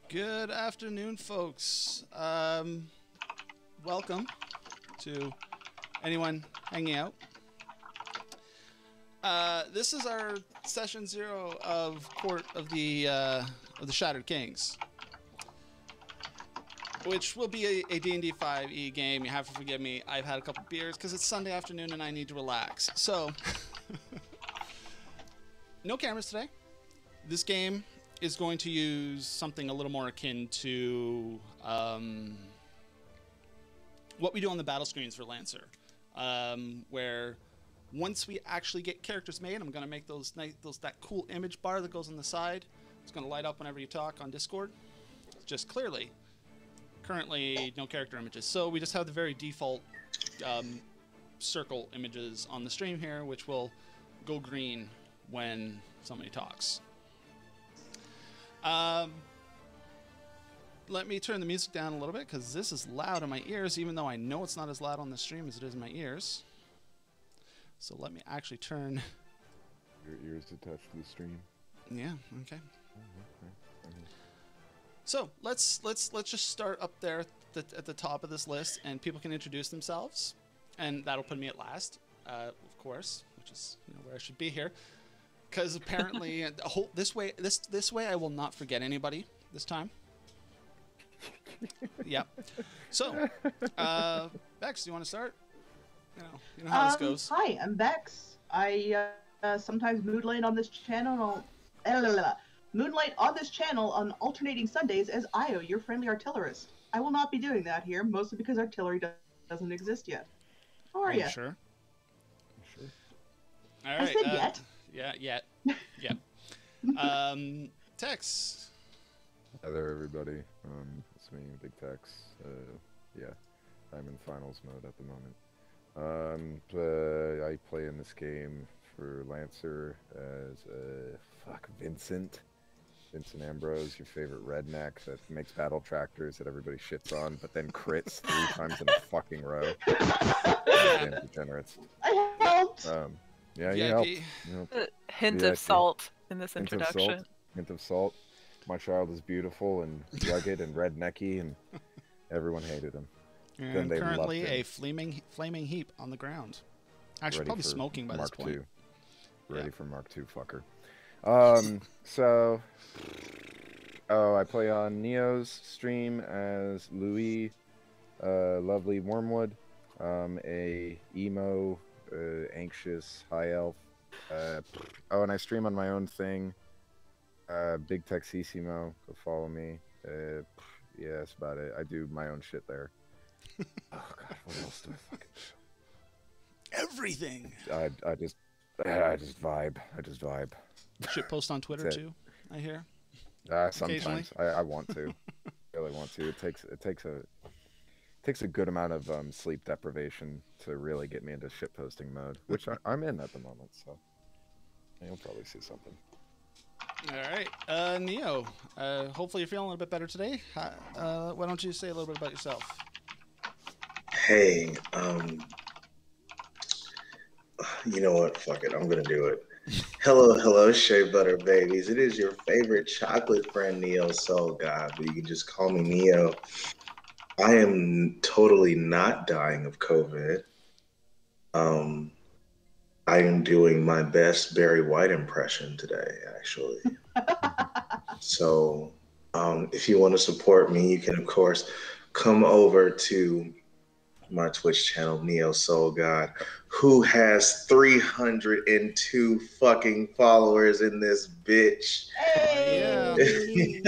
Good afternoon, folks. Welcome to anyone hanging out. This is our session 0 of Court of the Shattered Kings, which will be a D&D 5e game. You have to forgive me. I've had a couple beers because it's Sunday afternoon and I need to relax. So, no cameras today. This game is going to use something a little more akin to what we do on the battle screens for Lancer, where once we actually get characters made, I'm going to make that cool image bar that goes on the side. It's going to light up whenever you talk on Discord. Just currently no character images, so we just have the very default circle images on the stream here, which will go green when somebody talks. Let me turn the music down a little bit because this is loud in my ears, even though I know it's not as loud on the stream as it is in my ears. So let me actually turn your ears attached to the stream. Yeah. Okay. So let's just start up there at the top of this list, and people can introduce themselves, and that'll put me at last, of course, which is where I should be here. Because apparently, this way I will not forget anybody this time. Yep. So, Bex, do you want to start? You know how this goes. Hi, I'm Bex. I sometimes moonlight on this channel. Moonlight on this channel on alternating Sundays as Io, your friendly artillerist. I will not be doing that here, mostly because artillery doesn't exist yet. How are you? Sure. All I right. said yet. Yeah. Tex. Hi there, everybody. It's me, Big Tex. Yeah, I'm in finals mode at the moment. I play in this game for Lancer as Vincent Ambrose, your favorite redneck that makes battle tractors that everybody shits on, but then crits 3 times in a fucking row. Damn degenerates. I helped. Yeah, you helped. Hint of salt in this introduction. Hint of salt. My child is beautiful and rugged and rednecky, and everyone hated him. And then they currently loved a flaming heap on the ground. Actually, probably smoking by Mark this point. II. Ready Yeah. for Mark II, fucker. I play on Neo's stream as Louis, lovely Wormwood, a emo, anxious high elf. And I stream on my own thing. Big Texissimo, go follow me. Yeah, that's about it. I do my own shit there. Oh god, what else do I fucking do? Everything. I just vibe. Shit post on Twitter too, I hear. Sometimes I want to, really want to. It takes a good amount of sleep deprivation to really get me into shitposting mode, which I'm in at the moment. So you'll probably see something. All right, Neo. Hopefully you're feeling a little bit better today. Why don't you say a little bit about yourself? Hey, you know what? Fuck it. I'm gonna do it. Hello, Shea Butter babies. It is your favorite chocolate friend, Neo Soul God, but you can just call me Neo. I am totally not dying of COVID. I am doing my best Barry White impression today, actually. So, if you want to support me, you can, of course, come over to my Twitch channel, Neo Soul God, who has 302 fucking followers in this bitch. Hey!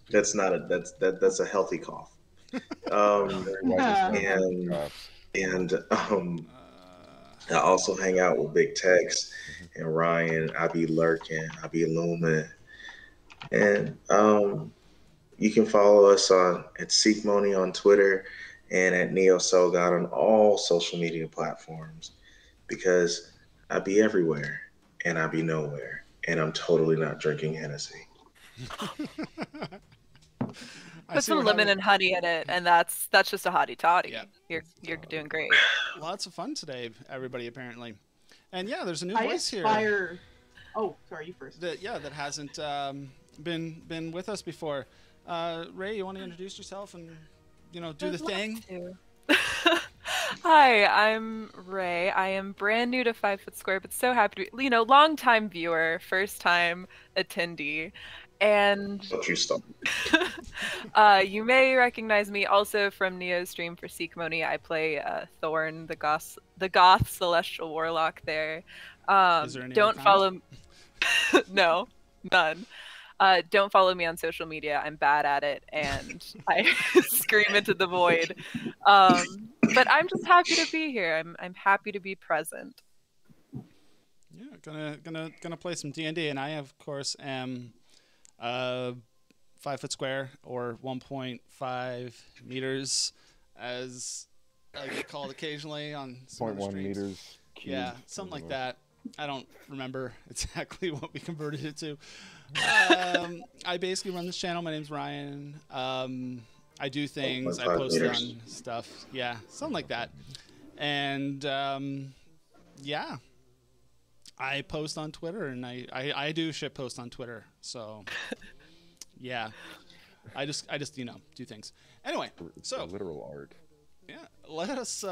That's a healthy cough. I also hang out with Big Tex and Ryan. I be lurking, I be looming, and you can follow us at SeekMoni on Twitter and at Neo Soul God on all social media platforms, because I be everywhere and I be nowhere, and I'm totally not drinking Hennessy. Put some lemon and honey in it, and that's just a hottie toddy. Yeah. You're doing great. Lots of fun today, everybody, apparently. And yeah, there's a new voice here. Oh, sorry, you first. That hasn't been with us before. Ray, you want to introduce yourself and do the thing? Hi, I'm Ray. I am brand new to 5 Foot Square, but so happy to be, long time viewer, first time attendee. And you may recognize me also from Neo's stream for Seekmoni. I play Thorn, the goth celestial warlock there. Is there any don't follow No, none. Don't follow me on social media. I'm bad at it, and I scream into the void. But I'm just happy to be here. I'm happy to be present. Yeah, gonna play some D&D, and I of course am 5 Foot Square, or 1.5 meters, as I get called occasionally on some 0.1 meters. Yeah, something like that. I don't remember exactly what we converted it to. I basically run this channel. My name's Ryan. I do things. I post on stuff. Yeah, something like that. And yeah, I post on Twitter, and I do shit post on Twitter. So yeah, I just do things. Anyway, so literal art. Yeah, let us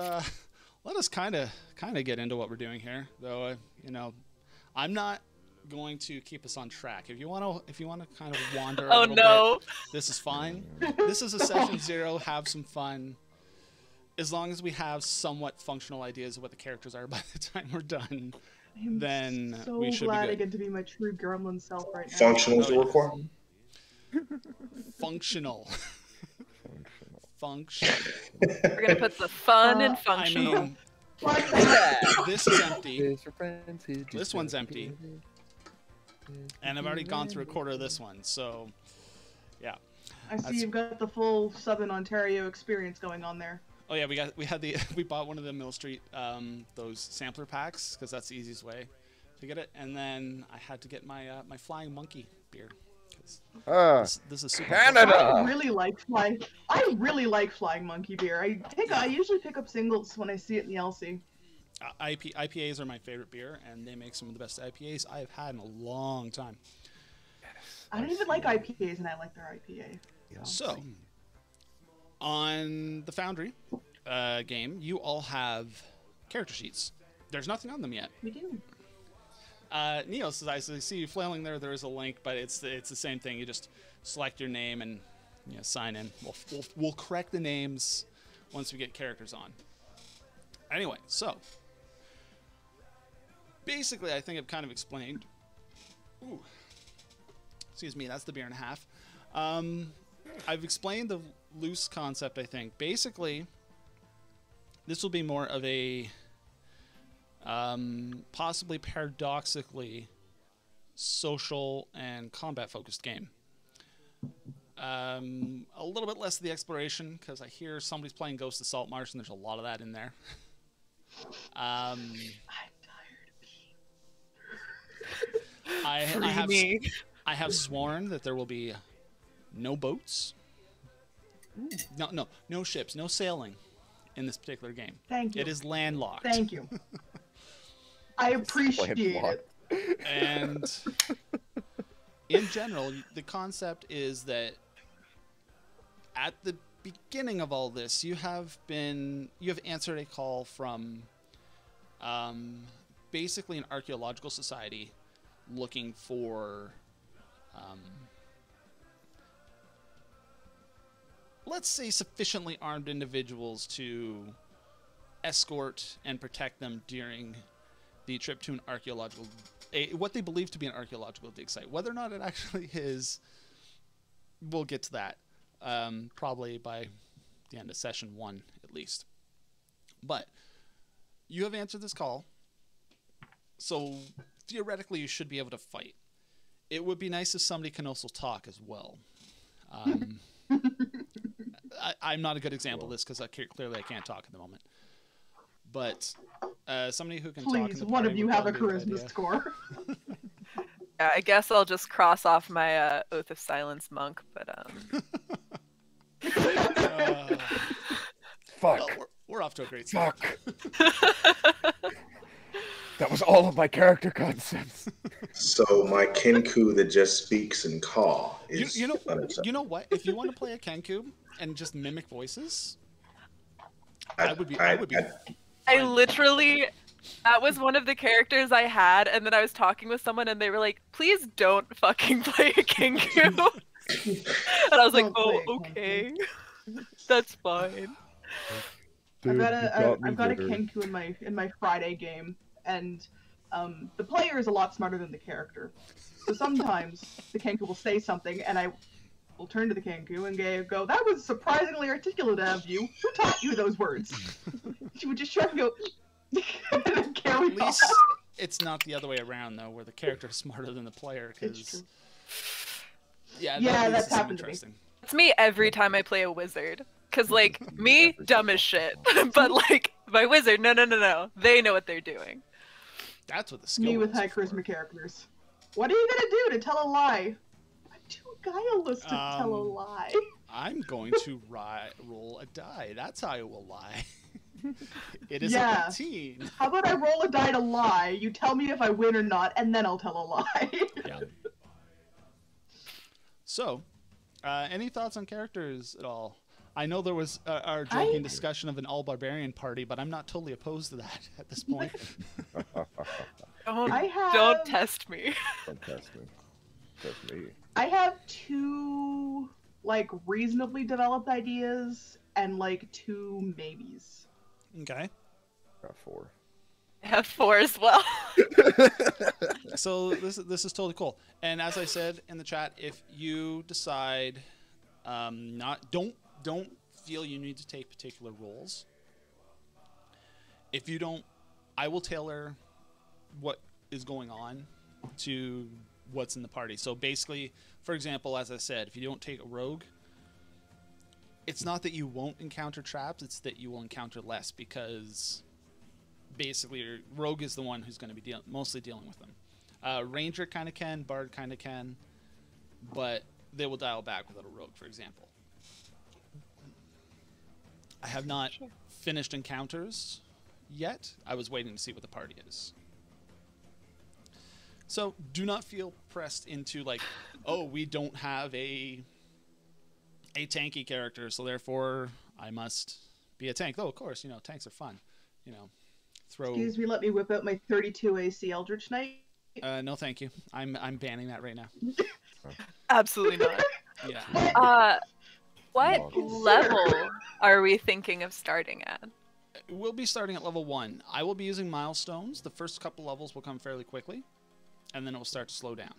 kind of get into what we're doing here, though. I'm not going to keep us on track. If you want to kind of wander a little bit, this is fine. This is a session 0. Have some fun. As long as we have somewhat functional ideas of what the characters are by the time we're done, then we should be good. So glad I get to be my true gremlin self right now. Functional is the requirement. Functional. We're gonna put the fun in functional. I mean, this is empty. This one's empty. And I've already gone through a quarter of this one, so yeah. I see you've got the full Southern Ontario experience going on there. Oh yeah, we bought one of the Mill Street those sampler packs, because that's the easiest way to get it. And then I had to get my my Flying Monkey beer. This is super Canada. I really like Flying Monkey beer. I usually pick up singles when I see it in the LC. IPAs are my favorite beer, and they make some of the best IPAs I have had in a long time. I don't even like IPAs, and I like their IPA. So, on the Foundry game, you all have character sheets. There's nothing on them yet. We do. Neo says, I see you flailing there. There is a link, but it's the same thing. You just select your name and sign in. We'll correct the names once we get characters on. Anyway, so basically, I think I've kind of explained. Ooh, excuse me, that's the beer and a half. I've explained the loose concept, I think. Basically, this will be more of a possibly paradoxically social and combat focused game. A little bit less of the exploration, because I hear somebody's playing Ghost of Saltmarsh, and there's a lot of that in there. I'm tired. I have sworn that there will be no boats, no ships, no sailing in this particular game. Thank you. It is landlocked. Thank you. I appreciate it. And in general, the concept is that at the beginning of all this, you have answered a call from basically an archaeological society looking for let's say sufficiently armed individuals to escort and protect them during the trip to an archaeological, what they believe to be an archaeological dig site. Whether or not it actually is, we'll get to that probably by the end of session 1 at least. But you have answered this call, so theoretically you should be able to fight. It would be nice if somebody can also talk as well. I'm not a good example of this because clearly I can't talk at the moment. But somebody who can talk. Please, one of you have a charisma score. Yeah, I guess I'll just cross off my Oath of Silence monk, but Fuck. Well, we're off to a great start. Fuck. That was all of my character concepts. So my Kenku that just speaks in Caw You, is you know, unacceptable. you know what? If you want to play a Kenku and just mimic voices, I, I would be I, I fine. literally, that was one of the characters I had, and then I was talking with someone, and they were like, "Please don't fucking play a Kingu." And I was like, Don't "Oh, play it, okay, that's fine." I've Dude, got you a got me I've got a there. Kenku in my Friday game, and the player is a lot smarter than the character. So sometimes the Kenku will say something, and I will turn to the Kenku and go, "That was surprisingly articulate of you. Who taught you those words?" She would just shrug and go, and carry At least on. it's not the other way around though, where the character is smarter than the player. It's Because true. yeah, Yeah, that leads that's to some happened to me. interesting. It's me every time I play a wizard. Cause like me, Every dumb as shit. But like my wizard, no. They know what they're doing. That's what the skill Me with rolls high are for. charisma characters. What are you gonna do to tell a lie? I'm too guileless to tell a lie. I'm going to roll a die. That's how I will lie. It is Yeah. a routine. How about I roll a die to lie? You tell me if I win or not, and then I'll tell a lie. Yeah. So, any thoughts on characters at all? I know there was our joking discussion of an all-barbarian party, but I'm not totally opposed to that at this point. Don't test me. Don't test me. Test me. I have two, like, reasonably developed ideas and, like, two maybes. Okay. Got 4. I have 4 as well. So this is totally cool. And as I said in the chat, if you decide don't feel you need to take particular roles. If you don't, I will tailor what is going on to what's in the party. So basically, for example, as I said, if you don't take a rogue, it's not that you won't encounter traps, it's that you will encounter less, because basically your rogue is the one who's going to be mostly dealing with them. Ranger kind of can, bard kind of can, but they will dial back without a rogue, for example. I have not finished encounters yet. I was waiting to see what the party is. So do not feel pressed into like, oh, we don't have a tanky character, so therefore I must be a tank. Though, of course, tanks are fun. Excuse me, let me whip out my 32 AC Eldritch Knight. No, thank you. I'm banning that right now. Absolutely not. Yeah. What level are we thinking of starting at? We'll be starting at level 1. I will be using milestones. The first couple levels will come fairly quickly, and then it will start to slow down.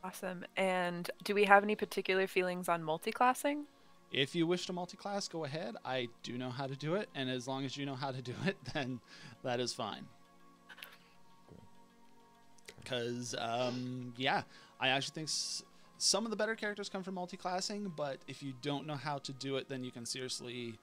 Awesome. And do we have any particular feelings on multiclassing? If you wish to multi-class, go ahead. I do know how to do it, and as long as you know how to do it, then that is fine. Because, yeah, I actually think some of the better characters come from multi-classing, but if you don't know how to do it, then you can seriously...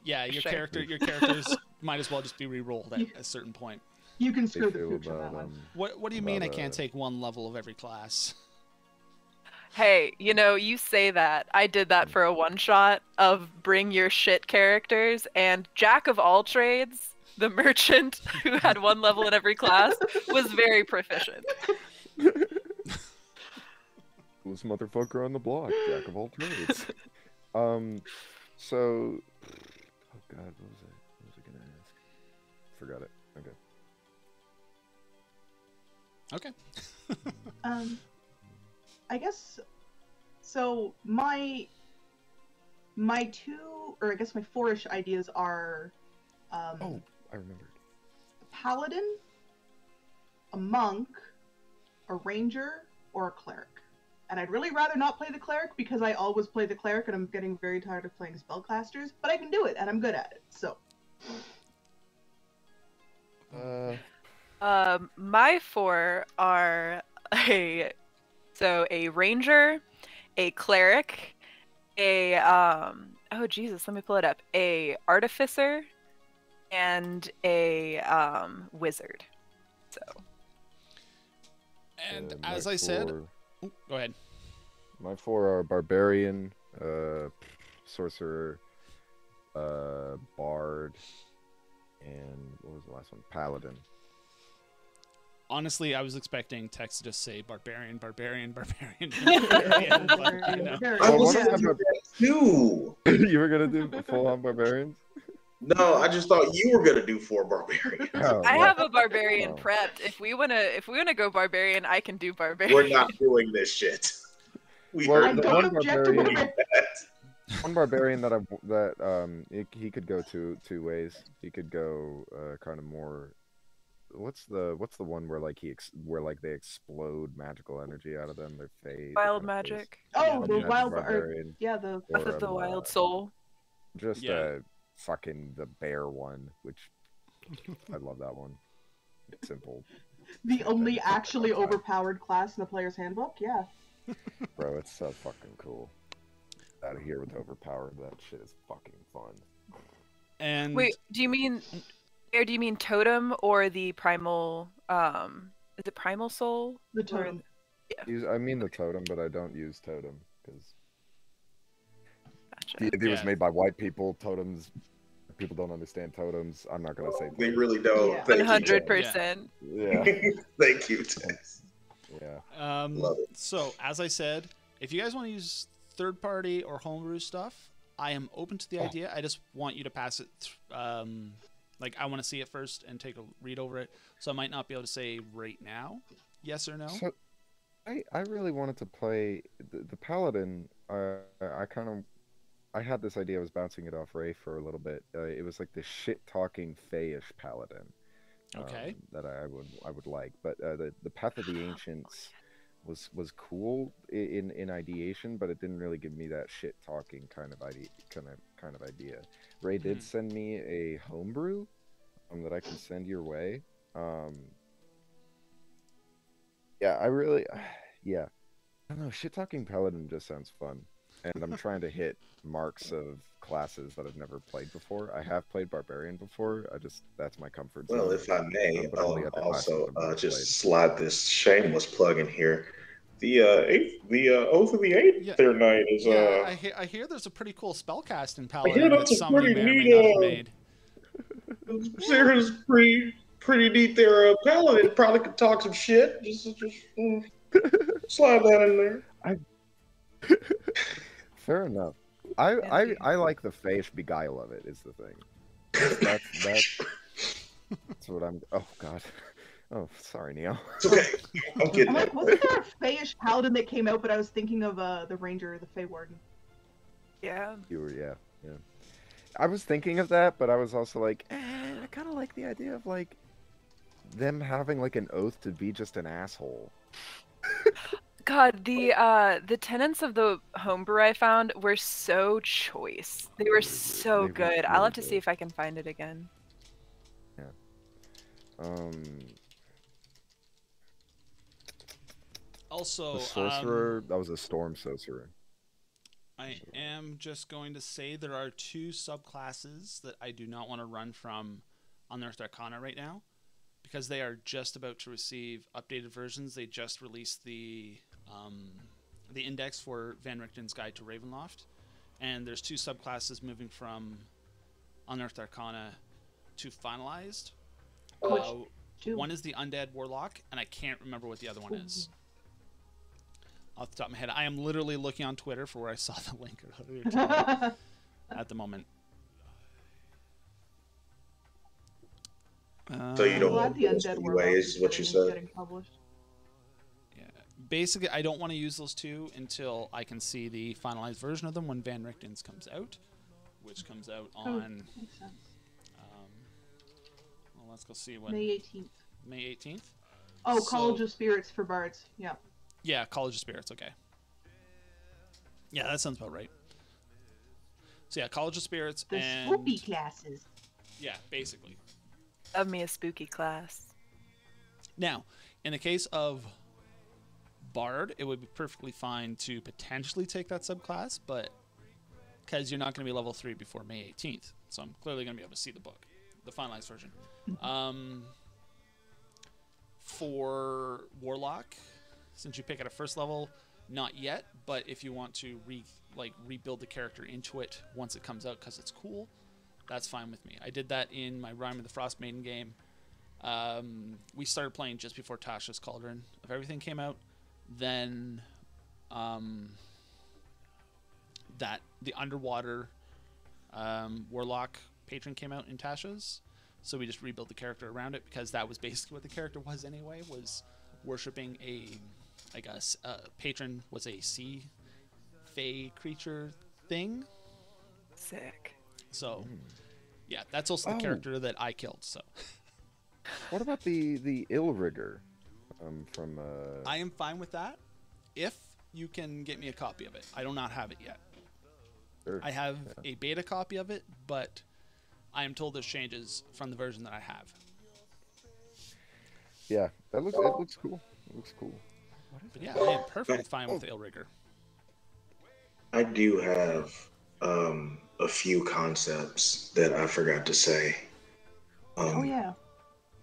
Yeah, your characters might as well just be re-rolled at a certain point. You can screw the pooch on that one. What do you mean I can't take one level of every class? Hey, you say that. I did that for a one-shot of bring your shit characters, and Jack of all trades, the merchant who had 1 level in every class, was very proficient. Coolest motherfucker on the block, Jack of all trades. So, oh god, what was I gonna ask? Forgot it. Okay. I guess so. My 2, or I guess my 4-ish ideas are, Oh, I remembered. a paladin, a monk, a ranger, or a cleric. And I'd really rather not play the cleric because I always play the cleric and I'm getting very tired of playing spellcasters, but I can do it and I'm good at it, so. My 4 are a ranger, a cleric, oh Jesus, let me pull it up, a artificer, and a wizard. So. And as I said, go ahead. My 4 are barbarian, sorcerer, bard, And what was the last one? Paladin. Honestly, I was expecting text to just say barbarian, barbarian, barbarian. Barbarian, but, you know. I Oh, was what gonna do that too. You were gonna do full on barbarians? No, I just thought you were gonna do 4 barbarians. Oh, I well, have a barbarian Oh. prepped. If we wanna go barbarian, I can do barbarian. We're not doing this shit. We Well, I heard the don't one object to barbarian- barbarian. that. one barbarian that he could go two ways. He could go kind of more. What's the one where like where like they explode magical energy out of them? Their face. Wild magic. Oh, the Yeah, wild barbarian. yeah, the Breath of the Wild Soul. Just Yeah. fucking the bear one, which I love that one. It's simple, the only actually Okay. overpowered class in the player's handbook. Yeah. bro. It's so fucking cool. Out of here with overpowered. That shit is fucking fun. And Wait, do you mean totem or the primal? Is it primal soul? The Or- totem. I mean the totem, but I don't use totem because Gotcha. it was Yeah. made by white people. Totems, people don't understand totems. I'm not gonna say. They totems. really don't. Yeah. Thank you, 100%. Yeah, Tess. Thank you, Tess. yeah. Love it. So, as I said, if you guys want to use third-party or homebrew stuff, I am open to the Oh. idea. I just want you to pass it. Like, I want to see it first and take a read over it. So I might not be able to say right now, yes or no. So, I really wanted to play the paladin. I had this idea. I was bouncing it off Ray for a little bit. It was like the shit-talking Fayish paladin. Okay. That I would like, but the Path of the Ancients was cool in ideation, but it didn't really give me that shit-talking kind of idea. Ray did send me a homebrew that I can send your way. Yeah, I don't know. Shit-talking paladin just sounds fun, and I'm trying to hit marks of classes that I've never played before. I have played barbarian before. That's my comfort zone. Well, if I may, But all the other also classes I've never just played. slide this shameless plug in here. The Oath of the Eighth Yeah. there night is Yeah, I hear there's a pretty cool spellcast in Paladin hear that that's a some of you pretty may or may neat, not have made. Sarah's pretty neat there. Paladin probably could talk some shit. Just slide that in there. Fair enough. I like the Fayish beguile of it. Is the thing. That's what I'm. Oh God. Oh, sorry, Neo. It's okay. I'm getting I'm there. like, wasn't there a Fayish paladin that came out? But I was thinking of the ranger, the Fey Warden. Yeah. Yeah. I was thinking of that, but I was also like, I kind of like the idea of like them having like an oath to be just an asshole. God, the tenets of the homebrew I found were so choice. They were so They were good. I'll really have to see good. if I can find it again. Also, The sorcerer, that was a storm sorcerer. I am just going to say there are 2 subclasses that I do not want to run from Unearthed Arcana right now because they are just about to receive updated versions. They just released the index for Van Richten's Guide to Ravenloft, and there's 2 subclasses moving from Unearthed Arcana to finalized. Two. One is the Undead Warlock, and I can't remember what the other one is. Off the top of my head, I am literally looking on Twitter for where I saw the link earlier today at the moment. So you don't Glad want the those undead UAs, warlock is what you is said? getting published. Yeah. Basically, I don't want to use those 2 until I can see the finalized version of them when Van Richten's comes out, which comes out on. Makes sense. Well, let's go see when. May 18th. May 18th. Oh, So- College of Spirits for bards. Yeah. Yeah, College of Spirits. Okay. Yeah, that sounds about right. So yeah, College of Spirits The and spooky classes. yeah, basically. Love me a spooky class. Now, in the case of Bard, it would be perfectly fine to potentially take that subclass, but because you're not going to be level 3 before May 18th, so I'm clearly going to be able to see the book, the finalized version. For Warlock, since you pick at a first level, not yet, but if you want to rebuild the character into it once it comes out because it's cool, That's fine with me. I did that in my Rime of the Frost Maiden game. We started playing just before Tasha's Cauldron of Everything came out. Then that the underwater Warlock patron came out in Tasha's. So we just rebuilt the character around it because that was basically what the character was anyway, was worshipping patron was a sea fae creature thing. Sick. So, yeah, that's also the character that I killed. So, what about the Illrigger from? I am fine with that if you can get me a copy of it. I do not have it yet. Sure. I have a beta copy of it, but I am told there's changes from the version that I have. Yeah, it looks cool. It looks cool. But yeah, I am perfectly fine with the Illrigger. I do have a few concepts that I forgot to say. Oh yeah.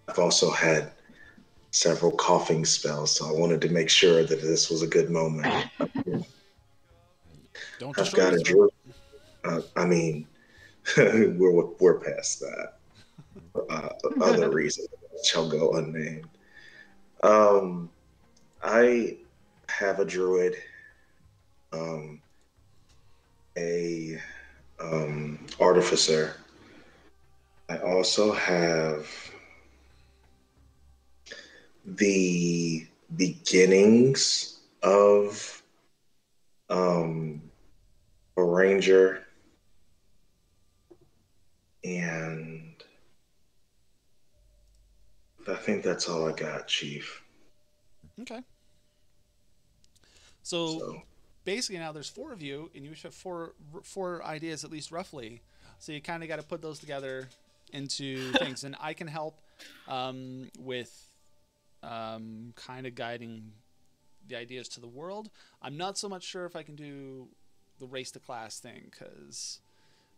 I've also had several coughing spells, so I wanted to make sure that this was a good moment. Don't I've got a destroy druid. I mean, we're past that. Other reasons shall go unnamed. I have a druid, a artificer. I also have the beginnings of a ranger, and I think that's all I got, Chief. Okay. So basically now there's 4 of you, and you each have four ideas at least roughly. So you kind of got to put those together into things, and I can help with kind of guiding the ideas to the world. I'm not so much sure if I can do the race to class thing because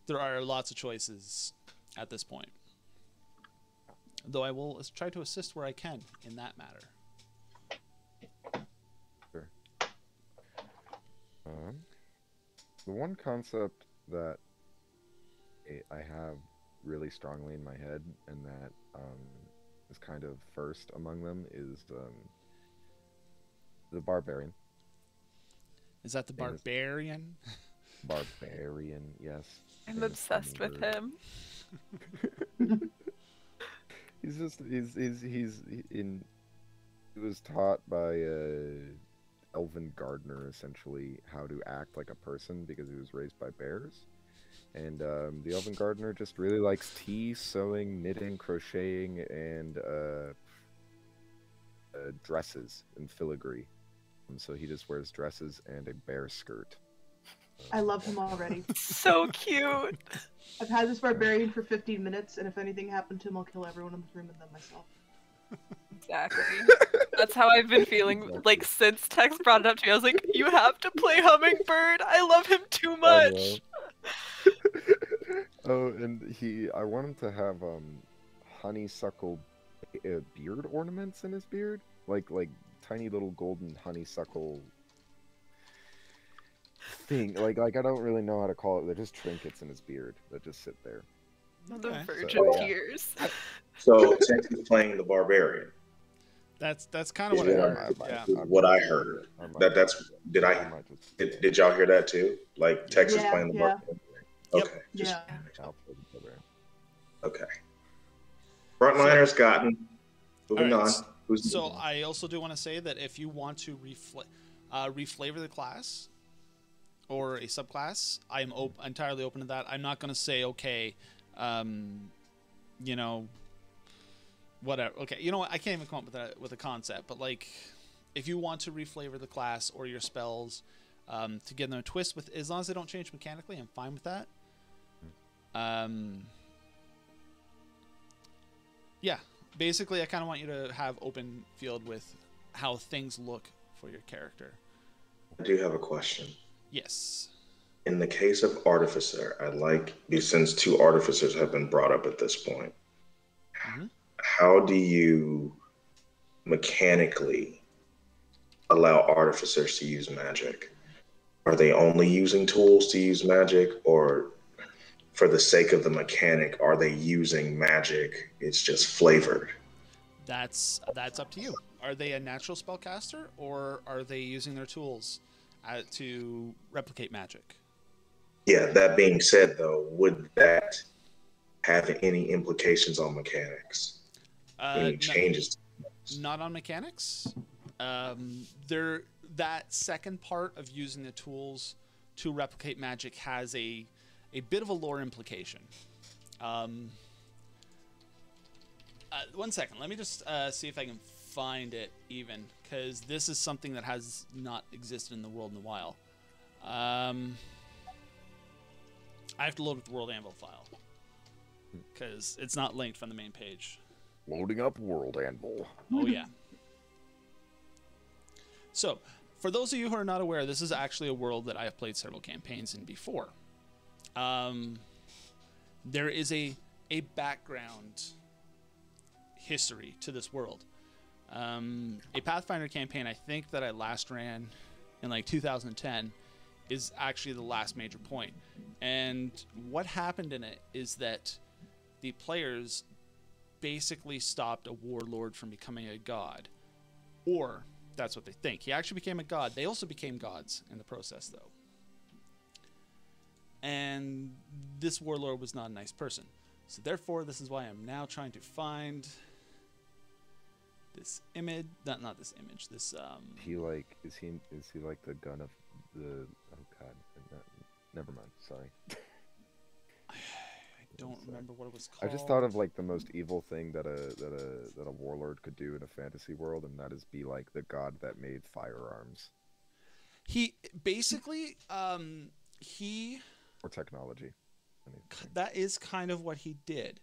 there are lots of choices at this point. Though I will try to assist where I can in that matter. Sure. The one concept that I have really strongly in my head, and that is kind of first among them, is the barbarian. Is that the barbarian? Barbarian, yes. I'm obsessed with him. He was taught by elven gardener essentially how to act like a person because he was raised by bears. And the elven gardener just really likes tea, sewing, knitting, crocheting, and dresses and filigree. So he just wears dresses and a bear skirt. I love him already. So cute. I've had this barbarian for 15 minutes, and if anything happened to him, I'll kill everyone in the room and then myself. Exactly. That's how I've been feeling, like, since Tex brought it up to me. I was like, you have to play Hummingbird. I love him too much. Oh, and I want him to have honeysuckle beard ornaments in his beard, like tiny little golden honeysuckle thing. Like I don't really know how to call it. They're just trinkets in his beard that just sit there. The Okay. virgin tears. So Tex is playing the barbarian. That's kind of what I heard. What I heard. Did y'all hear that too? Like Tex is playing the barbarian. Okay. Yeah. Okay. Frontliners gotten. Moving on. So I also do want to say that if you want to reflavor the class or a subclass, I am entirely open to that. I'm not going to say, okay, whatever. Okay, you know what? I can't even come up with a concept, but like, if you want to reflavor the class or your spells to give them a twist, with as long as they don't change mechanically, I'm fine with that. Yeah, basically, I kind of want you to have open field with how things look for your character. I do have a question. Yes. In the case of Artificer, since 2 Artificers have been brought up at this point, how do you mechanically allow Artificers to use magic? Are they only using tools to use magic, or for the sake of the mechanic, are they using magic? It's just flavored. That's up to you. Are they a natural spellcaster, or are they using their tools to replicate magic? Yeah, that being said, though, would that have any implications on mechanics? Any changes? Not on mechanics. That second part of using the tools to replicate magic has a bit of a lore implication. 1 second, let me just see if I can find it even, because this is something that has not existed in the world in a while. I have to load up the World Anvil file, because it's not linked from the main page. Loading up World Anvil. Oh, yeah. So, for those of you who are not aware, this is actually a world that I have played several campaigns in before. There is a background history to this world. A Pathfinder campaign, I think, that I last ran in like 2010 is actually the last major point. And what happened in it is that the players basically stopped a warlord from becoming a god. Or that's what they think. He actually became a god. They also became gods in the process, though. And this warlord was not a nice person. So therefore, this is why I'm now trying to find this image. Not this image. This He like is he like the gun of the? Oh God, never mind. Sorry. I don't remember what it was called. I just thought of like the most evil thing that a warlord could do in a fantasy world, and that is be like the god that made firearms. He basically he. Or technology. That is kind of what he did.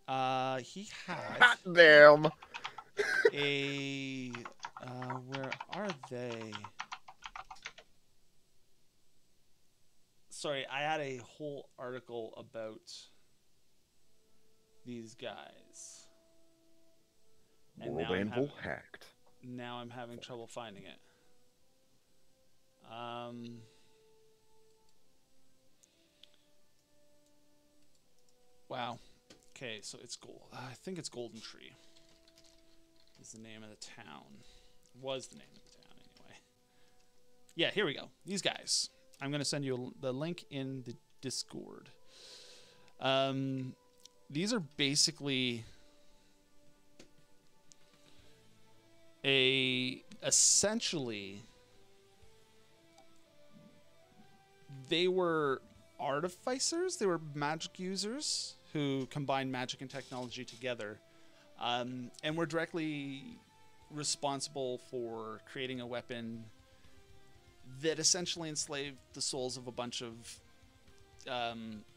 He had. Hot damn. Where are they? Sorry, I had a whole article about these guys. And World Anvil hacked. Now I'm having trouble finding it. Wow. Okay, so it's gold. I think it's Golden Tree. Is the name of the town. Was the name of the town anyway. Yeah, here we go. These guys. I'm going to send you the link in the Discord. These are basically essentially they were artificers. They were magic users who combined magic and technology together, and were directly responsible for creating a weapon that essentially enslaved the souls of a bunch of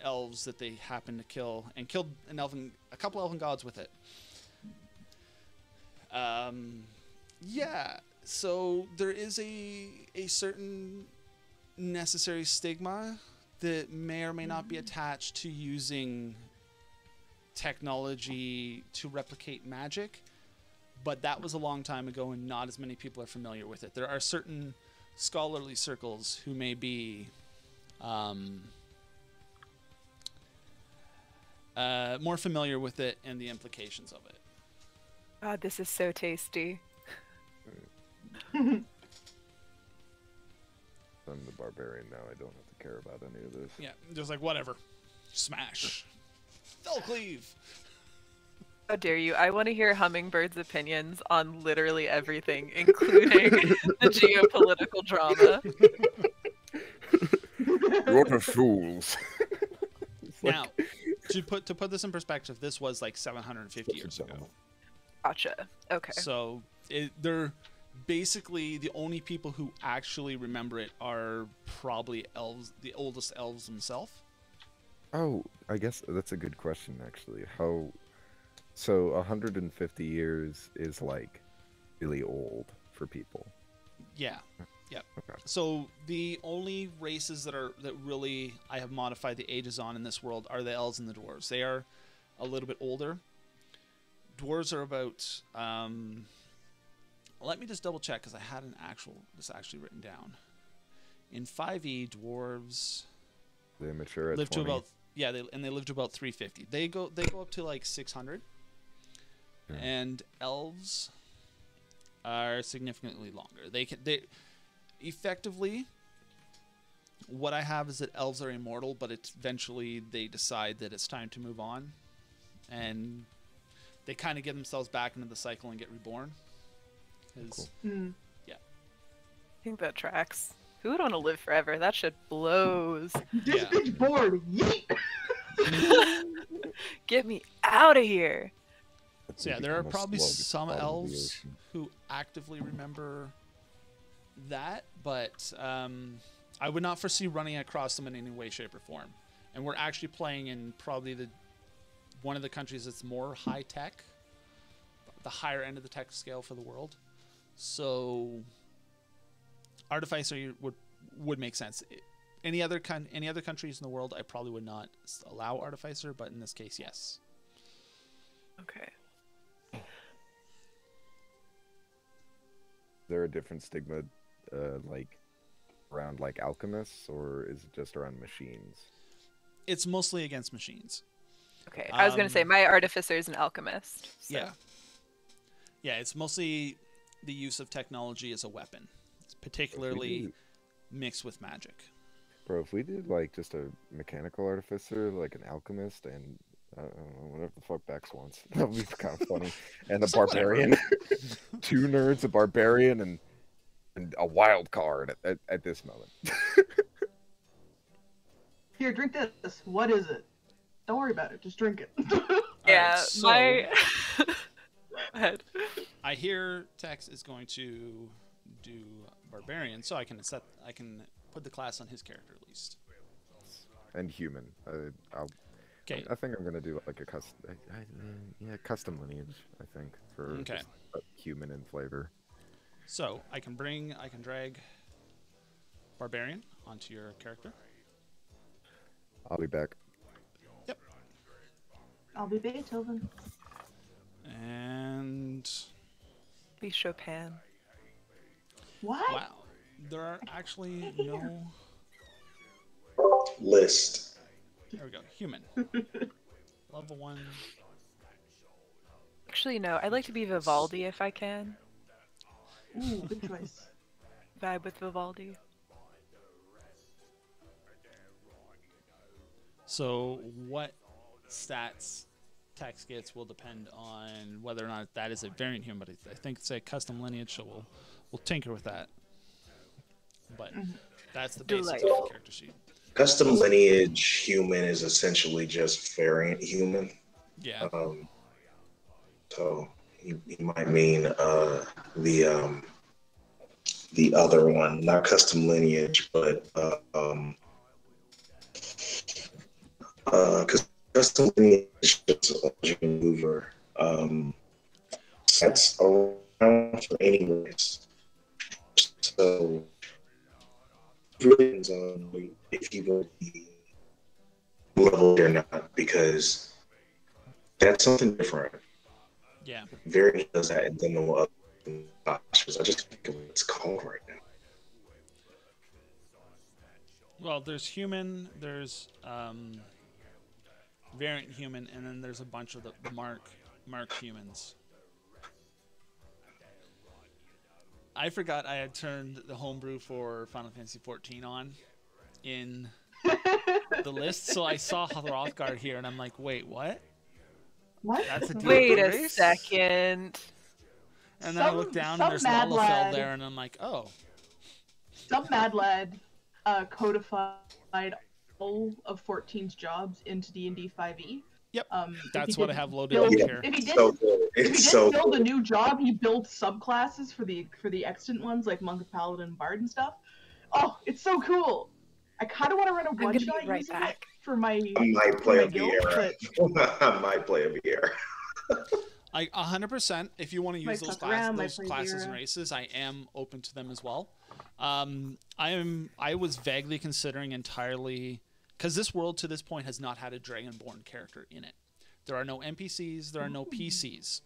elves that they happened to kill, and killed a couple elven gods with it. Yeah, so there is a certain necessary stigma that may or may not be attached to using technology to replicate magic, but that was a long time ago and not as many people are familiar with it. There are certain scholarly circles who may be more familiar with it and the implications of it. God, this is so tasty. I'm the barbarian now. I don't have to care about any of this. Yeah, just like whatever. Smash. They'll cleave. How dare you? I want to hear Hummingbird's opinions on literally everything, including the geopolitical drama. What a fools. Now, to put this in perspective, this was like 750 years ago. Gotcha. Okay. So they're basically the only people who actually remember it are probably elves, the oldest elves themselves. Oh, I guess that's a good question, actually. So 150 years is like really old for people. Yeah. Yeah. Okay. So the only races that really I have modified the ages on in this world are the elves and the dwarves. They are a little bit older. Dwarves are about let me just double check because I had this actually written down. In 5e, dwarves They mature at live 20. to about Yeah, they live to about 350. They go up to like 600. Yeah. And elves are significantly longer. They effectively, what I have is that elves are immortal, but eventually they decide that it's time to move on, and they kind of get themselves back into the cycle and get reborn. Cool. Yeah. I think that tracks. Who would want to live forever? That shit blows. This Yeah. bitch bored. Yeet. Get me out of here. So yeah, there are probably some elves who actively remember that, but I would not foresee running across them in any way, shape, or form. And we're actually playing in probably one of the countries that's more high tech, the higher end of the tech scale for the world. So Artificer would make sense. Any other countries in the world, I probably would not allow Artificer, but in this case, yes. Okay. Is there a different stigma, like around like alchemists, or is it just around machines? It's mostly against machines. Okay. I was gonna say my artificer is an alchemist. So. Yeah. Yeah, it's mostly the use of technology as a weapon, particularly mixed with magic. Bro, if we did like just a mechanical artificer, like an alchemist, and I don't know, whatever the fuck Bex wants, that would be kind of funny. And a barbarian, 2 nerds, a barbarian, and a wild card at this moment. Here, drink this. What is it? Don't worry about it. Just drink it. Yeah, Alright, so my. Go ahead. I hear Tex is going to do barbarian, so I can put the class on his character at least. And human. Okay. I think I'm gonna do like a custom lineage. I think for just human in flavor. So I can drag barbarian onto your character. I'll be back. Yep. I'll be Beethoven. And Be Chopin. What? wow, there are actually no. List. There we go. Human. Level 1. Actually, no. I'd like to be Vivaldi if I can. Ooh, good choice. Vibe with Vivaldi. So what stats Tex gets will depend on whether or not that is a variant human, but I think it's a custom lineage, so we'll tinker with that. But that's the basics of the character sheet. Custom lineage human is essentially just variant human. Yeah. So you might mean the other one, not custom lineage, but because custom lineage is just a maneuver sets around for any race. So it really depends on if you will be leveled or not, because that's something different. Yeah. Variant does that, and then no other options. I just think of what it's called right now. Well, there's human, there's variant human, and then there's a bunch of the mark humans. I forgot I had turned the homebrew for Final Fantasy XIV on in the list, so I saw Hrothgar here, and I'm like, wait, what? What? That's a Wait a race? second. And then I look down, and there's Lalafell there, and I'm like, oh. Some mad lad codified all of 14's jobs into D&D 5e. Yep. That's That's what I have loaded up here. If he So didn't, good. if he It's didn't so build good. a new job, he built subclasses for the extant ones like Monk, Paladin, Bard, and stuff. Oh, it's so cool! I kind of want to run a gonna one-shot be right using it back. for my I might play a guild, Vieira. I might play a Vieira. I 100%. If you want to Might use those fuck around, might those play classes and Vieira. races, I am open to them as well. I was vaguely considering entirely, because this world to this point has not had a Dragonborn character in it. There are no NPCs. There are no PCs.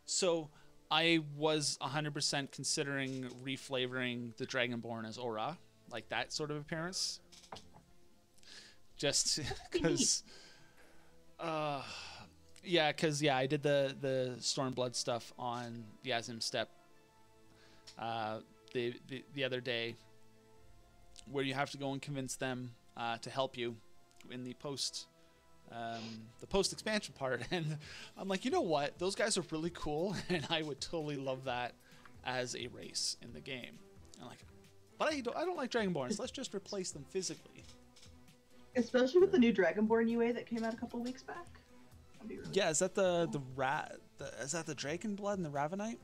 So I was 100% considering reflavoring the Dragonborn as Aura, like that sort of appearance. just because. Yeah, I did the Stormblood stuff on the Azim Step the other day, where you have to go and convince them to help you in the post expansion part, and I'm like, you know what, those guys are really cool, and I would totally love that as a race in the game. I'm like, but I don't like Dragonborns. Let's just replace them physically. Especially with the new Dragonborn UA that came out a couple weeks back. Really yeah, is that is that the Dragon Blood and the Ravenite?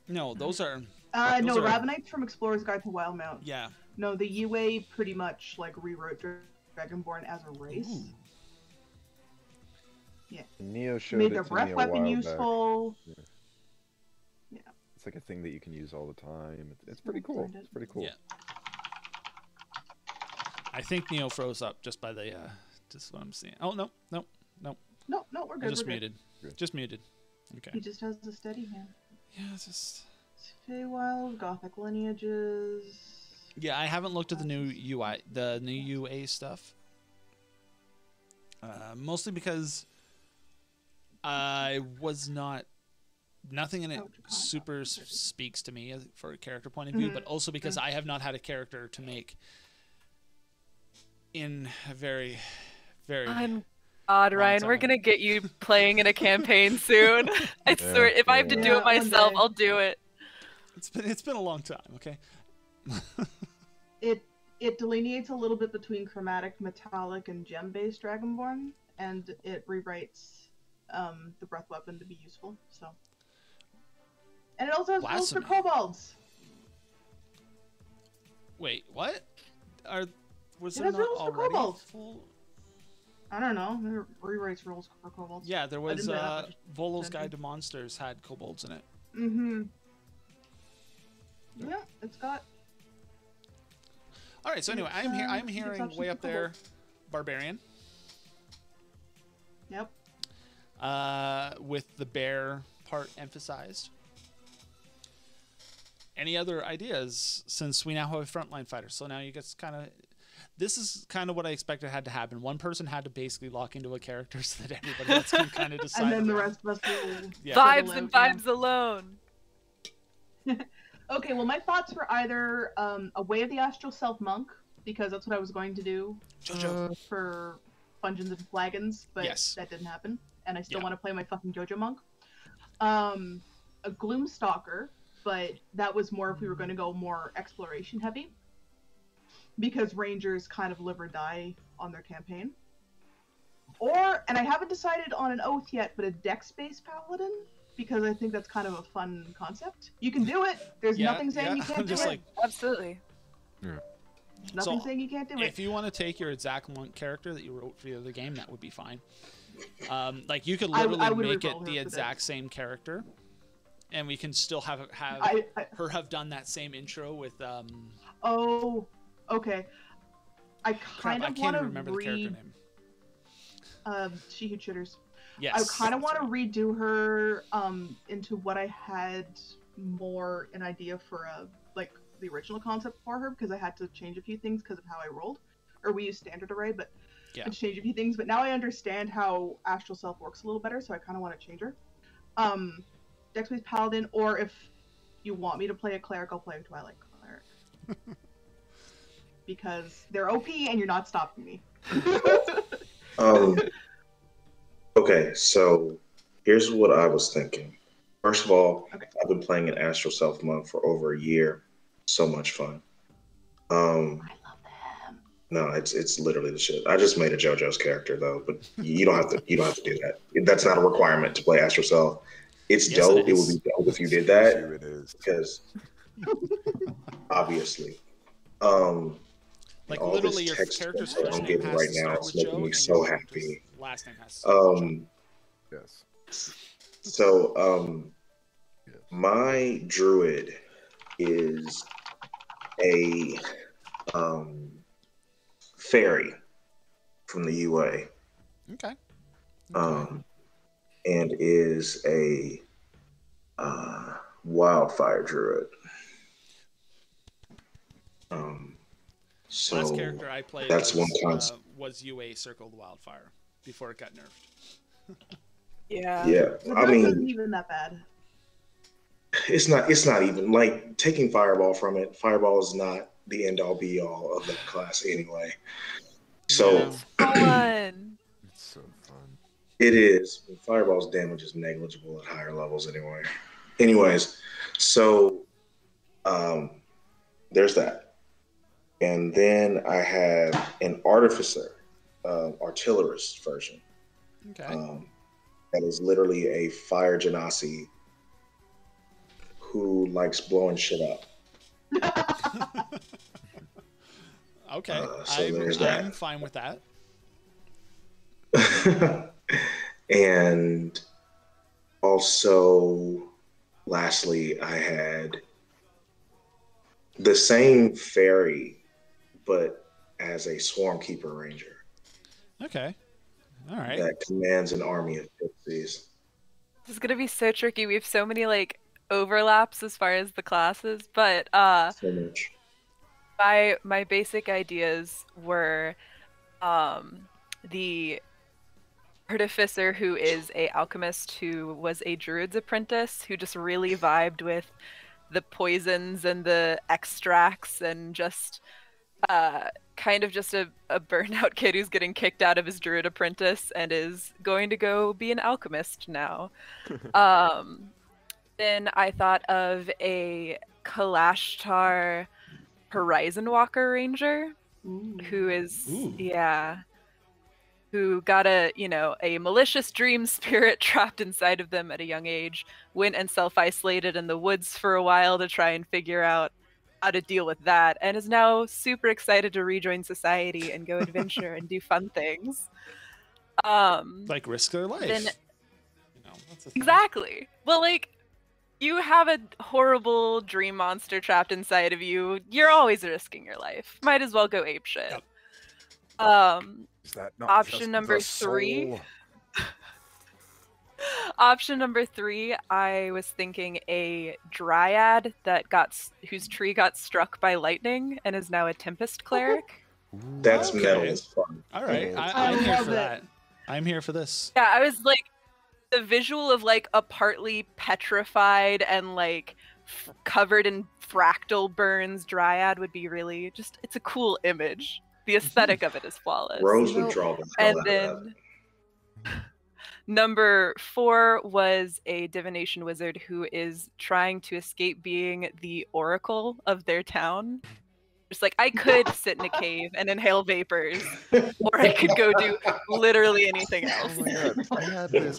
No, those are. No, Ravenite's from Explorer's Guide to Wildmount. Yeah. No, the UA pretty much like rewrote Dragonborn as a race. Ooh. Yeah. Neo showed made it their to breath me a weapon while useful. back. Yeah. It's like a thing that you can use all the time. It's pretty cool. It's pretty cool. Yeah. I think Neo froze up just by the just what I'm seeing. Oh no, No, we're good. I just we're muted. Good. Just muted. Okay. He just has a steady hand. Yeah, it's just. Feywild, Gothic lineages. Yeah, I haven't looked at the new UI, the new UA stuff. Mostly because I was not. Nothing in it super speaks to me for a character point of view, but also because I have not had a character to make in a very, very. I'm odd, Ryan. time. We're gonna get you playing in a campaign soon. I swear, if I have to do it myself, I'll do it. It's been a long time. Okay. It delineates a little bit between chromatic, metallic, and gem-based Dragonborn, and it rewrites the breath weapon to be useful. So, and it also has rules for kobolds. Wait, what? Was It there has not rules for already kobolds. full? I don't know. It rewrites rules for kobolds. Yeah, there was didn't know that much. Volo's Guide to Monsters had kobolds in it. Mm-hmm. Yeah, it's got. All right, so anyway, I'm hearing way up there, barbarian. Yep. With the bear part emphasized. Any other ideas? Since we now have a frontline fighter, so now you get kind of. This is kind of what I expected had to happen. One person had to basically lock into a character so that everybody else can kind of decide. And then the rest of us will. Yeah. Vibes and vibes alone. Okay, well, my thoughts were either a Way of the Astral Self Monk, because that's what I was going to do for Dungeons and Flagons, but that didn't happen, and I still want to play my fucking JoJo Monk. A Gloomstalker, but that was more if we were going to go more exploration heavy, because Rangers kind of live or die on their campaign. Or, and I haven't decided on an oath yet, but a Dex-based Paladin, because I think that's kind of a fun concept. You can do it. There's nothing saying you can't do it. Absolutely. Yeah. Nothing saying you can't do it. If you want to take your exact Monk character that you wrote for the other game, that would be fine. Like you could literally make it the exact same character, and we can still have her have done that same intro with. Oh, okay. I kind of want to remember the character name. She Who Chitters. Yes. I kind of want to redo her into what I had more an idea for like the original concept for her, because I had to change a few things because of how I rolled, or we use standard array, but I had to change a few things. But now I understand how Astral Self works a little better, so I kind of want to change her. Dex-based Paladin, or if you want me to play a cleric, I'll play a Twilight cleric. Because they're OP and you're not stopping me. Okay, so here's what I was thinking. First of all, I've been playing an Astral Self Monk for over a year. So much fun. I love them. No, it's literally the shit. I just made a JoJo's character though, but you don't have to do that. That's not a requirement to play Astral Self. It's dope. It would be dope if you did that. It is. Because obviously. Like all literally this your text character's that first I'm name getting has right to now start is with making Joe, me and so your happy. last name has to start with Joe. Yes. So, my druid is a fairy from the UA. Okay. And is a wildfire druid. So last character I played that's was, one concept. was UA Circle the Wildfire before it got nerfed. Yeah. Yeah, The I nerf mean, isn't even that bad. it's not even like taking Fireball from it. Fireball is not the end all be all of that class anyway. So Fun. It's so fun. it is. Fireball's damage is negligible at higher levels anyway. Anyways, so there's that. And then I have an Artificer, Artillerist version. Okay. That is literally a fire genasi who likes blowing shit up. Okay. So there's that. I'm fine with that. And also, lastly, I had the same fairy, but as a Swarm Keeper Ranger Okay. All right. that commands an army of pixies. This is gonna be so tricky. We have so many like overlaps as far as the classes, but So much. my basic ideas were the artificer who is a alchemist who was a druid's apprentice who just really vibed with the poisons and the extracts and just kind of just a burnout kid who's getting kicked out of his druid apprentice and is going to go be an alchemist now. Then I thought of a Kalashtar Horizon Walker Ranger who is who got a malicious dream spirit trapped inside of them at a young age, went and self-isolated in the woods for a while to try and figure out how to deal with that, and is now super excited to rejoin society and go adventure and do fun things. Like risk their life. Then, that's the thing. exactly. Well, like, you have a horrible dream monster trapped inside of you. You're always risking your life. Might as well go apeshit. Yep. Is that not Option just number the 3. soul? Option number 3, I was thinking a dryad whose tree got struck by lightning and is now a tempest cleric. That's Okay. metal as fun. All right. I I'm here love for it. that. I'm here for this. Yeah, I was like, the visual of like a partly petrified and like covered in fractal burns dryad would be really just, it's a cool image. The aesthetic of it is flawless. Rose would draw the hell And out of then that. number 4 was a divination wizard who is trying to escape being the oracle of their town. Just like, I could sit in a cave and inhale vapors, or I could go do literally anything else. Oh my god!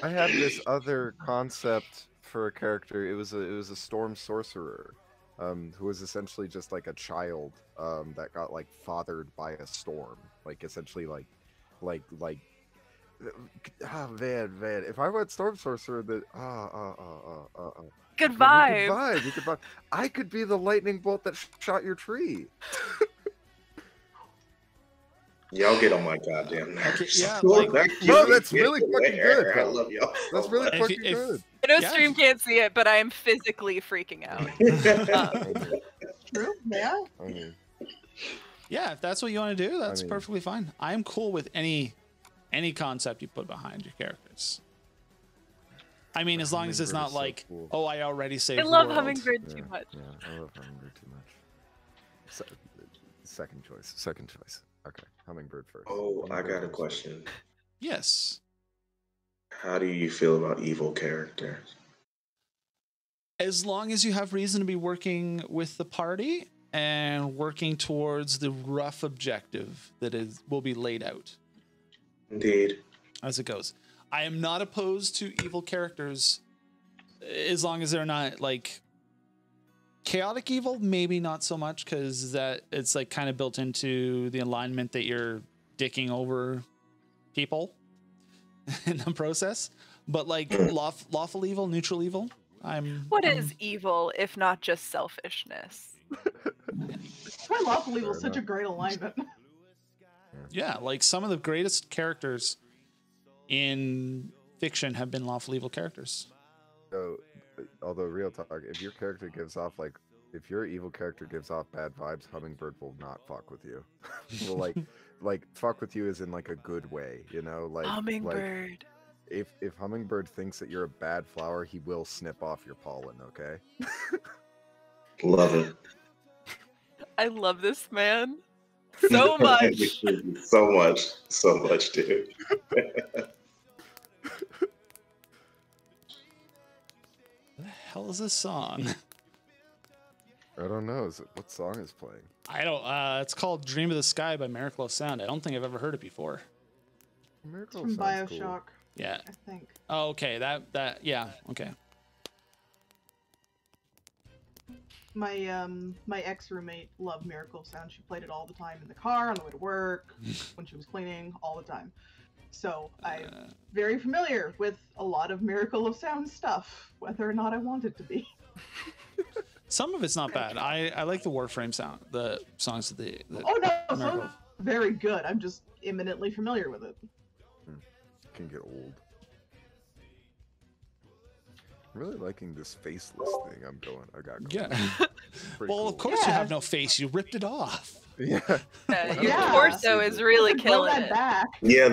I had this other concept for a character. It was a storm sorcerer, who was essentially just like a child, that got like fathered by a storm. Like essentially like. Ah, man! If I went storm sorcerer, that Good You vibe. You could vibe. I could be the lightning bolt that shot your tree. Y'all get on my goddamn nerves. Okay, yeah, Look, like- I No, keep that's getting really fucking there. good, I though. love y'all. That's so really much. fucking if- good. I know Yeah. stream can't see it, but I am physically freaking out. True. Yeah. I mean, Yeah, if that's what you want to do, that's mean- perfectly fine. I'm cool with any concept you put behind your characters. I mean, as long as it's Hummingbird not is so like, cool. oh, I already saved I the love world. hummingbird too yeah, much. yeah, I love hummingbird too much. Second choice. Okay, hummingbird first. Oh, I Hummingbird got a first. question. Yes. How do you feel about evil characters? As long as you have reason to be working with the party and working towards the rough objective that will be laid out Indeed. as it goes. I am not opposed to evil characters as long as they're not like chaotic evil, maybe not so much, because that it's like kind of built into the alignment that you're dicking over people in the process. But like lawful evil, neutral evil, What is evil if not just selfishness? Why lawful evil Fair such a enough. great alignment? Yeah, like some of the greatest characters in fiction have been lawful evil characters. So, although real talk, if your character gives off if your evil character gives off bad vibes, hummingbird will not fuck with you. Will like fuck with you is in like a good way, you know, like Hummingbird. if Hummingbird thinks that you're a bad flower, he will snip off your pollen, okay? Love it. I love this man so much. so much, dude. What the hell is this song? I don't know. What song is playing? I don't. It's called "Dream of the Sky" by Miracle of Sound. I don't think I've ever heard it before. Miracle From sounds Bioshock, cool. Yeah. I think. Oh, okay. Yeah. Okay. My ex roommate loved Miracle of Sound. She played it all the time in the car, on the way to work, when she was cleaning, all the time. So I'm very familiar with a lot of Miracle of Sound stuff, whether or not I want it to be. Some of it's not bad. I like the Warframe sound, the songs of the Oh no, some Miracle. are very good. I'm just eminently familiar with it. Can get old. I'm really liking this faceless thing I got going. Yeah. Pretty Well, cool. of course you Yeah. have no face. You ripped it off. Yeah. Your Yeah. torso is really Grow killing that it. back. Yeah,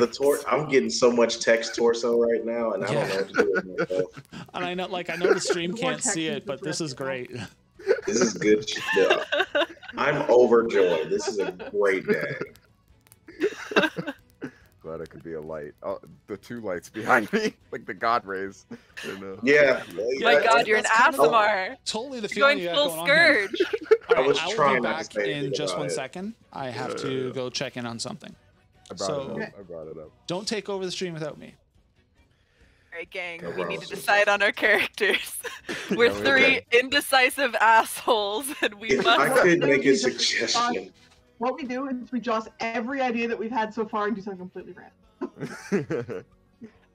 I'm getting so much text torso right now, and I don't know what to do with myself. And I know the stream More can't see Texans it, but with this is Red great. This is good stuff. I'm overjoyed. This is a great day. Glad I could be a light. Oh, the two lights behind me, like the god rays. Yeah. My God, you're an That's kind of ASMR. Totally the You're feeling going you got full going on here. scourge. All right, I was I will trying be not to back say in anything just about one it. second. I have to go check in on something. I brought So- it up. I brought it up. Don't take over the stream without me. All right, gang, No we need to problem. decide on our characters. We're Yeah, we three indecisive assholes, and we If I must. could make a suggestion, What we do is we joss every idea that we've had so far and do something completely random.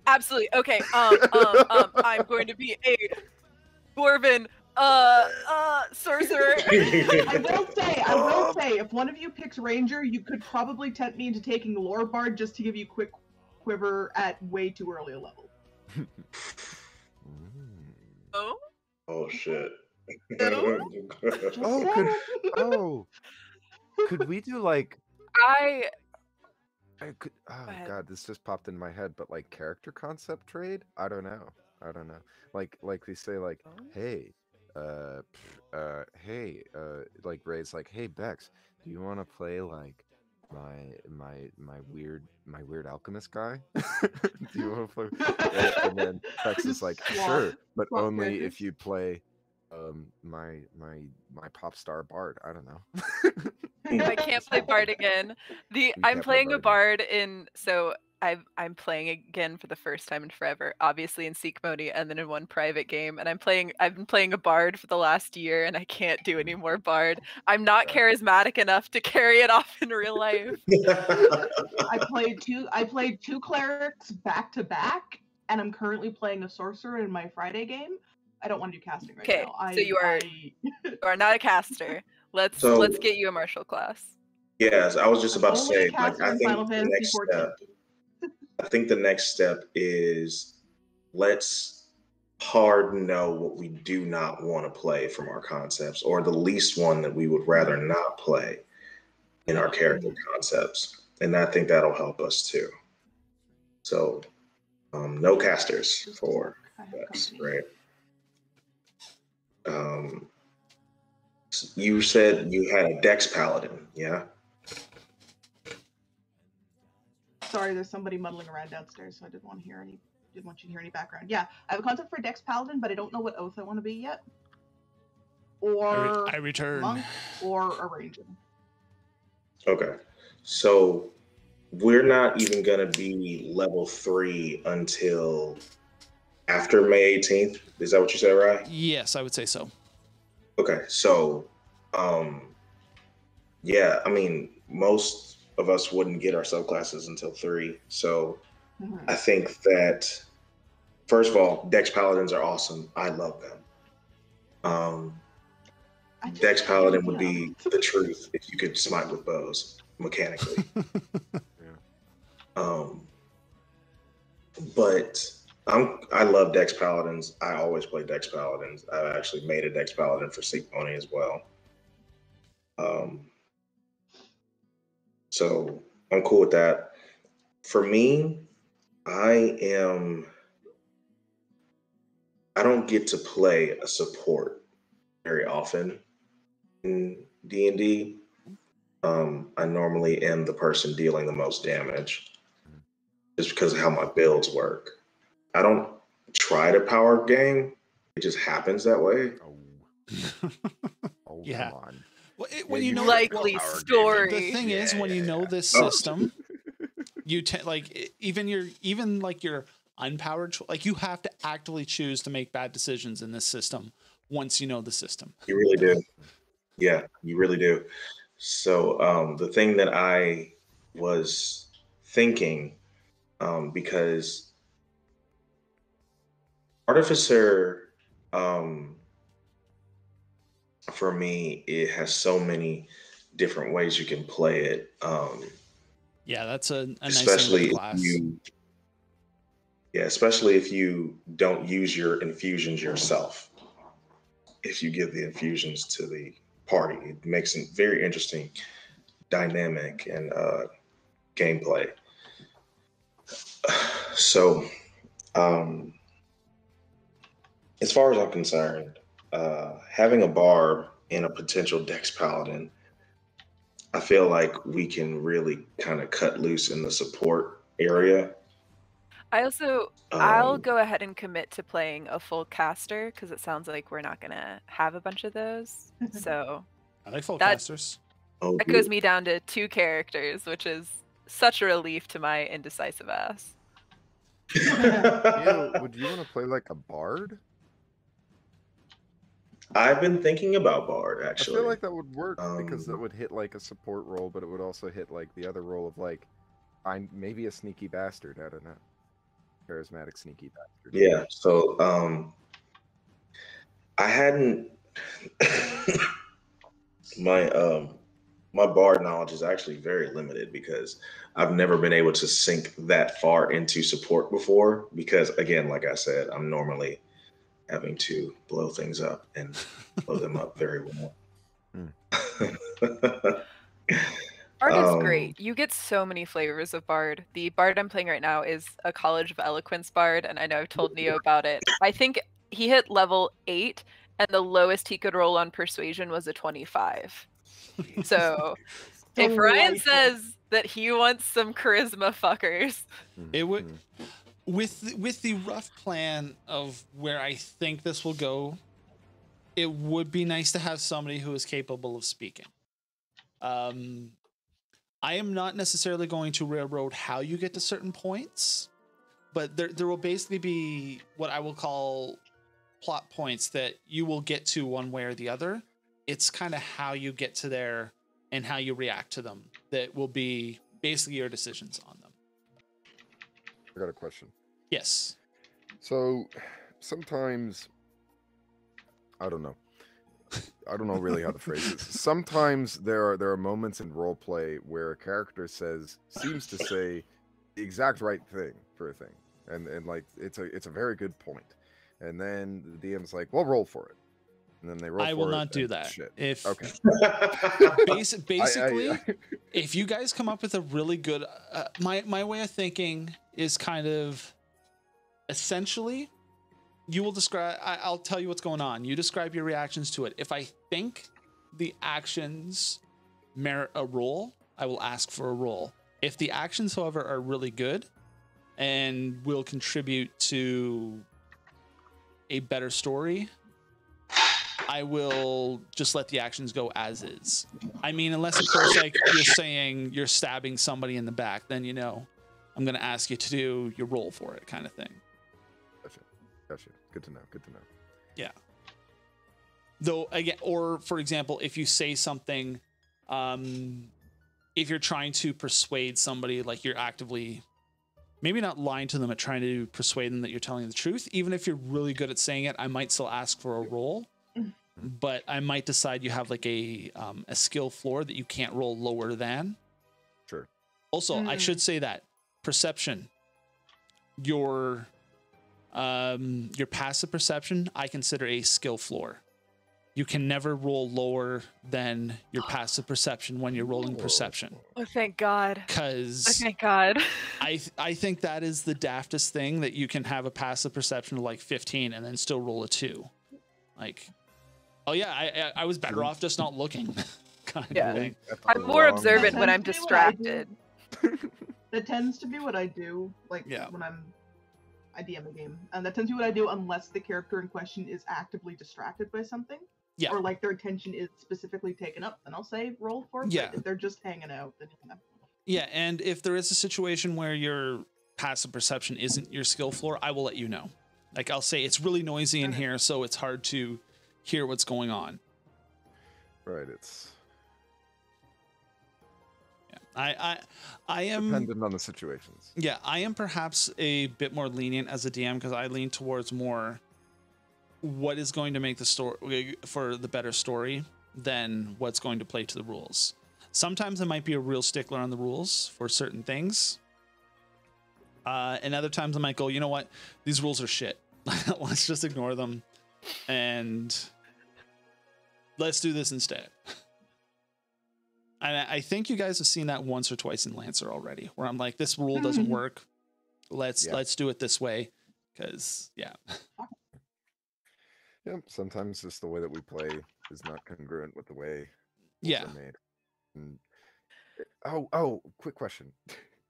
Absolutely. Okay. I'm going to be a dwarven sorcerer. I will say, if one of you picks Ranger, you could probably tempt me into taking Lore Bard just to give you quick quiver at way too early a level. Oh, oh shit. Just Oh, saying. could we do like I oh ahead. god, this just popped in my head, but like character concept trade? I don't know. Like they say like, hey, like Ray's like, hey Bex, do you want to play like my weird alchemist guy? Do you want to play? And then Bex is like, sure, but Swap only characters. if you play my pop star bard. I don't know. I can't play Bard again. I'm can't play playing a Bard Bard in I'm playing again for the first time in forever, obviously in Seek Modi and then in one private game. And I've been playing a Bard for the last year and I can't do any more Bard. I'm not charismatic enough to carry it off in real life. I played two clerics back to back, and I'm currently playing a sorcerer in my Friday game. I don't want to do casting right Okay, now. so you are not a caster. Let's get you a martial class. Yes, I was just about to Only say, a caster I in think Final the Fantasy next 14. step, I think the next step is let's hard know what we do not want to play from our concepts, or the least one that we would rather not play in our character concepts. And I think that'll help us too. So, no casters for us, right? You said you had a Dex Paladin, yeah? Sorry, there's somebody muddling around downstairs, so I didn't want you to hear any background. Yeah, I have a concept for a Dex Paladin, but I don't know what oath I want to be yet. Or I return. monk or a ranger. Okay. So we're not even going to be level 3 until after May 18th. Is that what you said, right? Yes, I would say so. Okay. So, yeah, I mean, most of us wouldn't get our subclasses until 3. So Mm-hmm. I think that, first of all, Dex Paladins are awesome. I love them. Dex Paladin would be the truth if you could smite with bows mechanically. But I love Dex Paladins. I always play Dex Paladins. I've actually made a Dex Paladin for Seek Pony as well. So I'm cool with that. For me, I don't get to play a support very often in D&D. I normally am the person dealing the most damage just because of how my builds work. I don't try to power game. It just happens that way. Oh, Yeah. come on. Well, Yeah, you know, Likely power story. the thing is, when you know this Oh. system, you even your unpowered, like, you have to actively choose to make bad decisions in this system once you know the system. You really do. Yeah, you really do. So the thing that I was thinking, because Artificer, for me, it has so many different ways you can play it. Yeah, that's a nice Especially thing with if class. especially if you don't use your infusions yourself. If you give the infusions to the party, it makes a very interesting dynamic and gameplay. So, as far as I'm concerned, having a bard and a potential dex paladin, I feel like we can really kind of cut loose in the support area. I'll go ahead and commit to playing a full caster because it sounds like we're not gonna have a bunch of those. So I like full that- casters. Oh, that goes me down to 2 characters, which is such a relief to my indecisive ass. Neil, would you want to play like a bard? I've been thinking about bard actually. I feel like that would work because that would hit like a support role, but it would also hit like the other role of like, I'm maybe a sneaky bastard. I don't know, charismatic sneaky bastard. Yeah. So I hadn't my bard knowledge is actually very limited because I've never been able to sink that far into support before. Because again, like I said, I'm normally having to blow things up and blow them up very well. Bard is great. You get so many flavors of Bard. The Bard I'm playing right now is a College of Eloquence Bard, and I know I've told Neo about it. I think he hit level 8, and the lowest he could roll on Persuasion was a 25. So if Ryan says that he wants some charisma fuckers, It would, with the rough plan of where I think this will go, it would be nice to have somebody who is capable of speaking. I am not necessarily going to railroad how you get to certain points, but there will basically be what I will call plot points that you will get to one way or the other. It's kind of how you get to there and how you react to them that will be basically your decisions on them. I got a question. Yes. So sometimes, I don't know really how the phrase is. Sometimes there are moments in role play where a character seems to say the exact right thing for a thing, and like it's a very good point, and then the DM's like, well, roll for it, and then they roll. I will not do that. Shit. If Okay. basically, if you guys come up with a really good, my way of thinking is kind of essentially, you will describe. I'll tell you what's going on. You describe your reactions to it. If I think the actions merit a roll, I will ask for a roll. If the actions, however, are really good and will contribute to a better story, I will just let the actions go as is. I mean, unless of course, like you're saying you're stabbing somebody in the back, then I'm going to ask you to do your roll for it, kind of thing. Gotcha. Good to know. Yeah. Though again, or for example, if you say something, if you're trying to persuade somebody, like you're actively, maybe not lying to them, but trying to persuade them that you're telling the truth. Even if you're really good at saying it, I might still ask for a roll, but I might decide you have like a skill floor that you can't roll lower than. Sure. Also, I should say that perception, your passive perception, I consider a skill floor. you can never roll lower than your passive perception when you're rolling perception. Oh, thank God. Oh, Because thank God. I think that is the daftest thing, that you can have a passive perception of like 15 and then still roll a 2. Like, oh yeah, I was better off just not looking. Kind Yeah. of thing. I'm more observant That when I'm tends to be what I do. distracted. That tends to be what I do, like Yeah. when I DM a game, and that tends to be what I do unless the character in question is actively distracted by something, Yeah. or like their attention is specifically taken up. Then I'll say roll for it. Yeah. But if they're just hanging out, then Yeah, and if there is a situation where your passive perception isn't your skill floor, I will let you know. Like, I'll say it's really noisy in here, so it's hard to hear what's going on. Right, it's Yeah, I am dependent on the situations. Yeah, I am perhaps a bit more lenient as a DM because I lean towards more what is going to make the story for the better story than what's going to play to the rules. Sometimes I might be a real stickler on the rules for certain things. And other times I might go, you know what? These rules are shit. Let's just ignore them and let's do this instead. And I think you guys have seen that once or twice in Lancer already, where I'm like, this rule doesn't work. Let's do it this way. Because, yeah. Yeah, sometimes just the way that we play is not congruent with the way rules are made. And, quick question.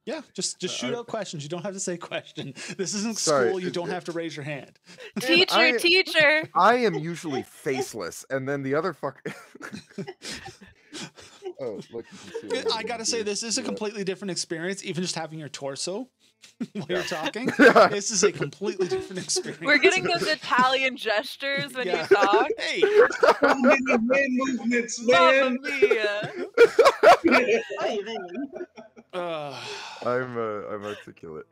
Yeah, just shoot out questions. You don't have to say question. This isn't school. You don't have to raise your hand. Teacher. I am usually faceless, and then the other fuck. Oh, look! I gotta say, this is a completely different experience. Even just having your torso while you're talking, this is a completely different experience. We're getting those Italian gestures when you talk. Hey, so many hand movements, Mamma man. mia. I'm articulate.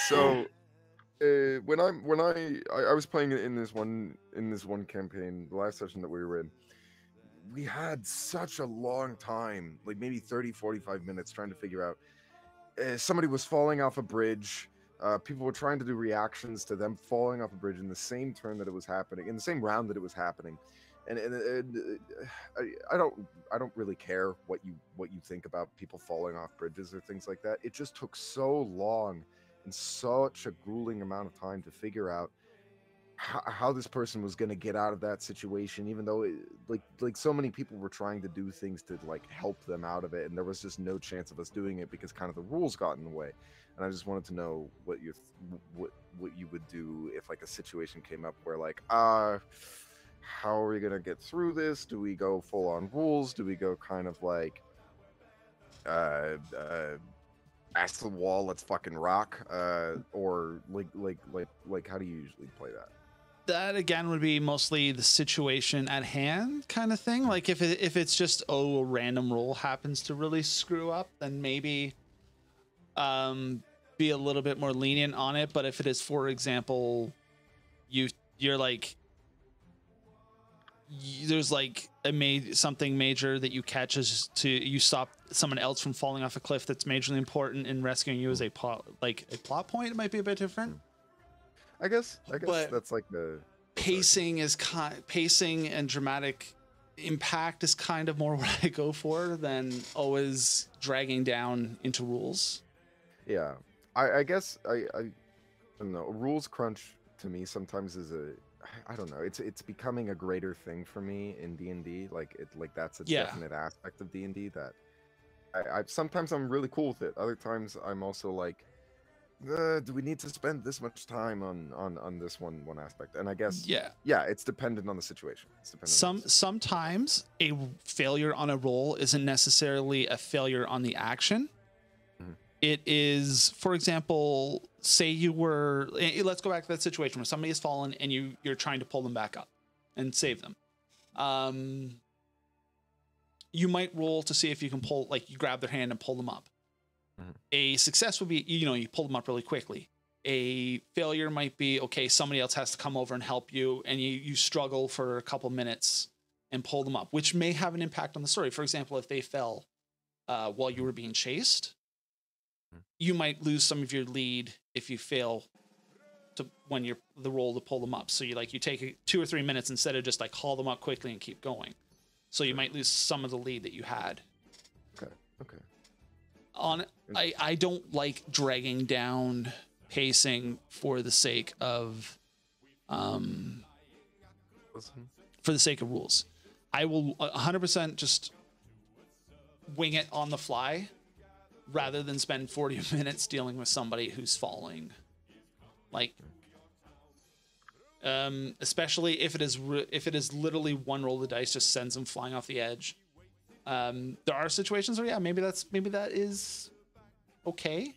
So when I was playing in this one campaign, the last session that we were in, we had such a long time, like maybe 30-45 minutes, trying to figure out somebody was falling off a bridge. People were trying to do reactions to them falling off a bridge in the same turn that it was happening, in the same round that it was happening. And I don't really care what you think about people falling off bridges or things like that. It just took so long and such a grueling amount of time to figure out how this person was going to get out of that situation, even though like so many people were trying to do things to like help them out of it, and there was just no chance of us doing it because kind of the rules got in the way. And I just wanted to know what you would do if like a situation came up where like how are we gonna get through this? Do we go full on rules? Do we go kind of like ask the wall, let's fucking rock? Or like how do you usually play that? That again would be mostly the situation at hand kind of thing. Like if it's just a random roll happens to really screw up, then maybe be a little bit more lenient on it. But if it is, for example, you're like there's like something major that you catch as to you stop someone else from falling off a cliff that's majorly important in rescuing you as a plot point, it might be a bit different. I guess But that's like the pacing and dramatic impact is kind of more what I go for than always dragging down into rules. Yeah, I guess I don't know. Rules crunch to me sometimes is I don't know. It's becoming a greater thing for me in D&D. Like that's a definite aspect of D&D that I sometimes I'm really cool with it. Other times I'm also like, do we need to spend this much time on this one aspect? And I guess it's dependent on the situation. Sometimes a failure on a roll isn't necessarily a failure on the action. Mm-hmm. It is, for example, say you were, let's go back to that situation where somebody has fallen and you're trying to pull them back up and save them. You might roll to see if you can pull, like you grab their hand and pull them up. Mm-hmm. A success would be, you pull them up really quickly. A failure might be, okay, somebody else has to come over and help you, and you struggle for a couple minutes and pull them up, which may have an impact on the story. For example, if they fell while you were being chased, you might lose some of your lead if you fail when you're the roll to pull them up. So you take 2 or 3 minutes instead of just like haul them up quickly and keep going. So you might lose some of the lead that you had. Okay. I don't like dragging down pacing for the sake of rules. I will 100% just wing it on the fly rather than spend 40 minutes dealing with somebody who's falling. Like, especially if it is literally one roll of the dice just sends them flying off the edge. There are situations where maybe that is okay,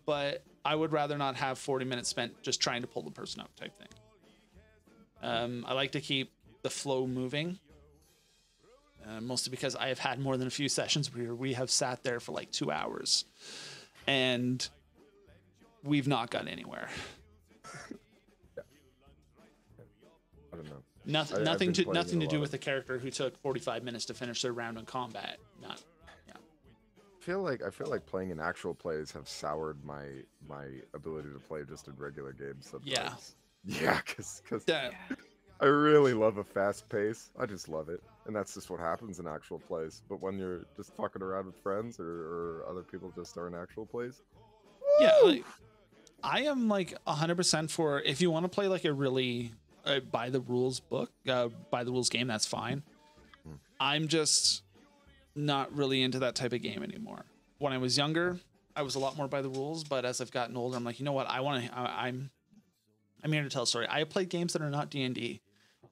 but I would rather not have 40 minutes spent just trying to pull the person up type thing. I like to keep the flow moving, mostly because I have had more than a few sessions where we have sat there for like 2 hours and we've not gotten anywhere. I don't know. Nothing to do with the character who took 45 minutes to finish their round in combat. I feel like playing in actual plays have soured my ability to play just in regular games sometimes. Yeah, because I really love a fast pace. I just love it, and that's just what happens in actual plays. But when you're just fucking around with friends or other people just are in actual plays, yeah, like, I am like 100% for if you want to play like a really by the rules book, by the rules game, that's fine. I'm just not really into that type of game anymore. When I was younger, I was a lot more by the rules, but as I've gotten older, I'm like, you know what? I'm here to tell a story. I have played games that are not D&D,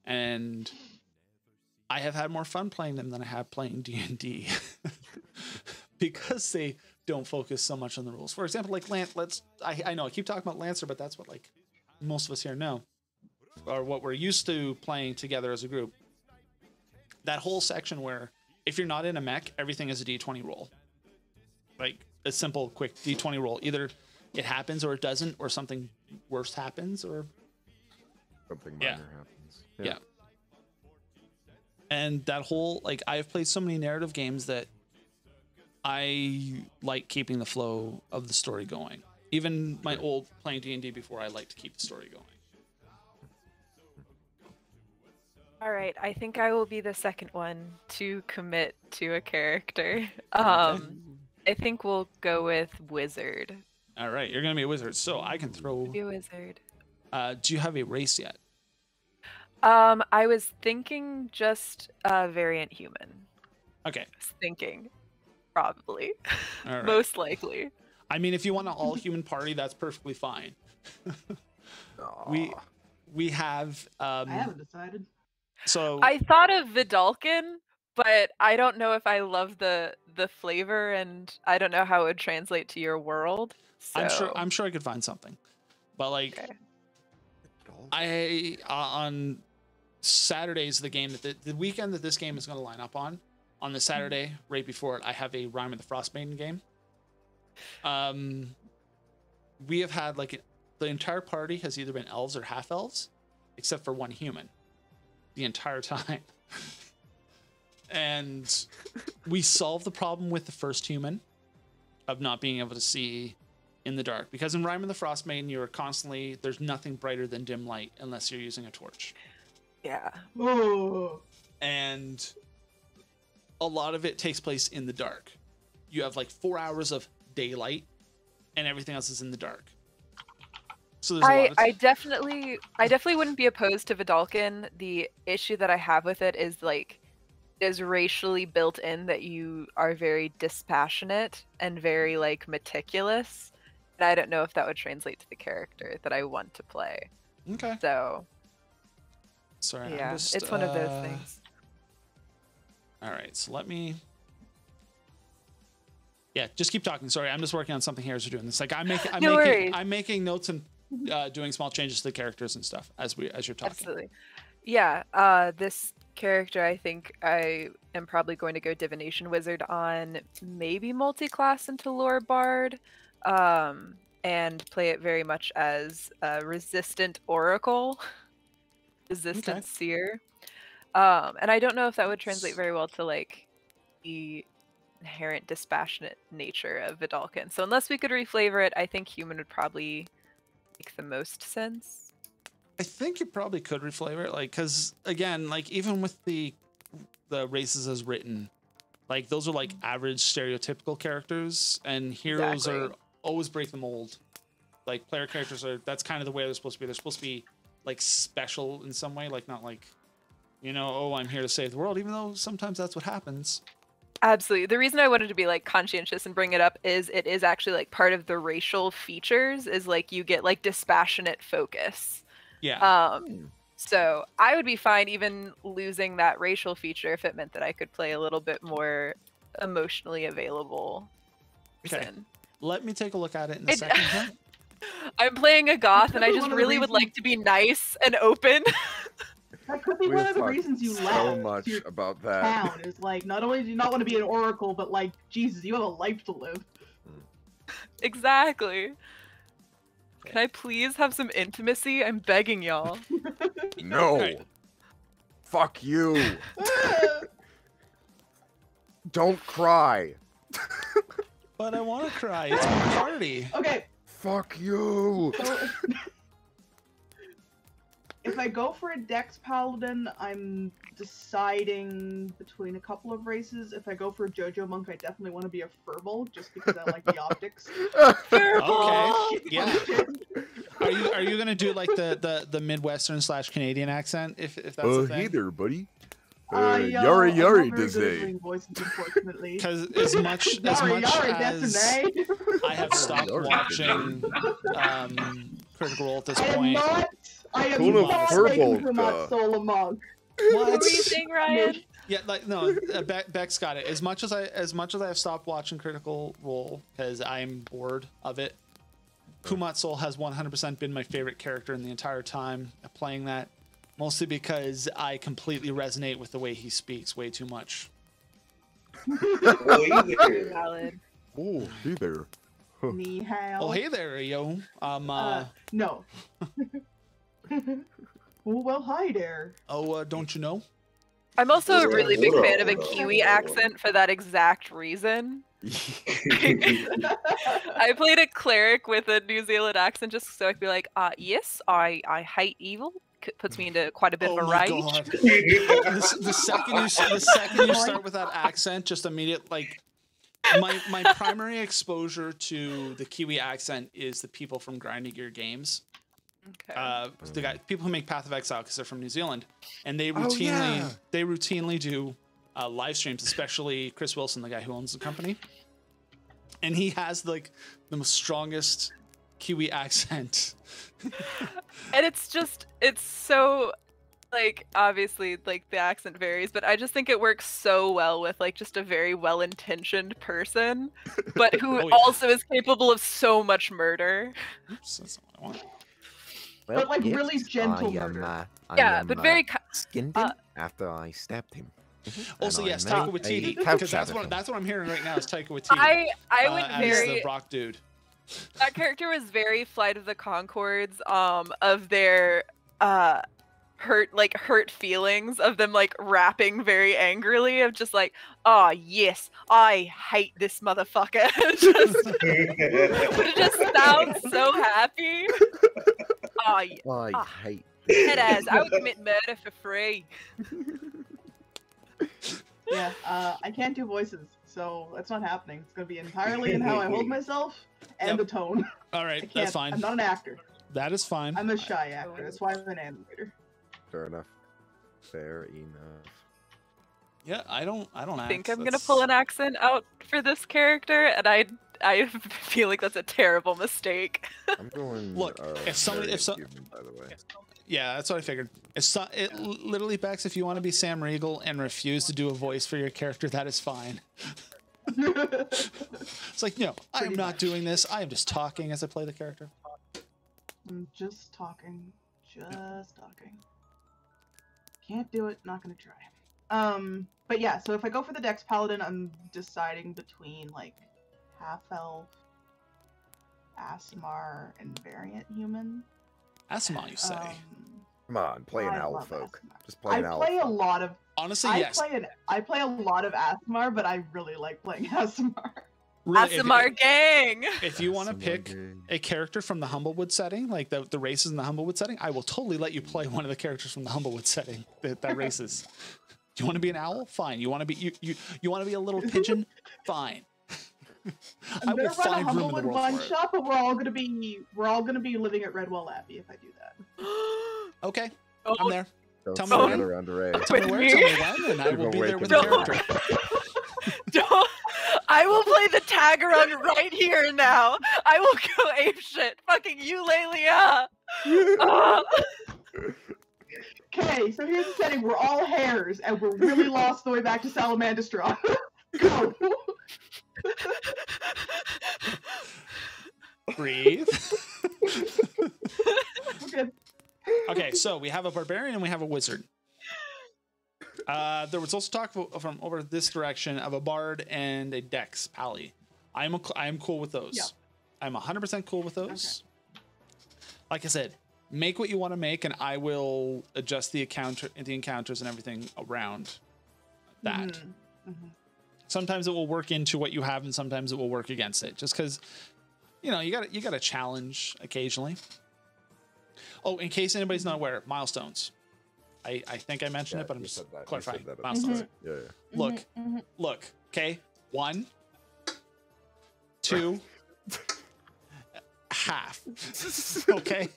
and I have had more fun playing them than I have playing D&D because they don't focus so much on the rules. For example, like I know I keep talking about Lancer, but that's what like most of us here know, or what we're used to playing together as a group. That whole section where if you're not in a mech, everything is a D20 roll. Like a simple, quick D20 roll. Either it happens or it doesn't, or something worse happens, or something minor happens. Yeah. And that whole, like, I've played so many narrative games that I like keeping the flow of the story going. Even my old playing D&D before, I like to keep the story going. All right, I think I will be the second one to commit to a character. I think we'll go with Wizard. All right, you're gonna be a wizard, so I can throw. Be a wizard. Do you have a race yet? I was thinking just variant human. Okay. Thinking, probably, All right. most likely. I mean, if you want an all-human party, that's perfectly fine. We have. I haven't decided. So I thought of Vidalkin, but I don't know if I love the flavor, and I don't know how it would translate to your world. So. I'm sure I could find something, but like, Okay. I on Saturdays the game that the weekend that this game is going to line up on the Saturday right before it, I have a Rime of the Frostmaiden game. We have had the entire party has either been elves or half elves, except for one human, the entire time. And we solved the problem with the first human of not being able to see in the dark, because in Rime of the Frostmaiden you're constantly, there's nothing brighter than dim light unless you're using a torch. Yeah. Oh. And a lot of it takes place in the dark. You have like 4 hours of daylight and everything else is in the dark. So there's a lot of I definitely wouldn't be opposed to Vidalkin. The issue that I have with it is is racially built in that you are very dispassionate and very meticulous. And I don't know if that would translate to the character that I want to play. Okay. So sorry, yeah, it's one of those things. All right, so let me. Yeah, just keep talking. Sorry, I'm just working on something here as we're doing this. I'm making notes and doing small changes to the characters and stuff as you're talking. Absolutely. Yeah, this character, I think I am probably going to go Divination Wizard on, maybe multi-class into Lore Bard, and play it very much as a Resistant Oracle, Resistant Seer. And I don't know if that would translate very well to the inherent dispassionate nature of Vidalkin. So unless we could reflavor it, I think human would probably make the most sense. I think you probably could reflavor it, like, because again, like even with the races as written, like those are like average stereotypical characters, and heroes are always break the mold. Like player characters are, that's kind of the way they're supposed to be. They're supposed to be like special in some way, like not like, you know, oh, I'm here to save the world, even though sometimes that's what happens. Absolutely. The reason I wanted to be like conscientious and bring it up is it is actually like part of the racial features is like you get like dispassionate focus. Yeah. So I would be fine even losing that racial feature if it meant that I could play a little bit more emotionally available person. Let me take a look at it in a second. Huh? I'm playing a goth and I just really would like to be nice and open. That could be one of the reasons you left. So much about that. Town is like, not only do you not want to be an oracle, but like, Jesus, you have a life to live. Exactly. Can I please have some intimacy? I'm begging y'all. No. Right. Fuck you. Don't cry. But I want to cry. It's my party. Okay. Fuck you. So if I go for a Dex Paladin, I'm deciding between a couple of races. If I go for a JoJo Monk, I definitely want to be a Furball, just because I like the optics. Okay. Yeah. Are you gonna do like the Midwestern / Canadian accent if that's the thing? Hey there, buddy. Yari yari yari dizay. voices, unfortunately. Because as much Yari as I have stopped watching Critical Role at this point. I am Cool not Furball, making my soul a monk. What were you saying, Ryan? Yeah, like no, Beck's got it. As much as I have stopped watching Critical Role because I'm bored of it. Kumat Soul has 100% been my favorite character in the entire time of playing that, mostly because I completely resonate with the way he speaks way too much. Very valid. Oh, hey there. Ni hao. Oh, hey there, yo. No. Oh, well, hi there. Oh, don't you know? I'm also a really big fan of a Kiwi accent for that exact reason. I played a cleric with a New Zealand accent just so I could be like, yes, I hate evil. Puts me into quite a bit of a rage. God. the second you start with that accent, just immediate like my primary exposure to the Kiwi accent is the people from Grinding Gear Games. Okay. People who make Path of Exile because they're from New Zealand, and they routinely do live streams, especially Chris Wilson, the guy who owns the company, and he has like the most strongest Kiwi accent. And it's so like obviously like the accent varies, but I just think it works so well with like just a very well-intentioned person, but who also is capable of so much murder. Oops, that's not what I want. Well, but like really gentle murder. But very skinned him after I stabbed him. Also, yes, Taika Waititi, because that's what I'm hearing right now is Taika Waititi. I would as the rock dude. That character was very Flight of the Conchords, of their hurt feelings of them like rapping very angrily of just like, oh yes, I hate this motherfucker. But it just sounds so happy. I hate head ass. I would commit murder for free. Yeah, I can't do voices, so that's not happening. It's gonna be entirely in how I hold myself and the tone. All right, that's fine. I'm not an actor. That is fine. I'm a shy actor. That's why I'm an animator. Fair enough. Fair enough. Yeah, I don't think I'm gonna pull an accent out for this character, and I feel like that's a terrible mistake. I'm going. Look, if somebody, by the way. Yeah, that's what I figured. Literally, Bex, if you want to be Sam Riegel and refuse to do a voice for your character, that is fine. It's like, I am not doing this. I am just talking as I play the character. I'm just talking. Can't do it, not gonna try. But yeah, so if I go for the Dex Paladin, I'm deciding between like half-elf, Aasimar, and variant human. Aasimar, you say? Come on, play an owl folk. Just play an owl. I play a lot of. Honestly, yes. I play a lot of Aasimar, but I really like playing Aasimar. Really, Asimar gang. if you want to pick a character from the Humblewood setting, like the races in the Humblewood setting, I will totally let you play one of the characters from the Humblewood setting that races. Do you want to be an owl? Fine. You want to be you want to be a little pigeon? Fine. I'm gonna run a Humblewood one shot, but we're all gonna be living at Redwall Abbey if I do that. Okay, I'm there. Tell me when. Tell me where, tell me when, and I will be there with the character. Don't. I will play the tag run right here and now. I will go ape shit. Fucking Eulalia. Okay, so here's the setting. We're all hares, and we're really lost the way back to Salamandastron. Go. Breathe. Okay. Okay, so we have a barbarian and we have a wizard. There was also talk from over this direction of a bard and a dex pally. I am cool with those. Yeah. I'm 100% cool with those. Okay. Like I said, make what you want to make, and I will adjust the encounters and everything around that. Mm-hmm. Mm-hmm. Sometimes it will work into what you have, and sometimes it will work against it. Just because, you got to challenge occasionally. Oh, in case anybody's not aware, milestones. I think I mentioned it, but I'm just clarifying. Milestones. Mm-hmm. Yeah. Look. Okay, 1, 2, half. Okay.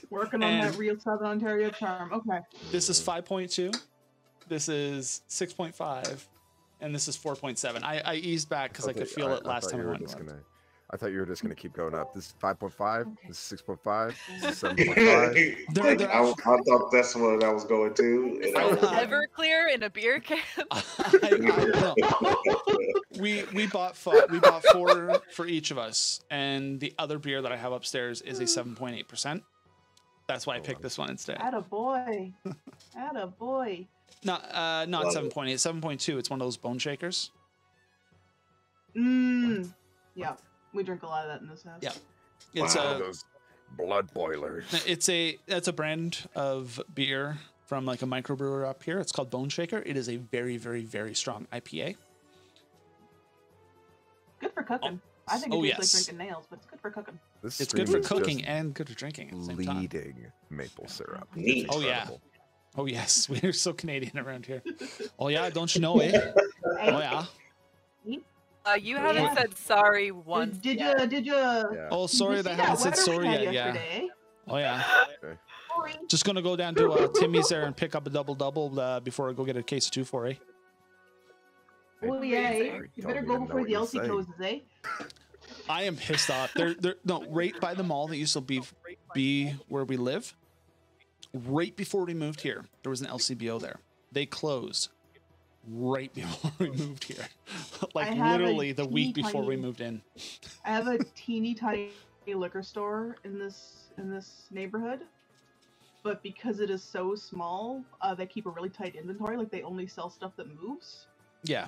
Working on that real Southern Ontario charm. Okay. This is 5.2. This is 6.5. And this is 4.7. I eased back because I could feel it last time I went. I thought you were just going to keep going up. This is 5.5. Okay. This is 6.5. This is 7.5. I thought that's what I was going to. Everclear in a beer can. We bought 4 for each of us, and the other beer that I have upstairs is a 7.8%. That's why I picked this one instead. Attaboy. Attaboy. Not 7.8, 7.2. It's one of those bone shakers. Yeah. We drink a lot of that in this house. Yeah, it's those blood boilers. That's a brand of beer from like a microbrewer up here. It's called Bone Shaker. It is a very, very, very strong IPA. Good for cooking. I think it's like drinking nails, but it's good for cooking. It's good for cooking and good for drinking at the same time. Leading maple syrup. Oh yeah. Oh yes, we're so Canadian around here. Oh yeah, don't you know it? Oh yeah. You haven't said sorry once. Did you? Yeah. Oh, sorry that I haven't said sorry yet. Yeah. Oh yeah. Okay. Sorry. Just gonna go down to Timmy's there and pick up a double before I go get a case of 2 for Oh yeah. You better go before the LC closes, eh? I am pissed off. No, right by the mall that used to be where we live. Right before we moved here, there was an LCBO there. They closed right before we moved here. Like literally the week before we moved in. I have a teeny tiny liquor store in this neighborhood, but because it is so small, they keep a really tight inventory. Like they only sell stuff that moves. Yeah.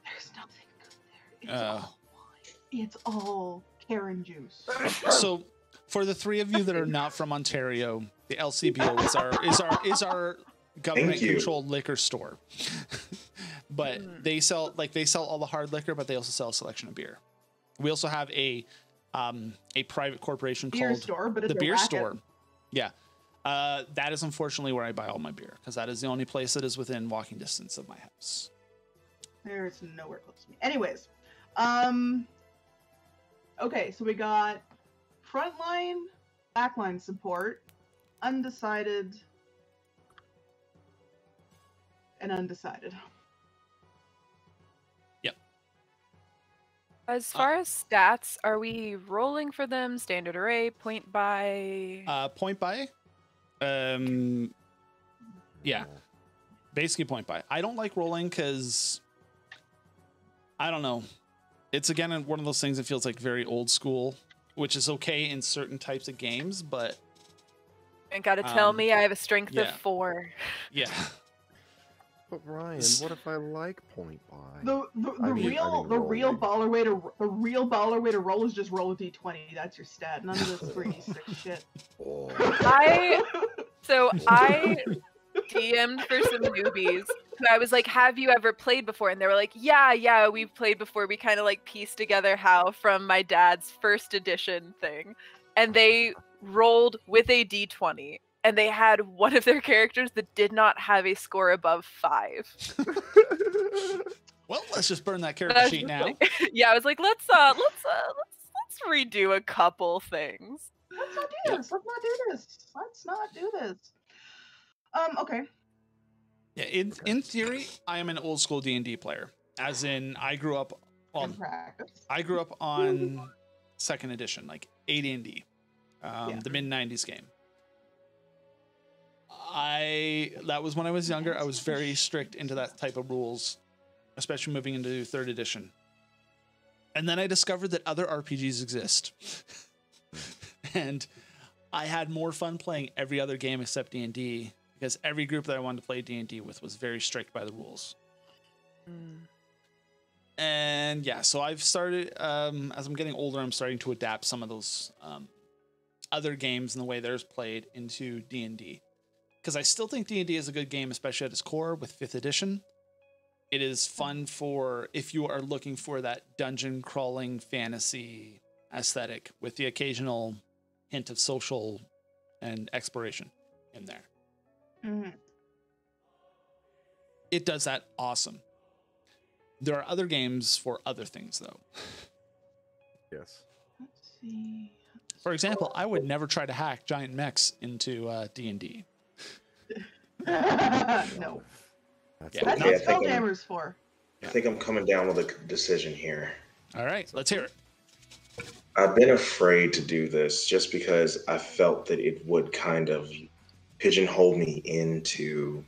There's nothing good there. It's all Karen juice. So for the 3 of you that are not from Ontario, the LCBO is our government-controlled liquor store. But they sell all the hard liquor, but they also sell a selection of beer. We also have a private corporation called the Beer Store. Yeah. That is unfortunately where I buy all my beer, because that is the only place that is within walking distance of my house. There's nowhere close to me. Anyways, okay, so we got frontline, backline support, undecided, and undecided. Yep. As far as stats, are we rolling for them? Standard array, point by? Point by. Yeah. Basically point by. I don't like rolling because I don't know. It's again one of those things that feels like very old school, which is okay in certain types of games, but and gotta tell me I have a strength of 4. Yeah. But Ryan, what if I like point by? The real baller way to roll is just roll a d20. That's your stat. None of this 3d6 shit. I DM'd for some newbies, So I was like, have you ever played before? And they were like, yeah, we've played before. We kind of like pieced together how from my dad's first edition thing. And they rolled with a d20. And they had one of their characters that did not have a score above 5. Well, let's just burn that character sheet now. Like, yeah, I was like, let's redo a couple things. Let's not do this. Let's not do this. Okay. Yeah, in theory, I am an old school D&D player. As in, I grew up on second edition, like AD&D, the mid '90s game. That was when I was younger. I was very strict into that type of rules, especially moving into third edition. And then I discovered that other RPGs exist. And I had more fun playing every other game except D&D, because every group that I wanted to play D&D with was very strict by the rules. And yeah, so I've started, as I'm getting older, I'm starting to adapt some of those other games and the way theirs played into D&D. Because I still think D&D is a good game, especially at its core with 5th edition. It is fun for if you are looking for that dungeon crawling fantasy aesthetic with the occasional hint of social and exploration in there. Mm-hmm. It does that awesome. There are other games for other things, though. Yes. Let's see. For example, I would never try to hack giant mechs into D&D. No. That's Yeah, That's Okay, what Spelljammer's for. I think I'm coming down with a decision here. All right, let's hear it. I've been afraid to do this just because I felt that it would kind of pigeonhole me into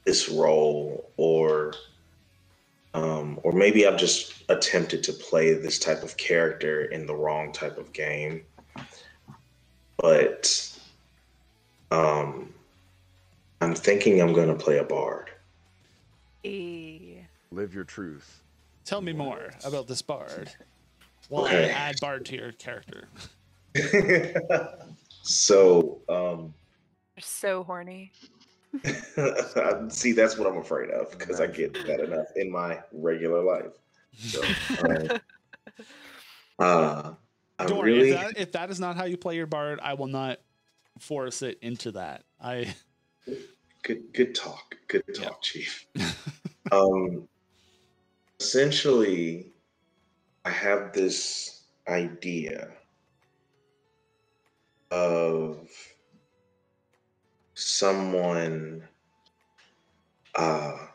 this role, or maybe I've just attempted to play this type of character in the wrong type of game. But I'm thinking I'm going to play a bard. Live your truth. Tell me more about this bard. While I Okay. add bard to your character. So, They're so horny. see, that's what I'm afraid of, because I get that enough in my regular life. So, I Don't worry, really, if that is not how you play your bard, I will not force it into that. good talk, Yeah. Chief. Essentially, I have this idea of someone, of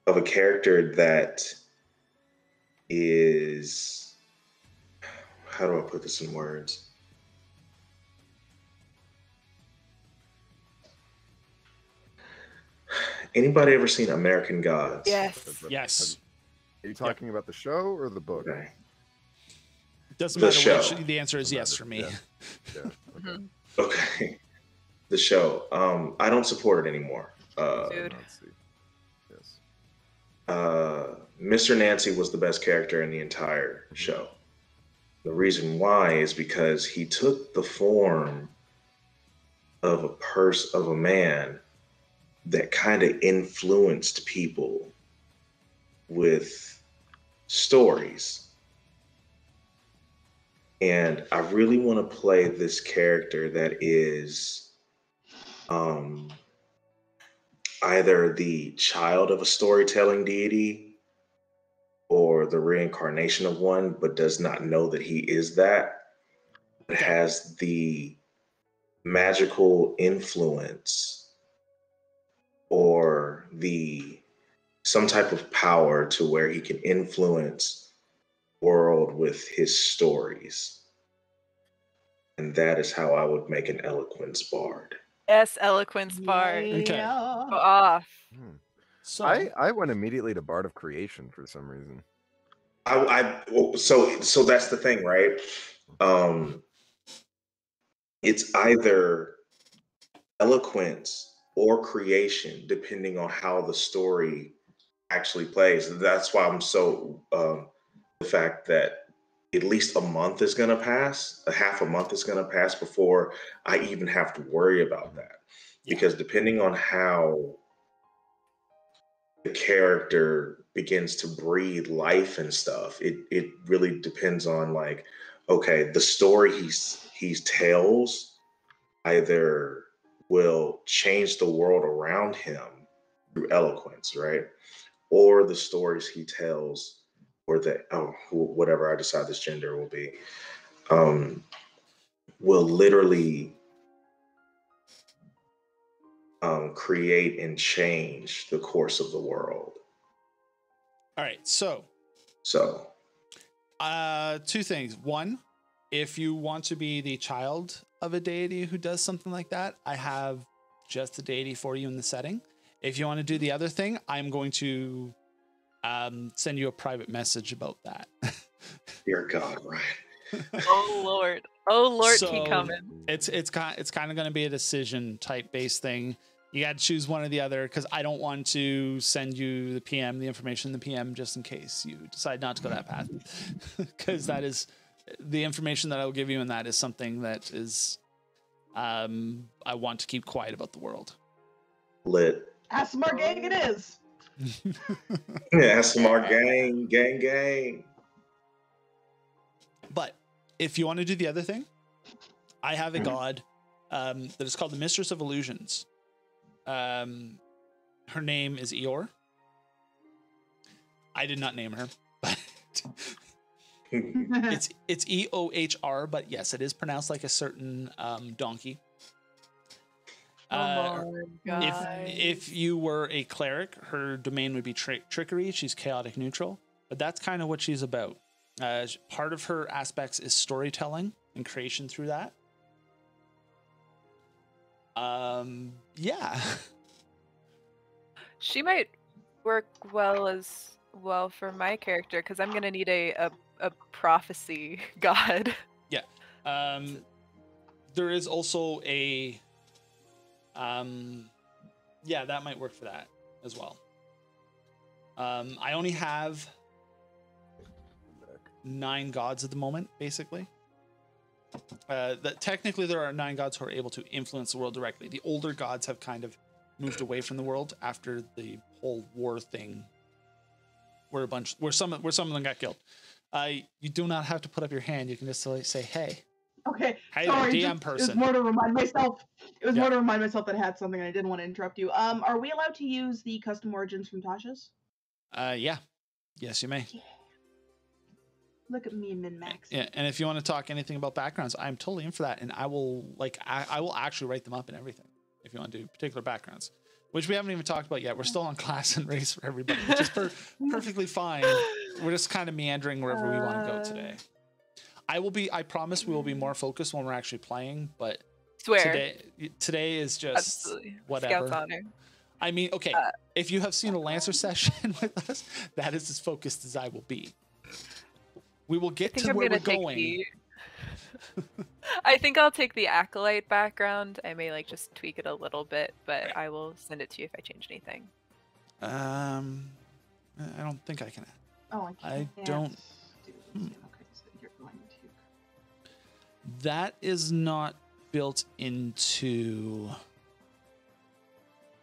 a character that is, how do I put this in words? Anybody ever seen American Gods? Yes. Yes. Are you talking about the show or the book? Okay. Doesn't The matter show. which. The answer is yes for me. Yeah. Yeah. Okay. Mhm. Okay. The show. I don't support it anymore. Dude. Let's see. Yes. Mr. Nancy was the best character in the entire show. The reason why is because he took the form of a man that kind of influenced people with stories. And I really want to play this character that is either the child of a storytelling deity or the reincarnation of one, but does not know that he is that, but has the magical influence or some type of power to where he can influence the world with his stories. And that is how I would make an eloquence bard. Yes, eloquence bard. Okay. Yeah. Go off. So I went immediately to Bard of Creation for some reason. So that's the thing, right? It's either eloquence or creation, depending on how the story actually plays. That's why I'm so the fact that at least a month is going to pass, a half a month is going to pass before I even have to worry about that. Yeah. Because depending on how the character begins to breathe life and stuff. It really depends on like, okay, the story he tells either will change the world around him through eloquence, right? Or the stories he tells, or the whatever I decide this gender will be, will literally create and change the course of the world. All right, so two things. One, if you want to be the child of a deity who does something like that, I have just the deity for you in the setting. If you want to do the other thing, I'm going to send you a private message about that. Dear God, right? Oh Lord, so keep coming. It's kind of going to be a decision type based thing. You got to choose one or the other, because I don't want to send you the information in the PM, just in case you decide not to go that path. Because that is the information that I will give you, and that is something that is I want to keep quiet about the world. Lit. ASMR gang it is. Yeah, ASMR gang. But if you want to do the other thing, I have a god that is called the Mistress of Illusions. Her name is Eeyore. I did not name her, but it's EOHR, but yes, it is pronounced like a certain donkey. If you were a cleric, her domain would be trickery. She's chaotic neutral, but that's kind of what she's about. Part of her aspects is storytelling and creation through that. Yeah. She might work well for my character, because I'm gonna need a prophecy god. Yeah. There is also a yeah, that might work for that as well. I only have 9 gods at the moment, basically. That technically there are 9 gods who are able to influence the world directly. The older gods have kind of moved away from the world after the whole war thing, where some of them got killed. You do not have to put up your hand. You can just say, "Hey." Okay. Hey, sorry, DM person. It was more to remind myself. More to remind myself that I had something and I didn't want to interrupt you. Are we allowed to use the custom origins from Tasha's? Yeah. Yes, you may. Yeah. Look at me, min-max. Yeah, and if you want to talk anything about backgrounds, I'm totally in for that, and I will I will actually write them up and everything. If you want to do particular backgrounds, which we haven't even talked about yet. We're still on class and race for everybody, which is perfectly fine. We're just kind of meandering wherever we want to go today. I promise we will be more focused when we're actually playing, but today is just Absolutely. whatever. Scout's honor. I mean, okay, if you have seen a Lancer session with us, that is as focused as I will be. We will get to where we're going. I think I'll take the Acolyte background. I may just tweak it a little bit, but I will send it to you if I change anything. I don't think I can. Oh, I don't. That is not built into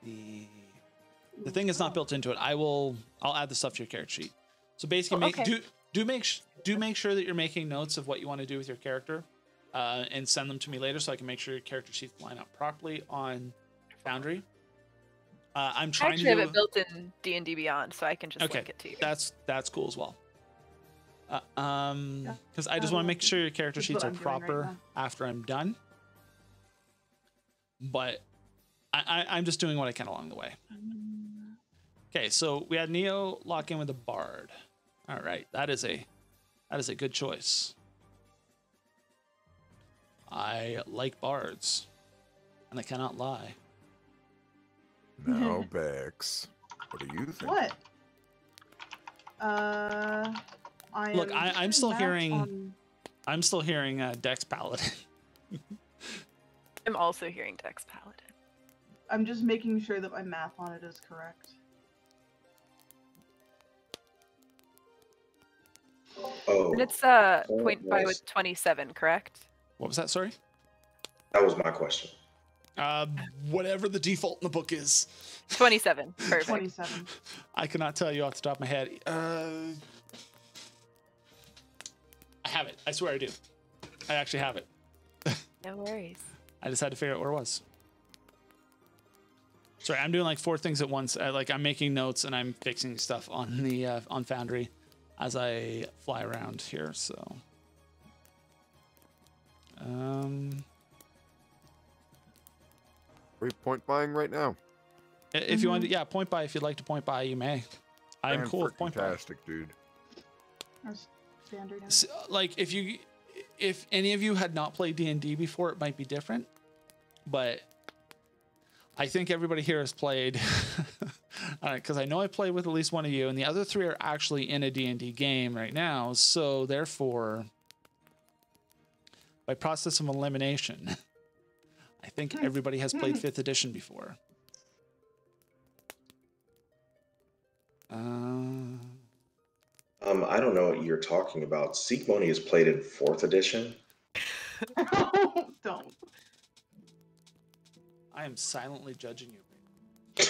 the thing is not built into it. I'll add the stuff to your character sheet. So basically, do make sure that you're making notes of what you want to do with your character, and send them to me later so I can make sure your character sheets line up properly on Foundry. I'm trying to have it built in D&D Beyond, so I can just link it to you. That's cool as well. Because I just want to make sure your character sheets are proper after I'm done. But I'm just doing what I can along the way. Okay, so we had Neo lock in with a bard. All right, that is a good choice. I like bards, and I cannot lie. Now, Bex, what do you think? What? I'm still hearing. I'm still hearing Dex Paladin. I'm also hearing Dex Paladin. I'm just making sure that my math on it is correct. Oh. And it's 0.5 with 27, correct? What was that? Sorry. That was my question. Whatever the default in the book is. 27. Perfect. 27. I cannot tell you off the top of my head. I have it. I swear I do. I actually have it. No worries. I just had to figure out where it was. Sorry, I'm doing like 4 things at once. I'm making notes and I'm fixing stuff on the on Foundry as I fly around here. So, Are you point buying right now? if you want to, yeah, point by. If you'd like to point by, you may. I'm cool with point by. Fantastic, dude. That's standard. So, like if any of you had not played D&D before, it might be different, but I think everybody here has played, because I know I played with at least one of you, and the other 3 are actually in a D&D game right now. So therefore, by process of elimination, I think everybody has played 5th edition before. I don't know what you're talking about. Seek Money is played in 4th edition. Don't. I am silently judging you.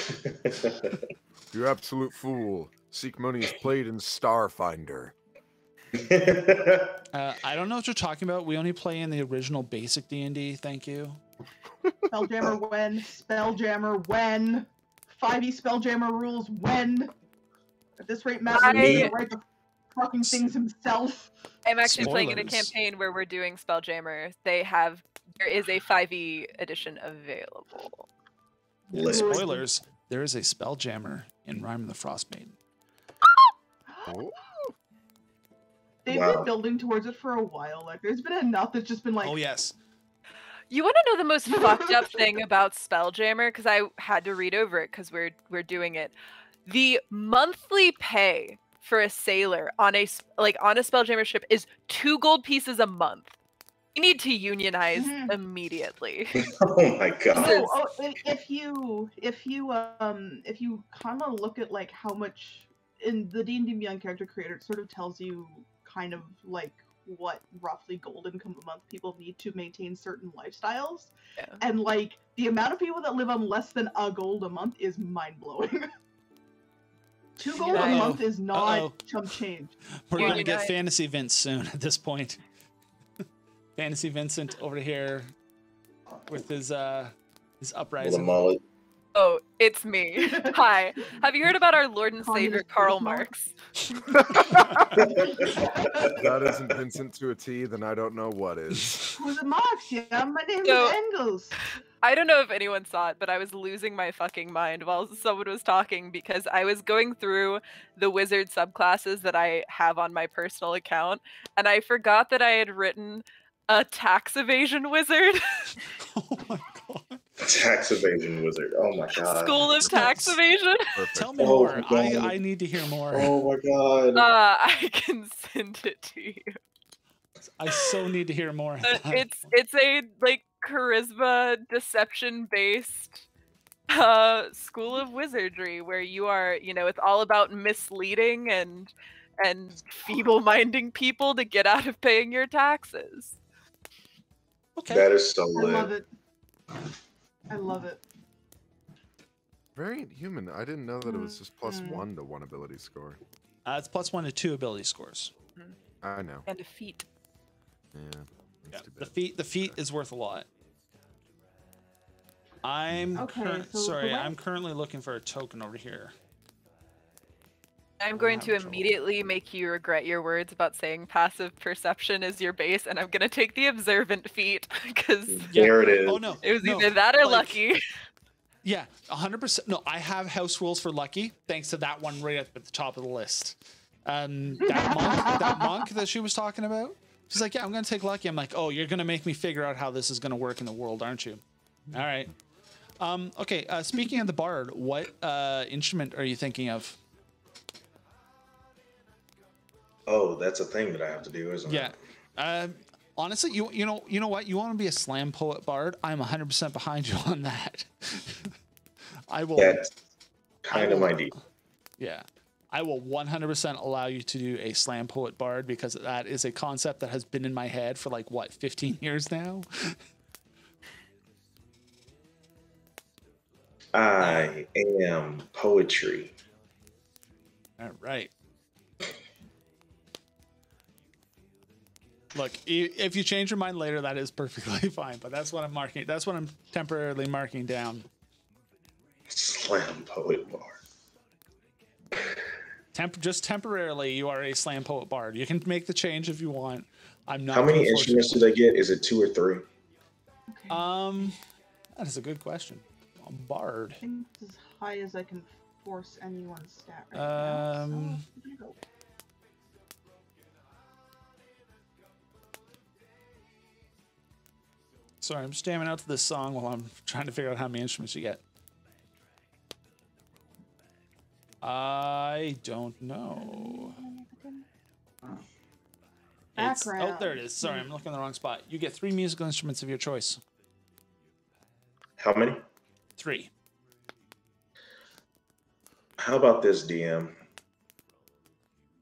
You absolute fool. Seek Money is played in Starfinder. I don't know what you're talking about. We only play in the original basic D&D. Thank you. Spelljammer when? Spelljammer when? 5e Spelljammer rules when? At this rate, Matt will write the fucking things himself. I'm actually playing in a Spoilers. campaign where we're doing Spelljammer. There is a 5e edition available. Lit. Spoilers. There is a Spelljammer in Rime of the Frost Maiden. Oh, They've Wow. been building towards it for a while. Like, there's been enough that's just been like, Oh yes. You want to know the most fucked up thing about Spelljammer? Because I had to read over it because we're doing it. The monthly pay for a sailor on a Spelljammer ship is 2 gold pieces a month. We need to unionize immediately. Oh my god. if you kind of look at like how much in the D&D Beyond character creator, it sort of tells you kind of like what roughly gold income a month people need to maintain certain lifestyles. Yeah. And like the amount of people that live on less than a gold a month is mind-blowing. 2 gold a month is not chump change. We're Yeah, gonna you get know it. Fantasy Vince soon at this point. Fantasy Vincent over here with his With a uprising. mullet. Oh, it's me. Hi. Have you heard about our Lord and Savior Communist Karl Marx? Marx? that isn't Vincent to a T, then I don't know what is. Who's it, Marx? Yeah, my name So- is Engels. I don't know if anyone saw it, but I was losing my fucking mind while someone was talking because I was going through the wizard subclasses that I have on my personal account, and I forgot that I had written a tax evasion wizard. Oh my god. Tax evasion wizard. Oh my god. School of tax evasion. Perfect. Tell me Oh more. my God. I need to hear more. Oh my god. I can send it to you. I so need to hear more. It's a like charisma deception based school of wizardry where you are, it's all about misleading and feeble-minding people to get out of paying your taxes. Okay. That is so I lit. love it. I love it. Very human. I didn't know that it was just plus Mm. 1 to 1 ability score. It's +1 to 2 ability scores. I know. And a feat. Yeah. Yeah, That's too the bad. feat is worth a lot. I'm Okay, so sorry. the way- I'm currently looking for a token over here. I'm going to having trouble. immediately make you regret your words about saying passive perception is your base, and I'm gonna take the observant feat because Yeah. There it is. Oh no. it was no, either that or like- lucky. Yeah, 100%. No, I have house rules for lucky, thanks to that one right up at the top of the list. That monk that she was talking about, she's like, yeah, I'm gonna take lucky. I'm like, oh, you're gonna make me figure out how this is gonna work in the world, aren't you? All right. Okay. Speaking of the bard, what instrument are you thinking of? Oh, that's a thing that I have to do, isn't Yeah. it? Honestly, you know what? You want to be a slam poet bard? I'm 100% behind you on that. I will. That's kind of my deal. Yeah. I will 100% allow you to do a slam poet bard because that is a concept that has been in my head for like what, 15 years now. I am poetry. All right. Look, if you change your mind later, that is perfectly fine. But that's what I'm marking. That's what I'm temporarily marking down. Slam poet bard. Just temporarily, you are a slam poet bard. You can make the change if you want. I'm not. How many instruments do they get? Is it 2 or 3? Okay. That is a good question. A bard. I think it's as high as I can force anyone's stat right now. So I'm gonna go. Sorry, I'm just jamming out to this song while I'm trying to figure out how many instruments you get. I don't know. Background. Oh, there it is. Sorry, I'm looking in the wrong spot. You get 3 musical instruments of your choice. How many? 3. How about this, DM?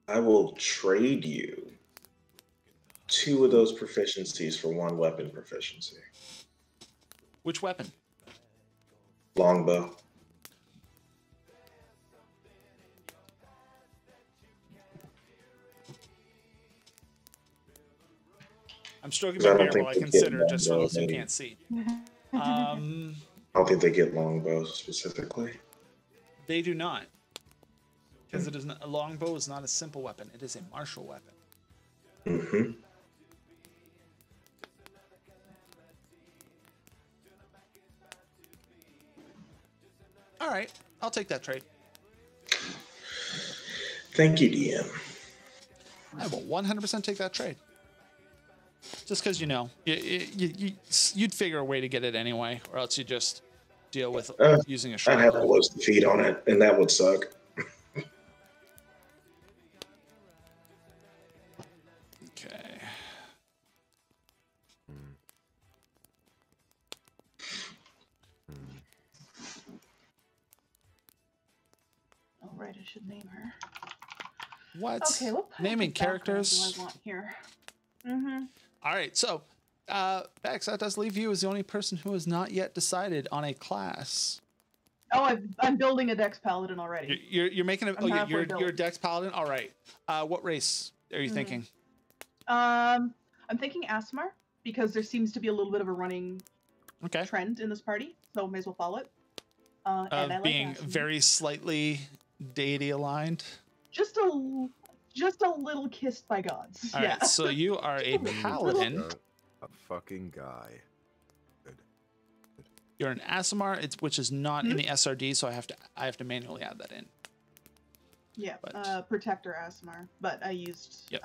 I will trade you 2 of those proficiencies for 1 weapon proficiency. Which weapon? Longbow. I'm stroking 'Cause I my don't hair think while I they consider, get just for longbow, those who maybe. can't see. I don't think they get longbows specifically. They do not. Because it is not, a longbow is not a simple weapon. It is a martial weapon. Mm-hmm. All right, I'll take that trade. Thank you, DM. I will 100% take that trade. Just because, you know, you'd figure a way to get it anyway, or else you just deal with using a I'd shotgun. have to lose the feet on it, and that would suck. Okay. Oh, right, I should name her. What? Okay, what kind Naming of background characters. do I want here? Mm-hmm. All right, so Bex, that does leave you as the only person who has not yet decided on a class. Oh, I'm building a Dex Paladin already. You're making a I'm halfway you're built. a Dex Paladin. All right. What race are you thinking? I'm thinking Asmar because there seems to be a little bit of a running Okay. trend in this party, so may as well follow it. And I like Being Asmar. very slightly deity aligned. just a little kissed by gods. All yeah. right, so you are a paladin. A fucking guy. Good. You're an Asimar, which is not in the SRD, so I have to manually add that in. Yeah, But- Protector Asmar, but I used Yep.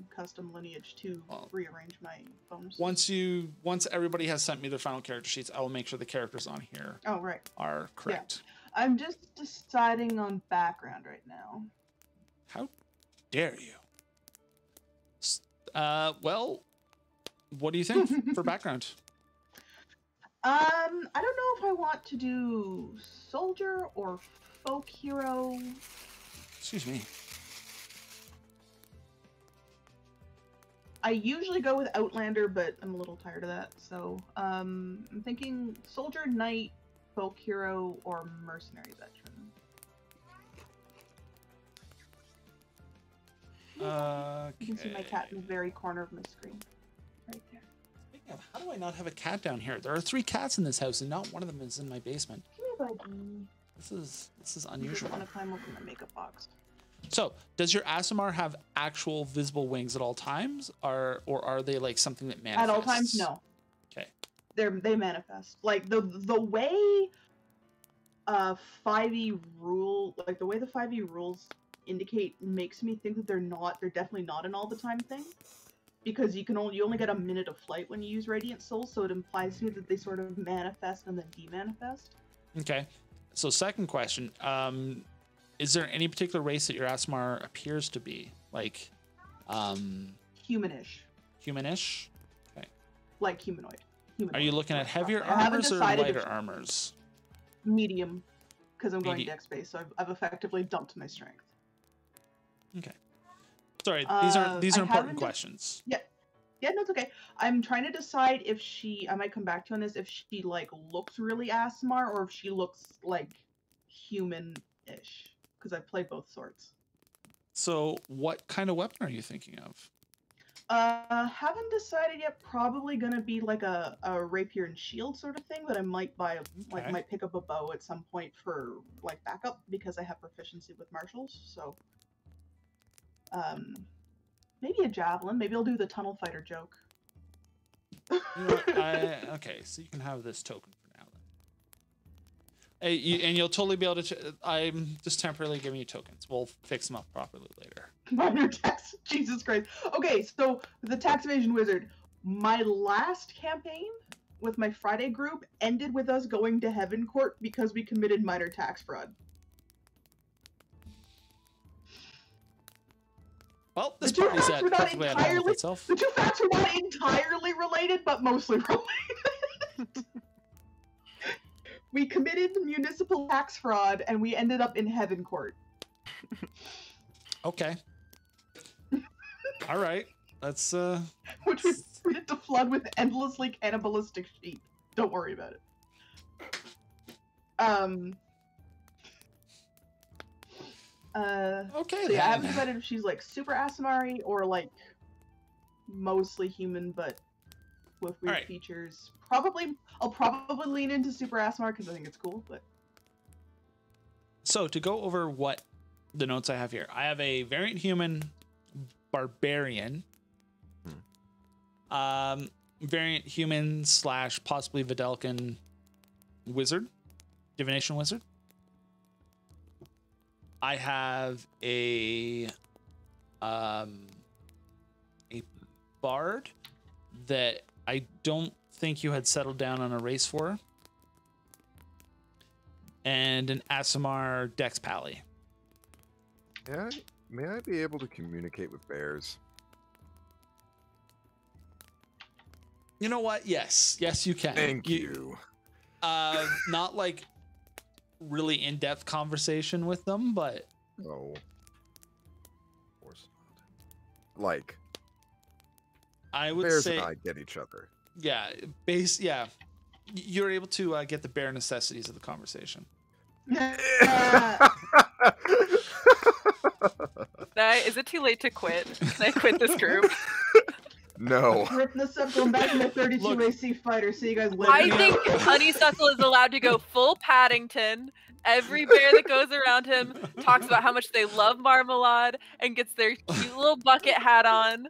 custom lineage to rearrange my bonus. Once everybody has sent me their final character sheets, I will make sure the characters on here Oh, right. are correct. I'm just deciding on background right now. How dare you? Well, what do you think for background? I don't know if I want to do soldier or folk hero. Excuse me. I usually go with Outlander, but I'm a little tired of that. So I'm thinking soldier, knight, folk hero, or mercenary veteran. You can see my cat in the very corner of my screen, right there. Speaking of, how do I not have a cat down here? There are 3 cats in this house, and not one of them is in my basement. Come here, buddy. This is I unusual. want to climb over my makeup box. So, does your Asimar have actual visible wings at all times, or are they like something that manifests? At all times, no. Okay. They manifest. Like the way 5e rule, like the way the 5e rules indicate, makes me think that they're definitely not an all the time thing, because you only get a minute of flight when you use Radiant Soul, so it implies to me that they sort of manifest and then demanifest. Okay. So, second question: is there any particular race that your Asimar appears to be, like, Humanish, humanish? Okay. like humanoid. Are you looking at heavier I haven't armors or decided lighter if- armors? Medium, because I'm going Medium. dex based, so I've effectively dumped my strength. Okay. Sorry, these are I important haven't- questions. Yeah. Yeah, no, it's okay. I'm trying to decide if I might come back to you on this, if she, like, looks really ASMR or if she looks, like, human-ish. Because I've played both sorts. So, what kind of weapon are you thinking of? Haven't decided yet. Probably gonna be like a rapier and shield sort of thing, but I might buy Okay. might pick up a bow at some point for like backup because I have proficiency with martials. So, maybe a javelin. Maybe I'll do the tunnel fighter joke. You know what? Okay, so you can have this token for now. Then. And you'll totally be able to. I'm just temporarily giving you tokens. We'll fix them up properly later. Minor tax. Jesus Christ. Okay, so the tax evasion wizard. My last campaign with my Friday group ended with us going to Heaven Court because we committed minor tax fraud. Well, this The two party's facts were not perfectly at home with entirely. itself. The two facts are not entirely related, but mostly related. We committed municipal tax fraud, and we ended up in Heaven Court. Okay. All right. That's Which we treated to flood with endlessly cannibalistic sheep. Don't worry about it. okay. So yeah, I then. haven't decided if she's like super ASMR or like mostly human, but with weird Alright. features. I'll probably lean into super ASMR because I think it's cool. But So to go over what the notes I have here, I have a variant human barbarian, variant human / possibly Videlcan wizard, divination wizard. I have a bard that I don't think you had settled down on a race for, and an Asimar Dex Pally. May I be able to communicate with bears? You know what? Yes, you can. Thank you. Not like really in-depth conversation with them, but No. Of course not. Like, I would bears say, and I get each other. yeah, you're able to get the bare necessities of the conversation. Is it too late to quit? Can I quit this group? No. ripping this up, going back to my 32 Look. AC fighter. See you guys later. I think Honeysuckle is allowed to go full Paddington. Every bear that goes around him talks about how much they love marmalade and gets their cute little bucket hat on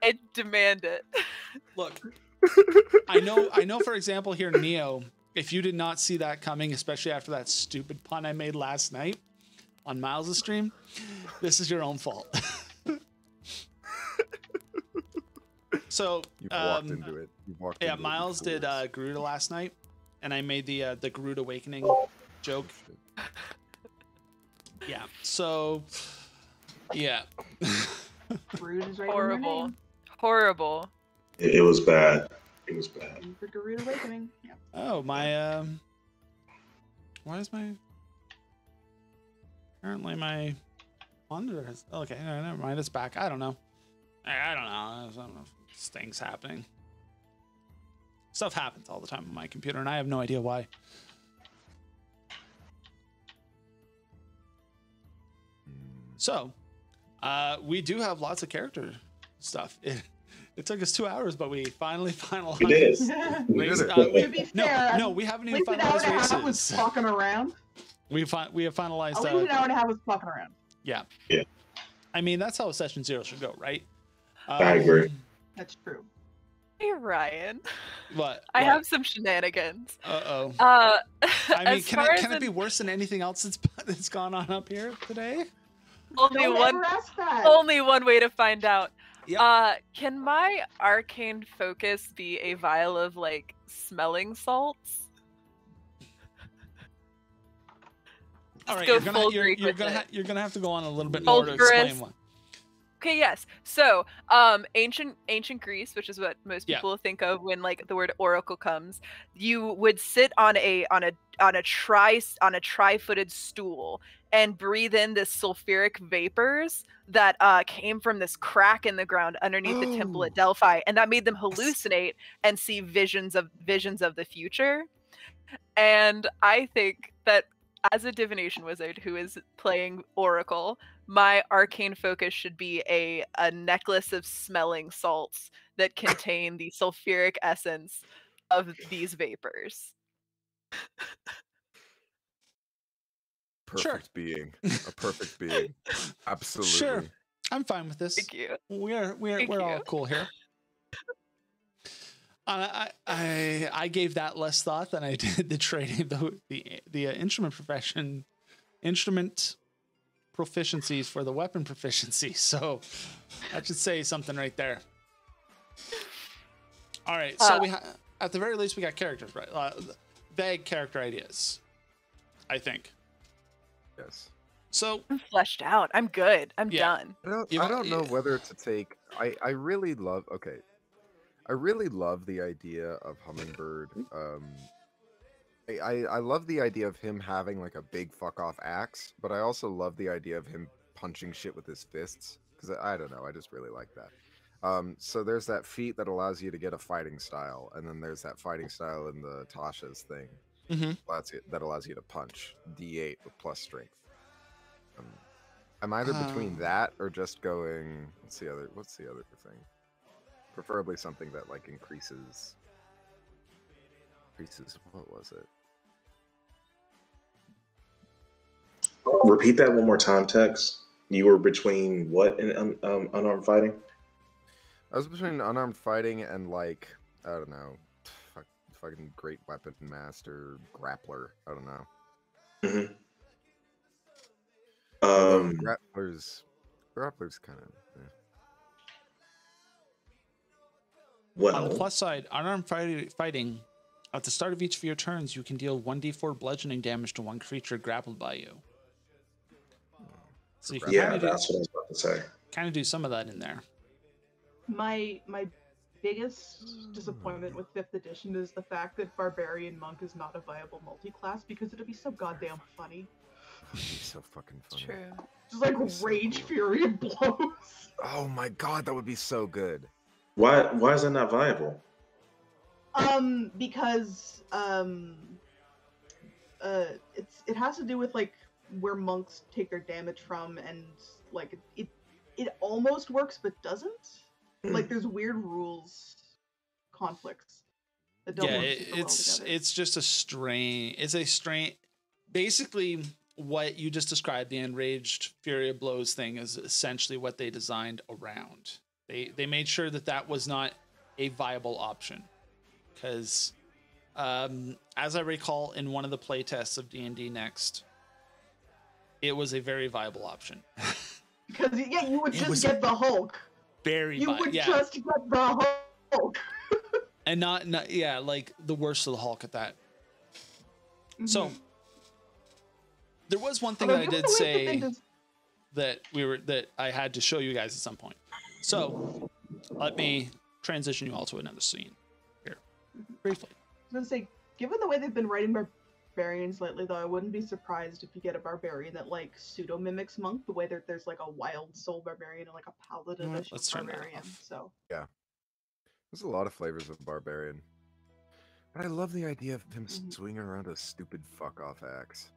and demand it. Look, I know. For example, here Neo, if you did not see that coming, especially after that stupid pun I made last night on Miles' stream, this is your own fault. So You've walked into it. You've walked yeah, into Miles it did before. Garuda last night, and I made the Garuda Awakening joke. Yeah. So yeah. Rude is right in your Horrible. name. Horrible. It was bad. It was bad. For Garuda Awakening. Yeah. Oh, my why is my apparently my monitor has okay, no, never mind, it's back. I don't know. I don't know. Things happening. Stuff happens all the time on my computer, and I have no idea why. So, we do have lots of character stuff. It took us 2 hours, but we finally finalized. We did. We race- did it. To be fair, no, we haven't at even least an hour and a finalized half was races. fucking around. We have finalized. At least an hour and a half was fucking around. Yeah. Yeah. I mean, that's how Session 0 should go, right? I agree. That's true. Hey, Ryan. What? I have some shenanigans. Uh-oh. I I mean, can it be worse than anything else that's gone on up here today? only Don't one ever ask that. only one way to find out. Yep. Can my arcane focus be a vial of like smelling salts? All right, go you're gonna full you're Greek with gonna it. you're gonna have to go on a little bit more to explain Sulfurous. one. Okay, yes. So, ancient Greece, which is what most people think of when like the word oracle comes, you would sit on a tri-footed stool and breathe in this sulfuric vapors that came from this crack in the ground underneath the temple at Delphi, and that made them hallucinate and see visions of the future. And I think that as a divination wizard who is playing Oracle, my arcane focus should be a necklace of smelling salts that contain the sulfuric essence of these vapors. Perfect being. A perfect being. Absolutely. Sure. I'm fine with this. Thank you. We're all cool here. I gave that less thought than I did the training, the instrument proficiencies for the weapon proficiency. So that should say something right there. All right, so at the very least we got characters, right? Vague character ideas, I think. Yes. So I'm fleshed out. I'm good. I'm done. I don't know whether to take. I really love. Okay. I really love the idea of Hummingbird. I love the idea of him having like a big fuck off axe, but I also love the idea of him punching shit with his fists because I don't know, I just really like that. So there's that feat that allows you to get a fighting style, and then there's that fighting style in the Tasha's thing that allows you to punch D8 with plus strength. I'm either between that or just going. What's the other thing? Preferably something that like increases. What was it? Repeat that one more time, Tex. You were between what and unarmed fighting? I was between unarmed fighting and like I don't know, fucking great weapon master grappler. I don't know. Grapplers kind of. Well, on the plus side, unarmed fighting, at the start of each of your turns, you can deal 1d4 bludgeoning damage to one creature grappled by you. So you can that's what I was about to say. Kind of do some of that in there. My biggest disappointment with 5th edition is the fact that Barbarian Monk is not a viable multi-class because it'd be so goddamn funny. It'd be so fucking funny. True. Just like rage, fury, and blows. Oh my god, that would be so good. Why is that not viable? Because it has to do with like where monks take their damage from, and like it almost works but doesn't. Like there's weird rules conflicts that don't work super well together. It's just a strain. It's a strain. Basically, what you just described, the enraged fury of blows thing, is essentially what they designed around. They made sure that was not a viable option, because as I recall in one of the playtests of D&D Next, it was a very viable option. Because you would just get the Hulk. You would just get the Hulk. And not like the worst of the Hulk at that. So there was one thing that I did say that I had to show you guys at some point. So let me transition you all to another scene here briefly. I was gonna say, given the way they've been writing barbarians lately, though, I wouldn't be surprised if you get a barbarian that like pseudo mimics monk, the way that there's like a wild soul barbarian and like a paladin-ish barbarian. So yeah, there's a lot of flavors of barbarian, but I love the idea of him swinging around a stupid fuck off axe.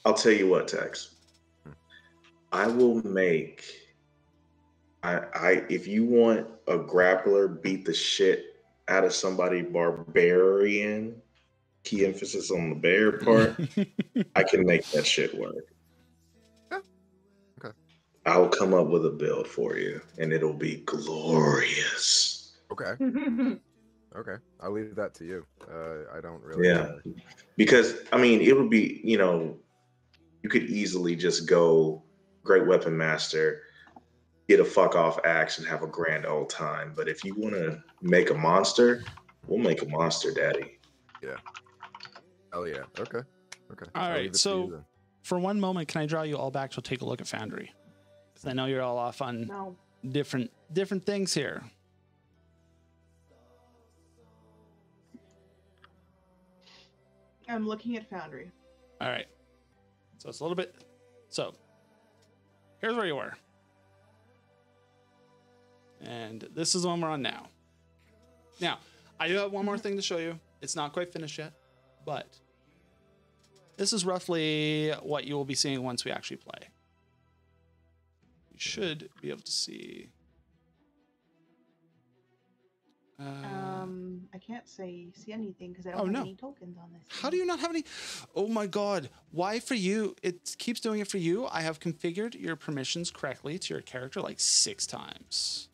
I'll tell you what, Tex. I will make. If you want a grappler beat the shit out of somebody barbarian, key emphasis on the bear part, I can make that shit work. Yeah. Okay. I'll come up with a build for you, and it'll be glorious. Okay. Okay, I'll leave that to you. I don't really. Yeah, because I mean, it would be, you could easily just go great weapon master, get a fuck off axe, and have a grand old time. But if you want to make a monster, we'll make a monster, daddy. Yeah. Oh yeah. Okay. Okay. All I'll right, leave it to so- you then. For one moment, can I draw you all back to take a look at Foundry? Because I know you're all off on No. different things here. I'm looking at Foundry. All right. So it's a little bit. So here's where you were. And this is the one we're on now. Now, I do have one more thing to show you. It's not quite finished yet, but this is roughly what you will be seeing once we actually play. You should be able to see. I can't see anything because I don't Oh, have no. any tokens on this. How do you not have any? Oh my God. Why for you? It keeps doing it for you. I have configured your permissions correctly to your character like 6 times.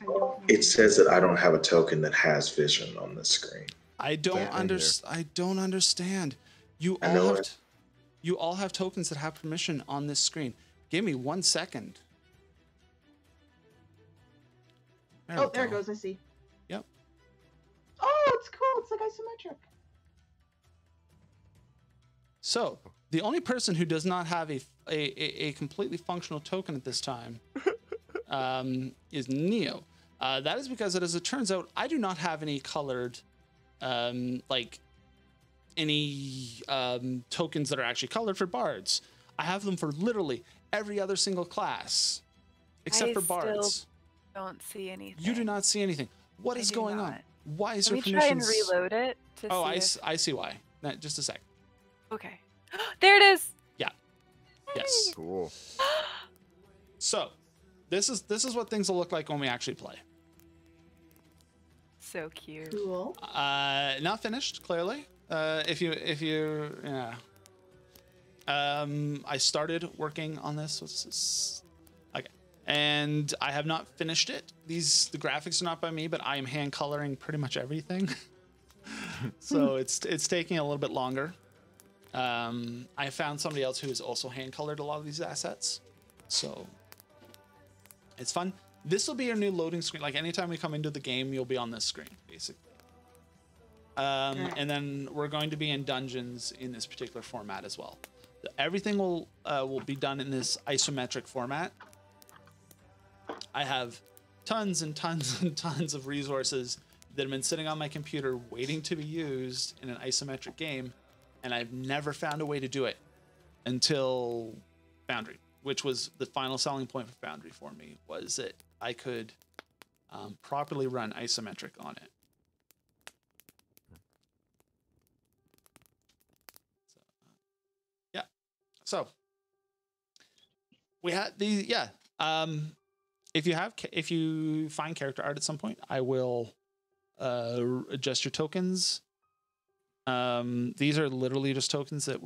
I don't have It says that I don't have a token that has vision on the screen. I don't Yeah, in here. I don't understand. You I all know have it. you all have tokens that have permission on this screen. Give me 1 second. Oh, there it goes. I see. Yep. Oh, it's cool. It's like isometric. So the only person who does not have a completely functional token at this time is Neo. That is because, as it turns out, I do not have any colored, like any tokens that are actually colored for bards. I have them for literally every other single class, except I for bards. still don't see anything. You do not see anything. What I is do going on? not. Why is Let your me try and permissions? reload it to Oh, see. I see why. Just a sec. Okay. There it is. Yeah. Yes. Cool. So, this is what things will look like when we actually play. So cute. Cool. Not finished, clearly. If you yeah. I started working on this. What's this? Okay, and I have not finished it. The graphics are not by me, but I am hand coloring pretty much everything. So it's taking a little bit longer. I found somebody else who has also hand colored a lot of these assets, so it's fun. This will be your new loading screen. Like anytime we come into the game, you'll be on this screen, basically. And then we're going to be in dungeons in this particular format as well. Everything will be done in this isometric format. I have tons and tons and tons of resources that have been sitting on my computer waiting to be used in an isometric game, and I've never found a way to do it until Foundry, which was the final selling point for Foundry for me, was that I could properly run isometric on it. So we had the if you find character art at some point, I will adjust your tokens. These are literally just tokens that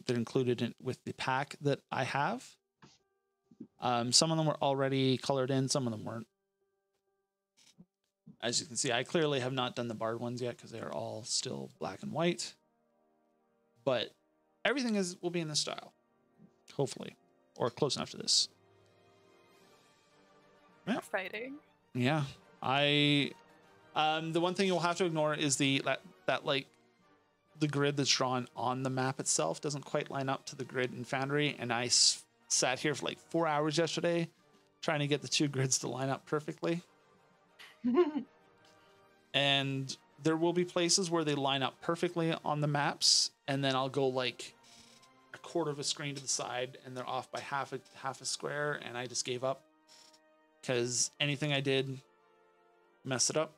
included with the pack that I have. Some of them were already colored in, some of them weren't. As you can see, I clearly have not done the bard ones yet because they are all still black and white. But everything will be in this style. Hopefully, or close enough to this. Yeah. Exciting. Yeah, the one thing you'll have to ignore is that like the grid that's drawn on the map itself doesn't quite line up to the grid in Foundry, and I sat here for like 4 hours yesterday trying to get the 2 grids to line up perfectly. And there will be places where they line up perfectly on the maps, and then I'll go like a quarter of a screen to the side and they're off by half a square, and I just gave up because anything I did messed it up.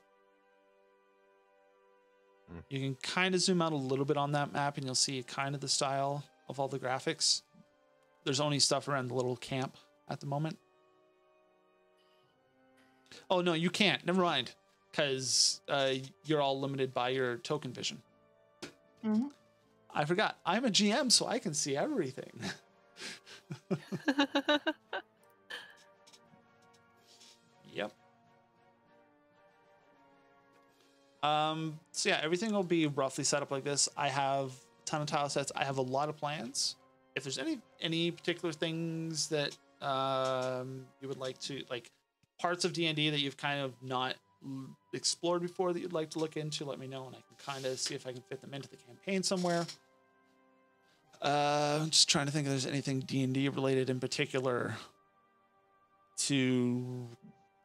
You can kind of zoom out a little bit on that map and you'll see kind of the style of all the graphics. There's only stuff around the little camp at the moment. Oh no, you can't, never mind, because you're all limited by your token vision. Mm-hmm. I forgot. I'm a GM, so I can see everything. Yep. So yeah, everything will be roughly set up like this. I have a ton of tile sets. I have a lot of plans. If there's any particular things that you would like to, like parts of D&D that you've kind of not explored before that you'd like to look into, let me know, and I can kind of see if I can fit them into the campaign somewhere. I'm just trying to think if there's anything D&D related in particular to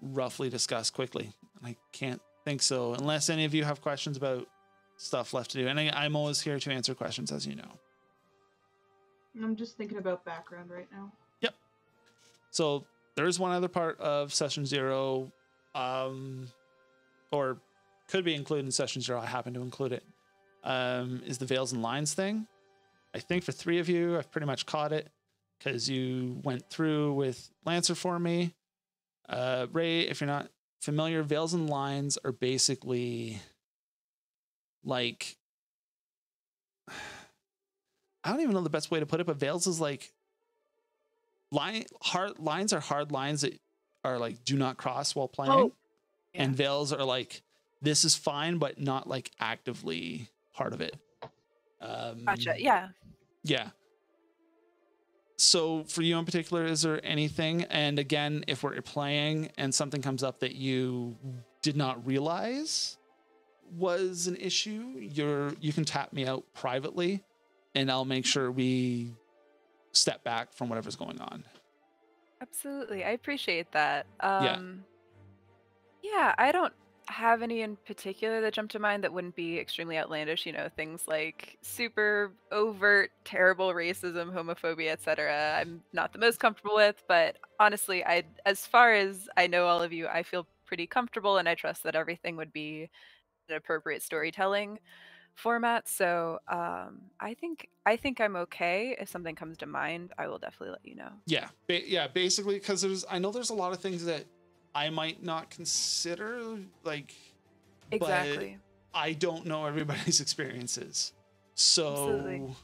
roughly discuss quickly. I can't think so, unless any of you have questions about stuff left to do. And I'm always here to answer questions, as you know. I'm just thinking about background right now. Yep. So there's one other part of Session 0, or could be included in Session 0. I happen to include it. Is the Veils and Lines thing. I think for 3 of you, I've pretty much caught it because you went through with Lancer for me. Ray, if you're not familiar, Veils and Lines are basically like, I don't even know the best way to put it, but Veils is like hard lines are hard lines that are like do not cross while playing. Oh, yeah. And Veils are like, this is fine, but not like actively part of it. Gotcha. Yeah. Yeah. So for you in particular, is there anything? And again, if we're playing and something comes up that you did not realize was an issue, you can tap me out privately, and I'll make sure we step back from whatever's going on. Absolutely. I appreciate that. Yeah. Yeah, I don't have any in particular that jump to mind that wouldn't be extremely outlandish, things like super overt, terrible racism, homophobia, etc. I'm not the most comfortable with, but honestly, as far as I know all of you, I feel pretty comfortable and I trust that everything would be an appropriate storytelling format. So I think I'm okay. If something comes to mind, I will definitely let you know. Yeah. Yeah. Basically, because I know there's a lot of things that I might not consider, like, Exactly. but I don't know everybody's experiences. So Absolutely.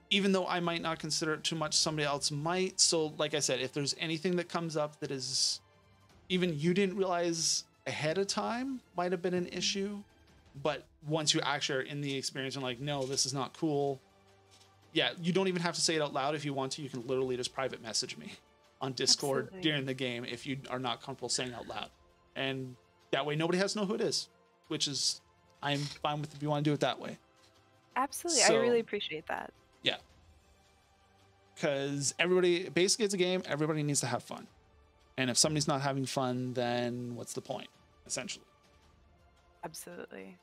even though I might not consider it too much, somebody else might. So like I said, if there's anything that comes up that is even you didn't realize ahead of time might have been an issue, but once you actually are in the experience and like, no, this is not cool. Yeah, you don't even have to say it out loud. If you want to, you can literally just private message me on Discord Absolutely. during the game if you are not comfortable saying out loud. And that way nobody has to know who it is, which is, I'm fine with if you want to do it that way. Absolutely. So, I really appreciate that. Yeah. Because everybody, basically it's a game, everybody needs to have fun. And if somebody's not having fun, then what's the point, essentially? Absolutely.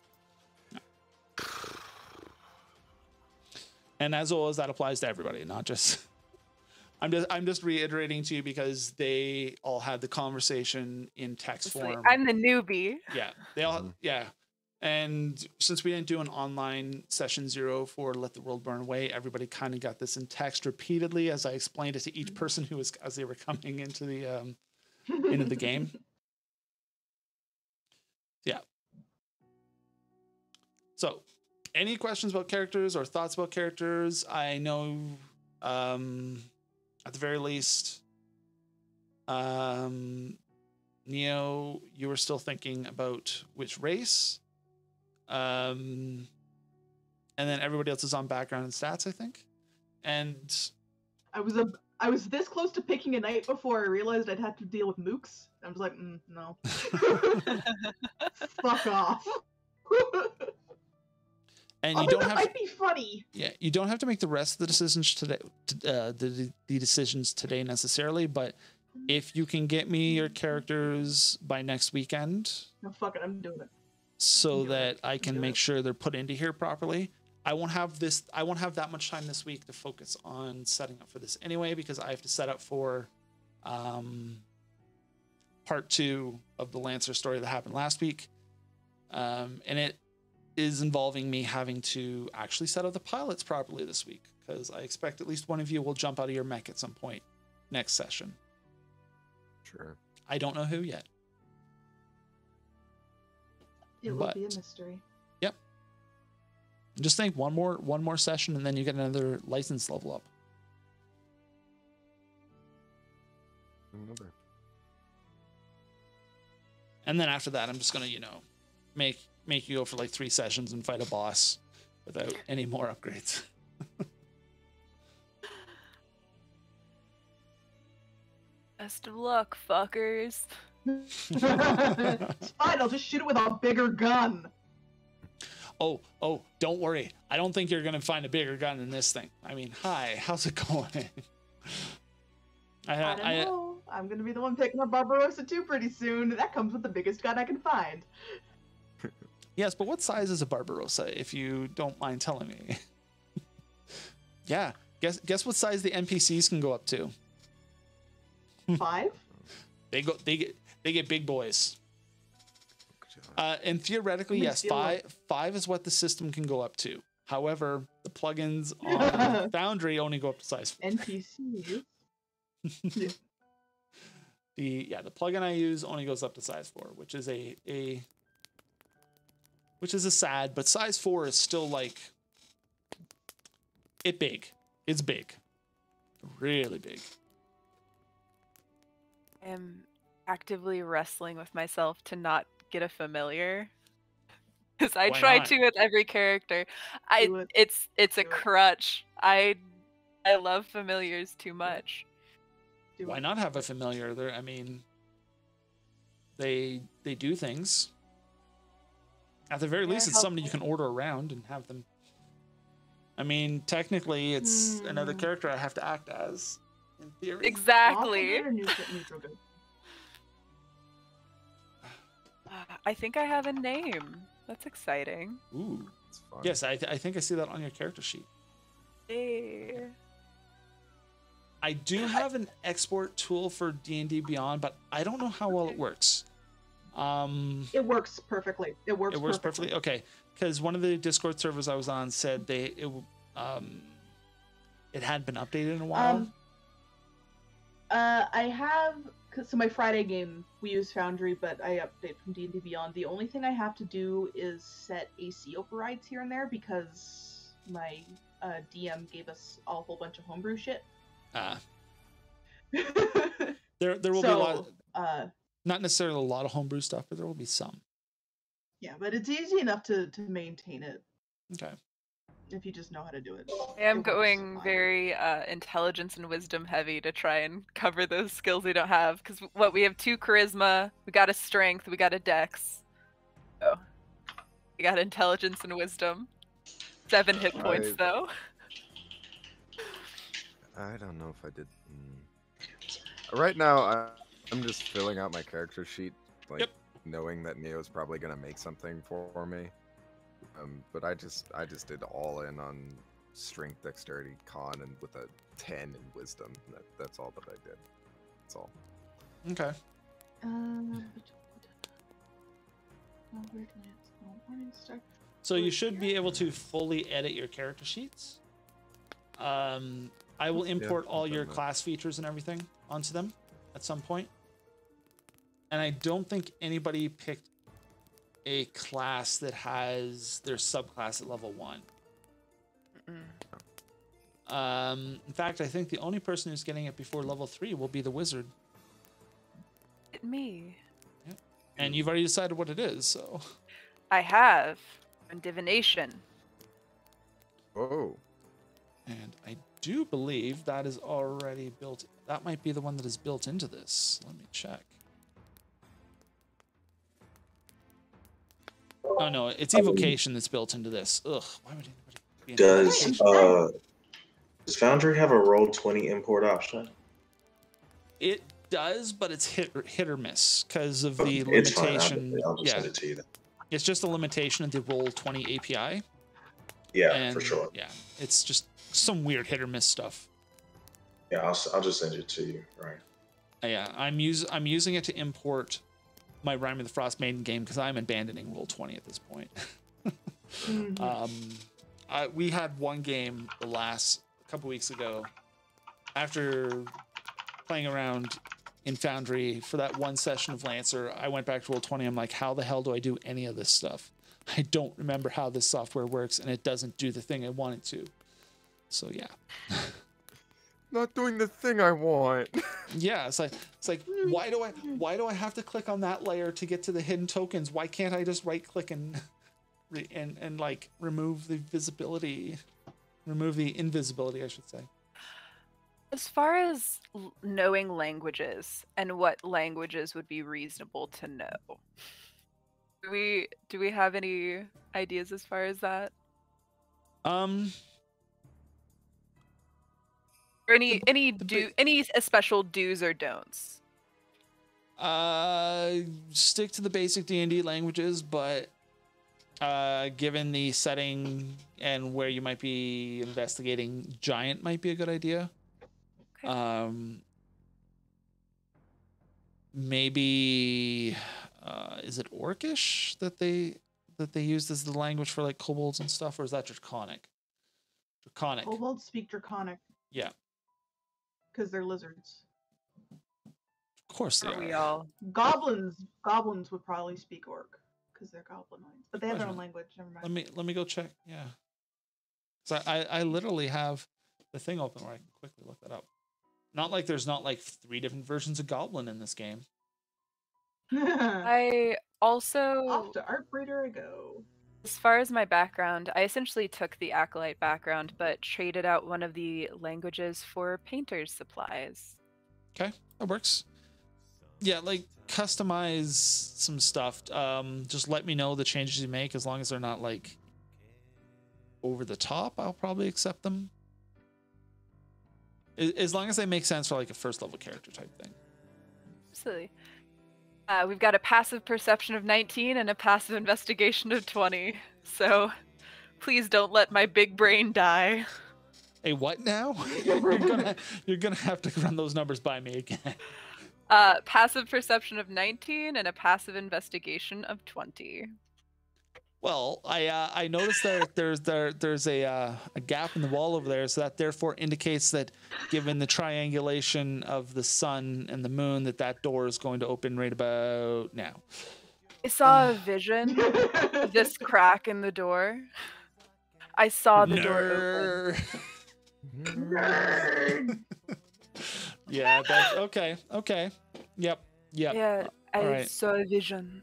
And as always, that applies to everybody, not just... I'm just reiterating to you because they all had the conversation in text form. I'm the newbie. Yeah, they all, yeah. And since we didn't do an online Session 0 for Let the World Burn Away, everybody kind of got this in text repeatedly as I explained it to each person who was, as they were coming into the game. Yeah. So, any questions about characters or thoughts about characters? I know, at the very least, Neo, you were still thinking about which race. And then everybody else is on background and stats, I think. And I was this close to picking a knight before I realized I'd have to deal with mooks. I was like, no. Fuck off. and you don't have might be funny. Yeah, you don't have to make the rest of the decisions today, the decisions today necessarily, but if you can get me your characters by next weekend, No, fuck it, I'm doing it. so that I do can make it. sure they're put into here properly. I won't have that much time this week to focus on setting up for this anyway, because I have to set up for part 2 of the Lancer story that happened last week. And it is involving me having to actually set up the pilots properly this week, because I expect at least one of you will jump out of your mech at some point next session. Sure. I don't know who yet. It will But- be a mystery. Yep. Just think one more session and then you get another license level up. Another. And then after that, I'm just gonna, make you go for like 3 sessions and fight a boss without any more upgrades. Best of luck, fuckers. It's fine, I'll just shoot it with a bigger gun. Oh, don't worry. I don't think you're gonna find a bigger gun than this thing. I mean, hi, how's it going? I don't know. I'm gonna be the one picking up Barbarossa 2 pretty soon. That comes with the biggest gun I can find. Yes, but what size is a Barbarossa, if you don't mind telling me? Yeah, guess what size the NPCs can go up to? 5? They get big boys. And theoretically, yes, five is what the system can go up to. However, the plugins on Foundry only go up to size 4. NPCs. The plugin I use only goes up to size 4, which is a sad, but size 4 is still like big. It's big. Really big. I am actively wrestling with myself to not get a familiar. Because I try to with every character. It's a crutch. I love familiars too much. Why not have a familiar? I mean, they do things. At the very least, it's somebody you can order around and have them. I mean, technically, it's another character I have to act as, in theory. Exactly. I think I have a name. That's exciting. Ooh. That's fun. Yes, I think I see that on your character sheet. Hey. I do have an export tool for D&D Beyond, but I don't know how well it works. It works perfectly. It works perfectly. Okay, because one of the Discord servers I was on said it had been updated in a while. I have, so my Friday game we use Foundry, but I update from D&D Beyond. The only thing I have to do is set AC overrides here and there because my DM gave us a whole bunch of homebrew shit. There will be a lot of, not necessarily a lot of homebrew stuff, but there will be some. Yeah, but it's easy enough to maintain it. Okay. If you just know how to do it. I am going very intelligence and wisdom heavy to try and cover those skills we don't have. Because we have 2 charisma, we got a strength, we got a dex. So we got intelligence and wisdom. 7 hit points though. I don't know if I did. Right now, I'm just filling out my character sheet, like knowing that Neo's probably gonna make something for me. But I just did all in on strength, dexterity, con, and with a 10 in wisdom. That's all that I did. That's all. Okay. So you should be able to fully edit your character sheets. I will import all your class features and everything onto them at some point. And I don't think anybody picked a class that has their subclass at level 1. In fact, I think the only person who's getting it before level 3 will be the wizard. Me. Yep. And you've already decided what it is, so. I have. Divination. Oh. And I do believe that is already built. That might be the one that is built into this. Let me check. Oh no, it's evocation that's built into this. Ugh, why would anybody be Does Foundry have a Roll20 import option? It does, but it's hit or miss because of the limitation. I'll just send it to you then. It's just a limitation of the Roll20 API. Yeah, for sure. Yeah, it's just some weird hit or miss stuff. Yeah, I'll just send it to you. Right. Yeah, I'm using it to import my Rime of the Frost Maiden game because I'm abandoning Roll20 at this point. We had one game the last couple weeks ago after playing around in Foundry for that one session of Lancer. I went back to Roll20. I'm like, how the hell do I do any of this stuff? I don't remember how this software works, and it doesn't do the thing I want it to. So yeah. Not doing the thing I want. Yeah, it's like why do I have to click on that layer to get to the hidden tokens? Why can't I just right click and like remove the invisibility, I should say. As far as knowing languages and what languages would be reasonable to know, do we have any ideas as far as that? Um, Or any special do's or don'ts? stick to the basic D&D languages, but given the setting and where you might be investigating, giant might be a good idea. Okay. Maybe is it Orcish that they used as the language for like kobolds and stuff, or is that Draconic? Draconic. Kobolds speak Draconic Yeah, because they're lizards. of course they Aren't we are. all? Goblins would probably speak Orc because they're goblinoids, but they have their own Question. language. Never mind. Let me go check. Yeah, so I literally have the thing open where I can quickly look that up. Not like there's not like 3 different versions of Goblin in this game. I also, Off to Art Breeder I go. as far as my background, I essentially took the Acolyte background, but traded out one of the languages for painter's supplies. Okay, that works. Yeah, like customize some stuff. Just let me know the changes you make, as long as they're not like over the top. I'll probably accept them. As long as they make sense for like a first level character type thing. Absolutely. We've got a passive perception of 19 and a passive investigation of 20. So please don't let my big brain die. Hey, what now? you're gonna have to run those numbers by me again. Passive perception of 19 and a passive investigation of 20. Well, I noticed that there's a gap in the wall over there, so that therefore indicates that, given the triangulation of the sun and the moon, that door is going to open right about now. I saw a vision of this crack in the door. I saw the door open. Nerd. Yeah, that's okay. Okay. Yep. Yeah, I Alright. saw a vision.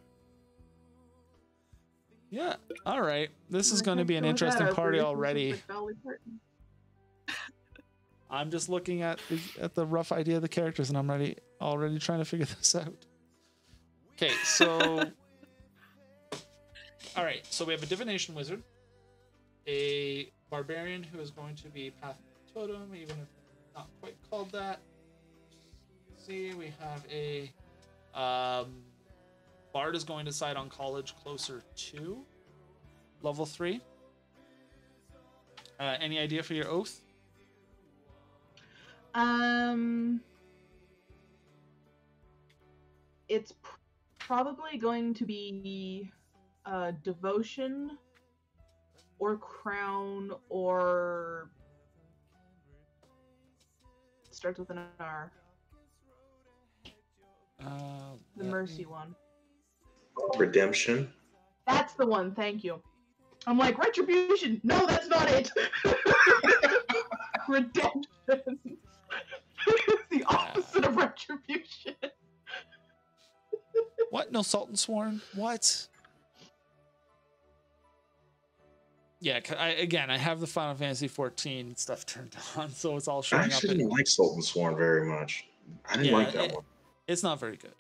Yeah. All right. This is I going to can't be an go with interesting that. party Operations already. like Dolly Parton. I'm just looking at the rough idea of the characters, and I'm already trying to figure this out. Okay, so all right, so we have a divination wizard, a barbarian who is going to be path totem, even if not quite called that. Let's see, we have a bard is going to side on college closer to level 3. Any idea for your oath? It's probably going to be devotion or crown or it starts with an R. The mercy one. Redemption. That's the one. Thank you. I'm like retribution. No, that's not it. Redemption. It's the opposite of retribution. What? No salt and sworn? What? Yeah, I have the Final Fantasy 14 stuff turned on, so it's all I showing up. actually didn't like Salt and Sworn very much. I didn't like that one. It's not very good.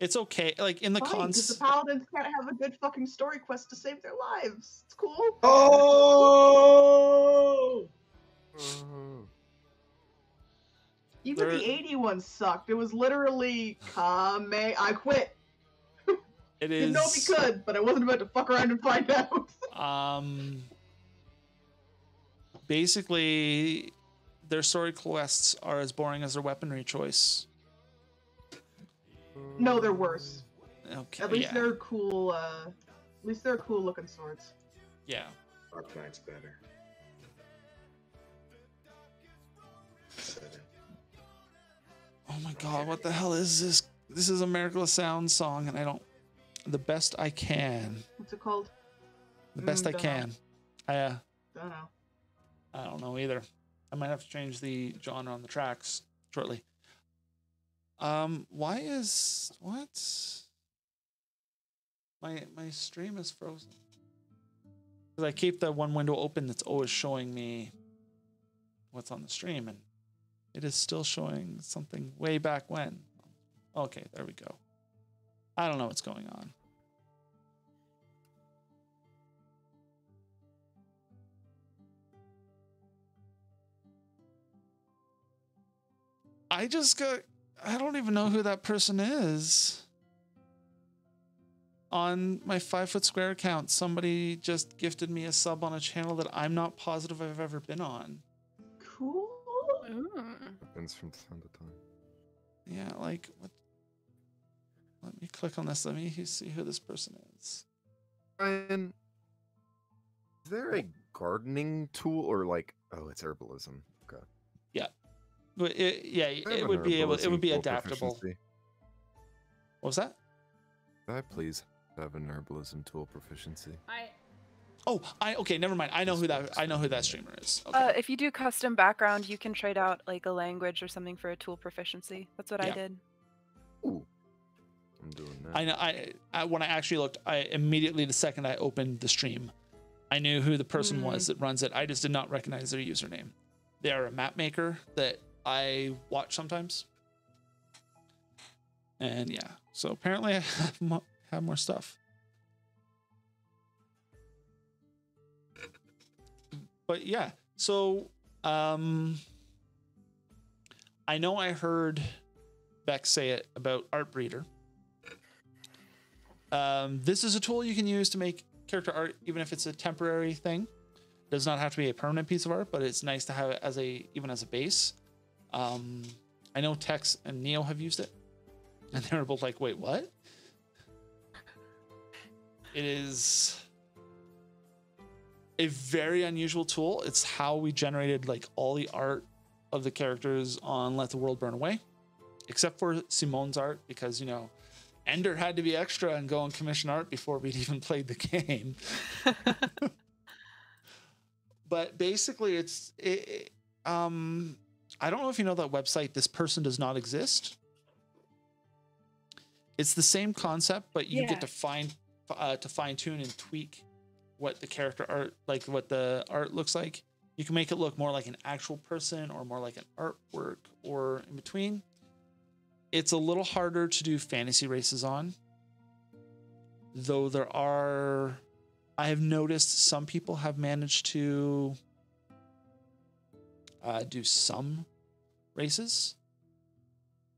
It's okay. Like in the Fine, because the paladins can't have a good fucking story quest to save their lives. It's cool. Oh! Even the 80 one sucked. It was literally Kame. I quit. It Didn't know if he could, but I wasn't about to fuck around and find out. Basically, their story quests are as boring as their weaponry choice. No, they're worse. Okay. At least they're cool. At least they're cool looking swords. Yeah. Dark Knight's better. Oh my god, what the hell is this? This is a Miracle of Sound song, and I don't. The best I can. What's it called? The best I don't can. Don't know. I don't know either. I might have to change the genre on the tracks shortly. Why is what? My stream is frozen. Because I keep the one window open that's always showing me what's on the stream, and It is still showing something way back when. Okay, there we go. I don't know what's going on. I don't even know who that person is. On my 5 square account, somebody just gifted me a sub on a channel that I'm not positive I've ever been on. Cool. Happens from time to time. Yeah, like what? Let me click on this. Let me see who this person is. Ryan, is there a gardening tool or like? Oh, it's herbalism. Okay. Yeah, but it would be able. It would be adaptable. What was that? Could I please have an herbalism tool proficiency? Okay, never mind. I know who that streamer is. Okay. If you do custom background, you can trade out like a language or something for a tool proficiency. That's what I did. Ooh. I'm doing that. I know. I when I actually looked, I immediately the second I opened the stream, I knew who the person was that runs it. I just did not recognize their username. They are a map maker that I watch sometimes, and yeah. So apparently, I have more stuff. But yeah, so I know I heard Beck say it about Art Breeder. This is a tool you can use to make character art, even if it's a temporary thing. It does not have to be a permanent piece of art, but it's nice to have it as even as a base. I know Tex and Neo have used it, and they were both like, "Wait, what?" It is a very unusual tool. It's how we generated like all the art of the characters on Let the World Burn Away, except for Simone's art, because Ender had to be extra and go and commission art before we'd even played the game. But basically, I don't know if you know that website, This Person Does Not Exist. It's the same concept, but you get to fine tune and tweak what the character art, like what the art looks like. You can make it look more like an actual person or more like an artwork or in between. It's a little harder to do fantasy races on, though I have noticed some people have managed to do some races.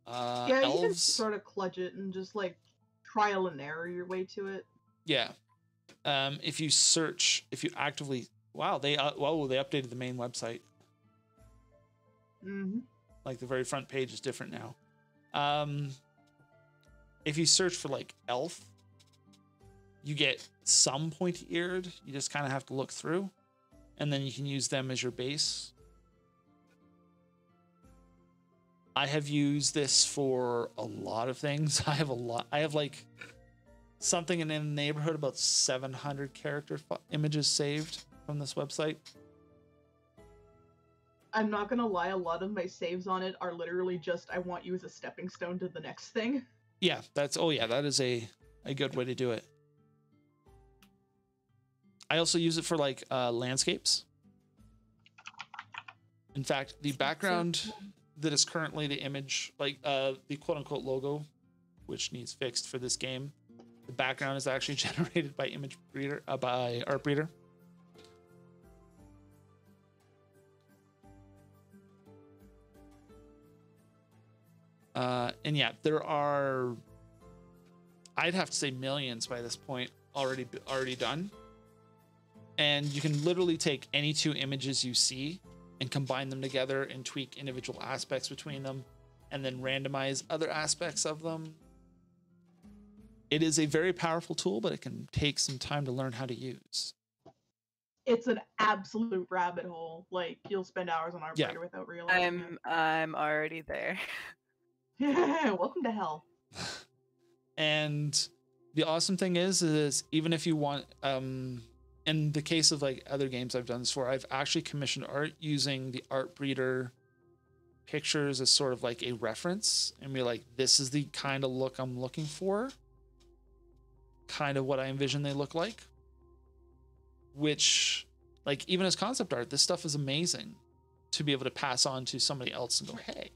Yeah, elves, you can sort of kludge it and just like trial and error your way to it. Yeah. If you actively, they updated the main website. Mm-hmm. Like the very front page is different now. If you search for like elf, you get some pointy-eared. You just kind of have to look through, and then you can use them as your base. I have used this for a lot of things. I have like something in the neighborhood about 700 character images saved from this website. I'm not gonna lie, a lot of my saves on it are literally just, I want you as a stepping stone to the next thing. Yeah, that is a good way to do it. I also use it for like landscapes. In fact, the background that is currently the image, like the quote unquote logo, which needs fixed for this game, the background is actually generated by by Art Breeder. And yeah, there are, I'd have to say millions by this point already done. And you can literally take any two images you see and combine them together and tweak individual aspects between them and then randomize other aspects of them. It is a very powerful tool, but it can take some time to learn how to use. It's an absolute rabbit hole. Like, you'll spend hours on Art Breeder without realizing it. I'm already there. Welcome to hell. And the awesome thing is even if you want, in the case of like other games I've done this for, I've actually commissioned art using the Art Breeder pictures as sort of like a reference and be like, this is the kind of look I'm looking for, kind of what I envision they look like. Which, like, even as concept art, this stuff is amazing to be able to pass on to somebody else and go, hey.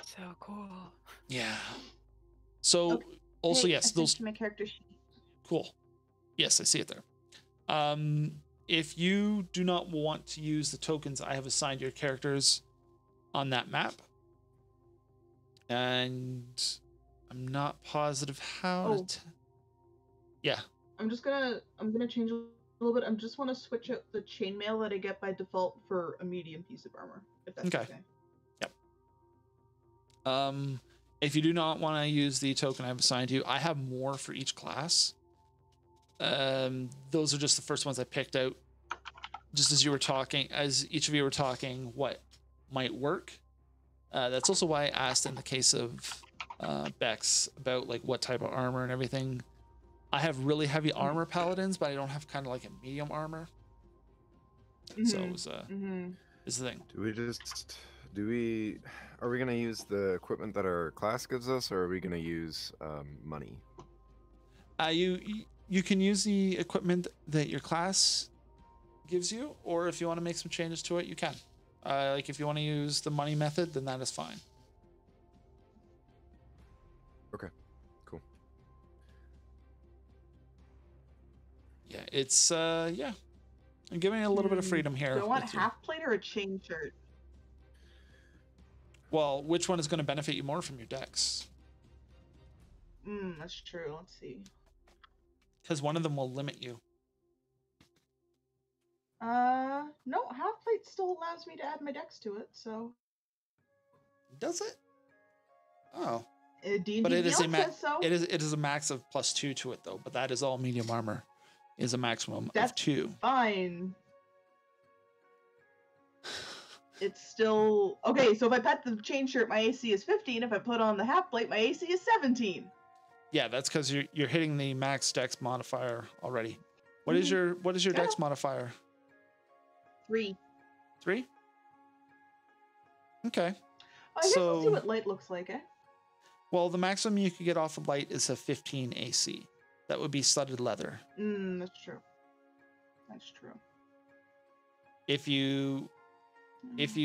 So cool. Yeah. So Okay. also, Hey, yes, I sent those you my character sheet. cool. Yes, I see it there. If you do not want to use the tokens I have assigned your characters on that map, and I'm not positive how Oh. to. Yeah. I'm gonna change a little bit. I just want to switch out the chainmail that I get by default for a medium piece of armor, if that's Okay. okay. If you do not want to use the token I've assigned you, I have more for each class. Those are just the first ones I picked out. Just as each of you were talking, what might work. That's also why I asked in the case of Bex about like what type of armor and everything. I have really heavy armor paladins, but I don't have kind of like a medium armor. So it was is the thing. Are we gonna use the equipment that our class gives us, or are we gonna use money? You can use the equipment that your class gives you, or if you want to make some changes to it, you can. Like if you want to use the money method, then that is fine. Okay, cool. Yeah, it's yeah. I'm giving it a little bit of freedom here. Do I want with you. half plate or a chain shirt? Well, which one is going to benefit you more from your decks? That's true. Let's see. Because one of them will limit you. No, half plate still allows me to add my decks to it, so. Does it? Oh. D&D But it is says so. it is a max of +2 to it though. But that is all medium armor. Is a maximum That's of 2. Fine. It's still okay. So if I pet the chain shirt, my AC is 15. If I put on the half plate, my AC is 17. Yeah, that's because you're hitting the max dex modifier already. What is your dex modifier? 3. 3? Okay. I guess we'll see what light looks like, eh? Well, the maximum you could get off of light is a 15 AC. That would be studded leather. That's true. That's true. If you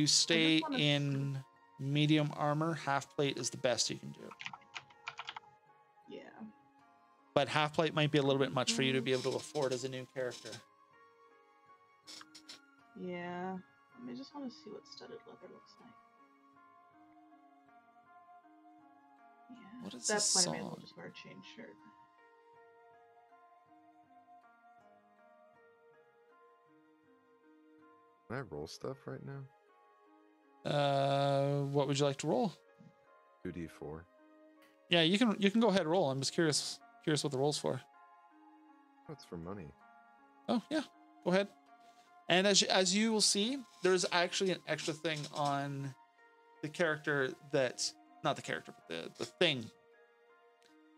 stay in medium armor, half plate is the best you can do. Yeah. But half plate might be a little bit much for you to be able to afford as a new character. Yeah. I just want to see what studded leather looks like. Yeah. What is That's this why I may as well song? just wear a chain shirt. Can I roll stuff right now? What would you like to roll? 2d4. Yeah, you can go ahead and roll. I'm just curious what the roll's for. That's for money. Oh yeah, go ahead. And as you will see, there's actually an extra thing on the character that not the character, but the thing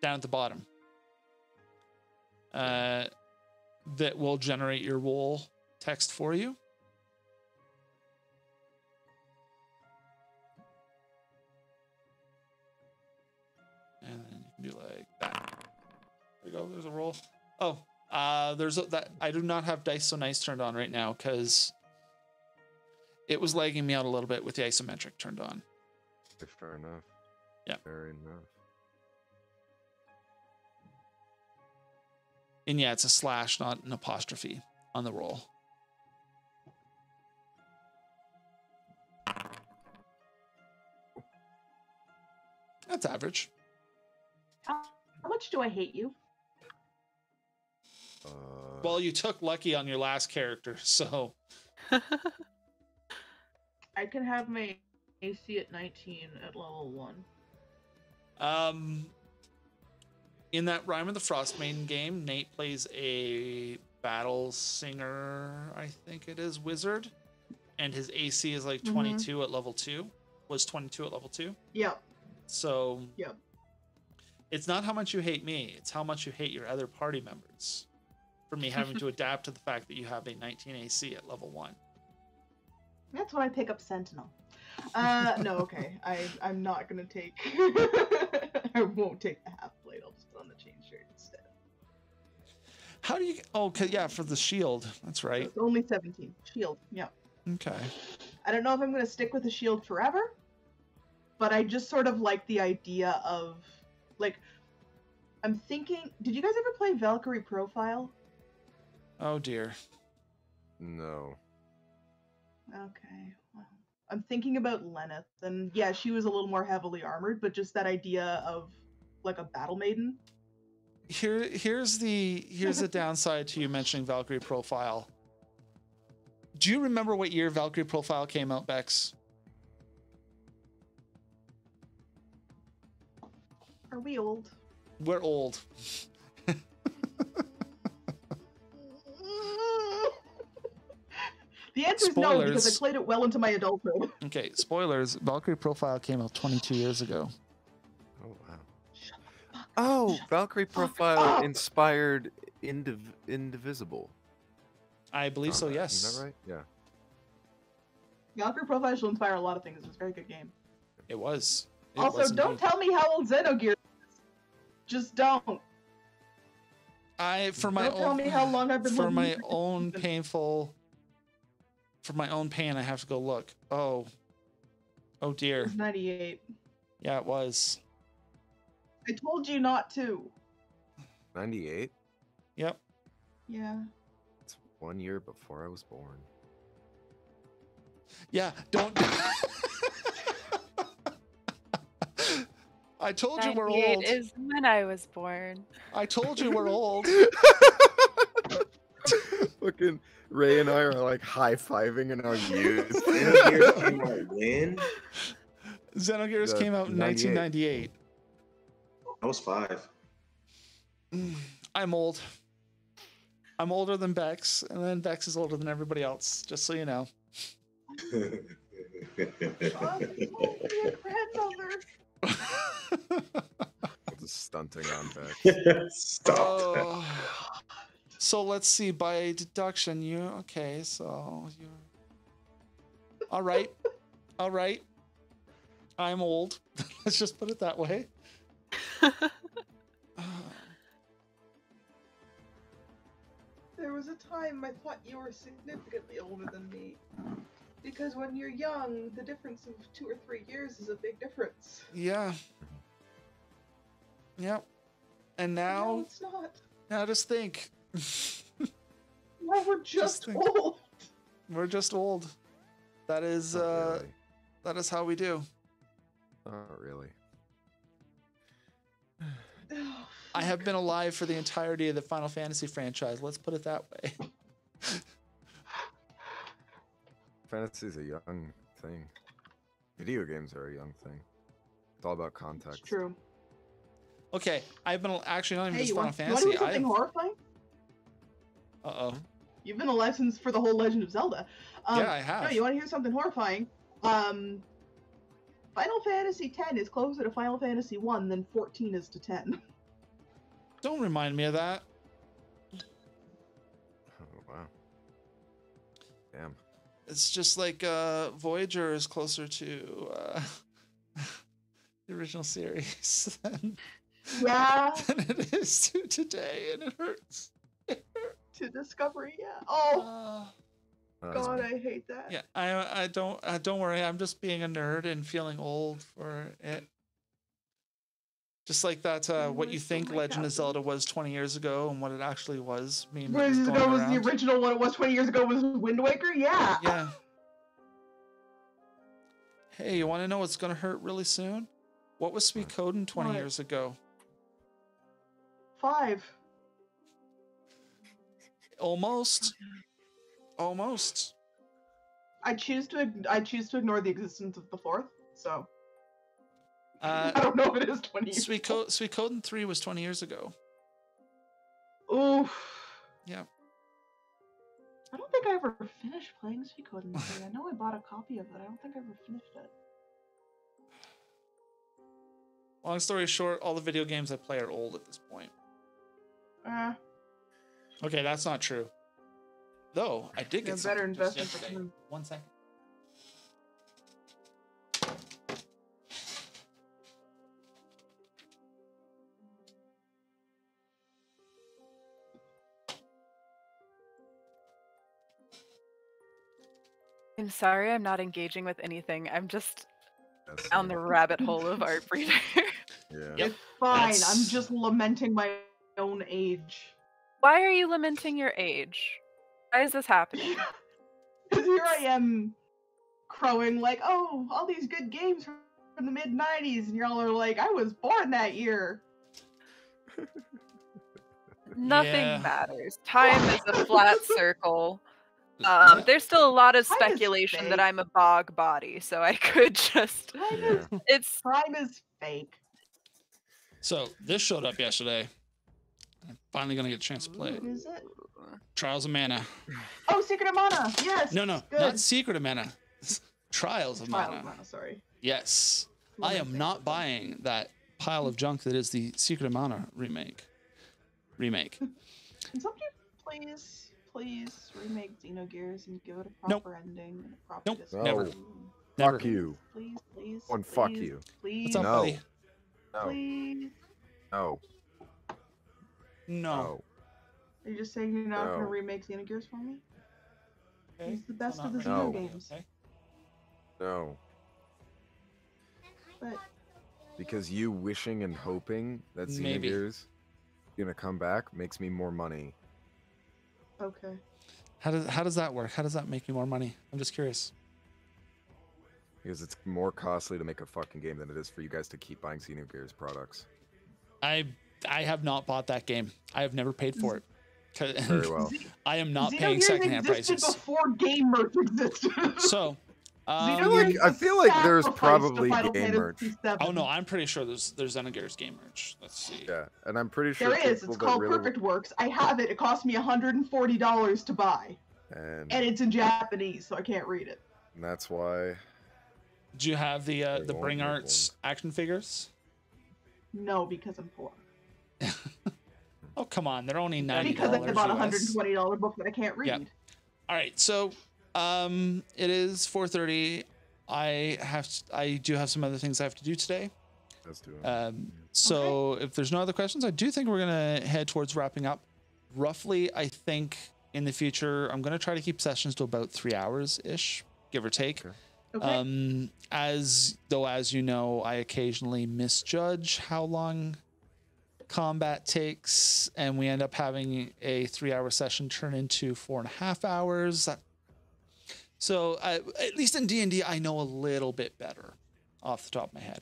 down at the bottom. That will generate your roll text for you. And then you can do like that. There you go. There's a roll. Oh, that I do not have Dice So Nice turned on right now because it was lagging me out a little bit with the isometric turned on. Fair enough. Yeah. Fair enough. And yeah, it's a slash, not an apostrophe on the roll. That's average. How much do I hate you? Well, you took lucky on your last character, so. I can have my AC at 19 at level 1. In that Rime of the Frostmaiden game, Nate plays a battle singer, I think it is, wizard, and his AC is like 22 at level 2. Was 22 at level 2. Yep. So. Yep. It's not how much you hate me; it's how much you hate your other party members. For me having to adapt to the fact that you have a 19 AC at level 1. That's when I pick up Sentinel. No, okay. I'm not gonna take. I won't take the half plate. I'll just put on the chain shirt instead. How do you? Oh, yeah, for the shield. That's right. It's only 17. Shield. Yeah. Okay. I don't know if I'm gonna stick with the shield forever, but I just sort of like the idea of, like, I'm thinking. Did you guys ever play Valkyrie Profile? Oh dear. No. Okay. Well, I'm thinking about Lenneth, and yeah, she was a little more heavily armored, but just that idea of like a battle maiden. Here's the downside to you mentioning Valkyrie Profile. Do you remember what year Valkyrie Profile came out, Bex? Are we old? We're old. The answer is no, because I Spoilers. played it well into my adulthood. Okay, spoilers. Valkyrie Profile came out 22 years ago. Oh wow. Oh, Valkyrie Profile up. inspired Indivisible. I believe so, yes. Isn't that right? Yeah. Valkyrie Profile will inspire a lot of things. It was a very good game. It was. It Also, was don't indeed. tell me how old Xenogears is. Just don't. For my Don't tell own me how long I've been for looking my for own this. painful for my own pain, I have to go look. Oh It dear. was 98. Yeah, it was. I told you not to. 98? Yep. Yeah. It's 1 year before I was born. Yeah, don't. I told you we're 98 old. is when I was born. I told you we're old. Fucking Ray and I are like high-fiving in our youth. Xenogears came out when? Xenogears came out in 1998. I was 5. I'm old. I'm older than Bex, and then Bex is older than everybody else, just so you know. Grandmother. Just stunting on back. Stop. Oh. So let's see. By deduction, you okay? So you. All right. All right. I'm old. Let's just put it that way. There was a time I thought you were significantly older than me. Because when you're young, the difference of 2 or 3 years is a big difference. Yeah. Yep. And No, now, it's not. now just think. Now we're just think. old. We're just old. That is Not really. that is how we do. Not really. I have been alive for the entirety of the Final Fantasy franchise. Let's put it that way. Fantasy's a young thing. Video games are a young thing. It's all about context. It's true. Okay, I've been actually not even Hey, just you Final want to Fantasy. hear something horrifying? Uh-oh. You've been alive since for the whole Legend of Zelda. Yeah, I have. No, you want to hear something horrifying? Final Fantasy X is closer to Final Fantasy 1 than 14 is to 10. Don't remind me of that. Oh, wow. Damn. It's just like Voyager is closer to the original series than Yeah. it is to today, and it hurts. To Discovery, yeah. Oh, God, I hate that. Yeah, I don't worry. I'm just being a nerd and feeling old for it. Just like that, what you think Legend of Zelda was 20 years ago and what it actually was. Meme that 20 was years going ago was the around. original one. It was 20 years ago was Wind Waker. Yeah. Yeah. Hey, you want to know what's gonna hurt really soon? What was Suikoden 20 What? years ago? 5. Almost. Almost. I choose to ignore the existence of the 4th. So I Uh, don't know if it is 20 years. Suikoden 3 was 20 years ago. Oof. Yeah. I don't think I ever finished playing Suikoden 3. I know I bought a copy of it. I don't think I ever finished it. Long story short, all the video games I play are old at this point. Okay, that's not true. Though, I did Yeah, get better something just investment for yesterday. him. 1 second. I'm sorry I'm not engaging with anything. I'm just That's down the rabbit hole of Art Breeder. Yeah. Yep. It's fine. I'm That's- just lamenting my own age. Why are you lamenting your age? Why is this happening? Because here I am crowing like, oh, all these good games from the mid 90s, and y'all are like, I was born that year. Nothing Yeah. matters. Time is a flat circle. Yeah. There's still a lot of Time is speculation that fake. I'm a bog body, so I could just. Time Yeah. is It's Time is fake. So this showed up yesterday. I'm finally gonna get a chance to play it. What is it? Trials of Mana. Oh, Secret of Mana. Yes. No, good. not Secret of Mana. Trials of Trial Mana. of Mana. Sorry. Yes. I am not buying that pile of junk that is the Secret of Mana remake. Can somebody please remake Xenogears and give it a Nope. proper ending and a proper Nope, discussion? never. No. Never. Fuck you. Please. One, fuck please, you. Please. What's up, No. buddy? No. Please. No. No. No. Are you just saying you're not No. gonna remake Xenogears for me? Okay. He's the best So of the not No. Xeno games. Okay. No. But Because you wishing and hoping that Maybe. Xenogears gonna come back makes me more money. okay. How does that work? How does that make you more money? I'm just curious. Because it's more costly to make a fucking game than it is for you guys to keep buying Xenogears products. I have not bought that game. I have never paid for it. 'Cause- Very well. I am not paying Xenogears secondhand existed prices. before game merch existed. So, Xenogears I was feel like there's sacrificed to probably Final game Fantasy merch. VII. oh no, I'm pretty sure there's Xenogears game merch. Let's see. Yeah, and I'm pretty sure There is. people It's that called really Perfect Works. I have it. It cost me $140 to buy, and and it's in Japanese, so I can't read it. that's why Do you have the won't Bring make Arts action figures? No, because I'm poor. Oh come on, they're only $90. Because I bought a US. $120 book that I can't read. Yeah. All right, so it is 4:30. I do have some other things I have to do today. let's do it. So if there's no other questions, I do think we're gonna head towards wrapping up. Roughly, I think in the future I'm gonna try to keep sessions to about 3 hours ish, give or take. Okay. Okay. As you know, I occasionally misjudge how long combat takes, and we end up having a 3-hour session turn into 4.5 hours. So at least in D&D, I know a little bit better off the top of my head.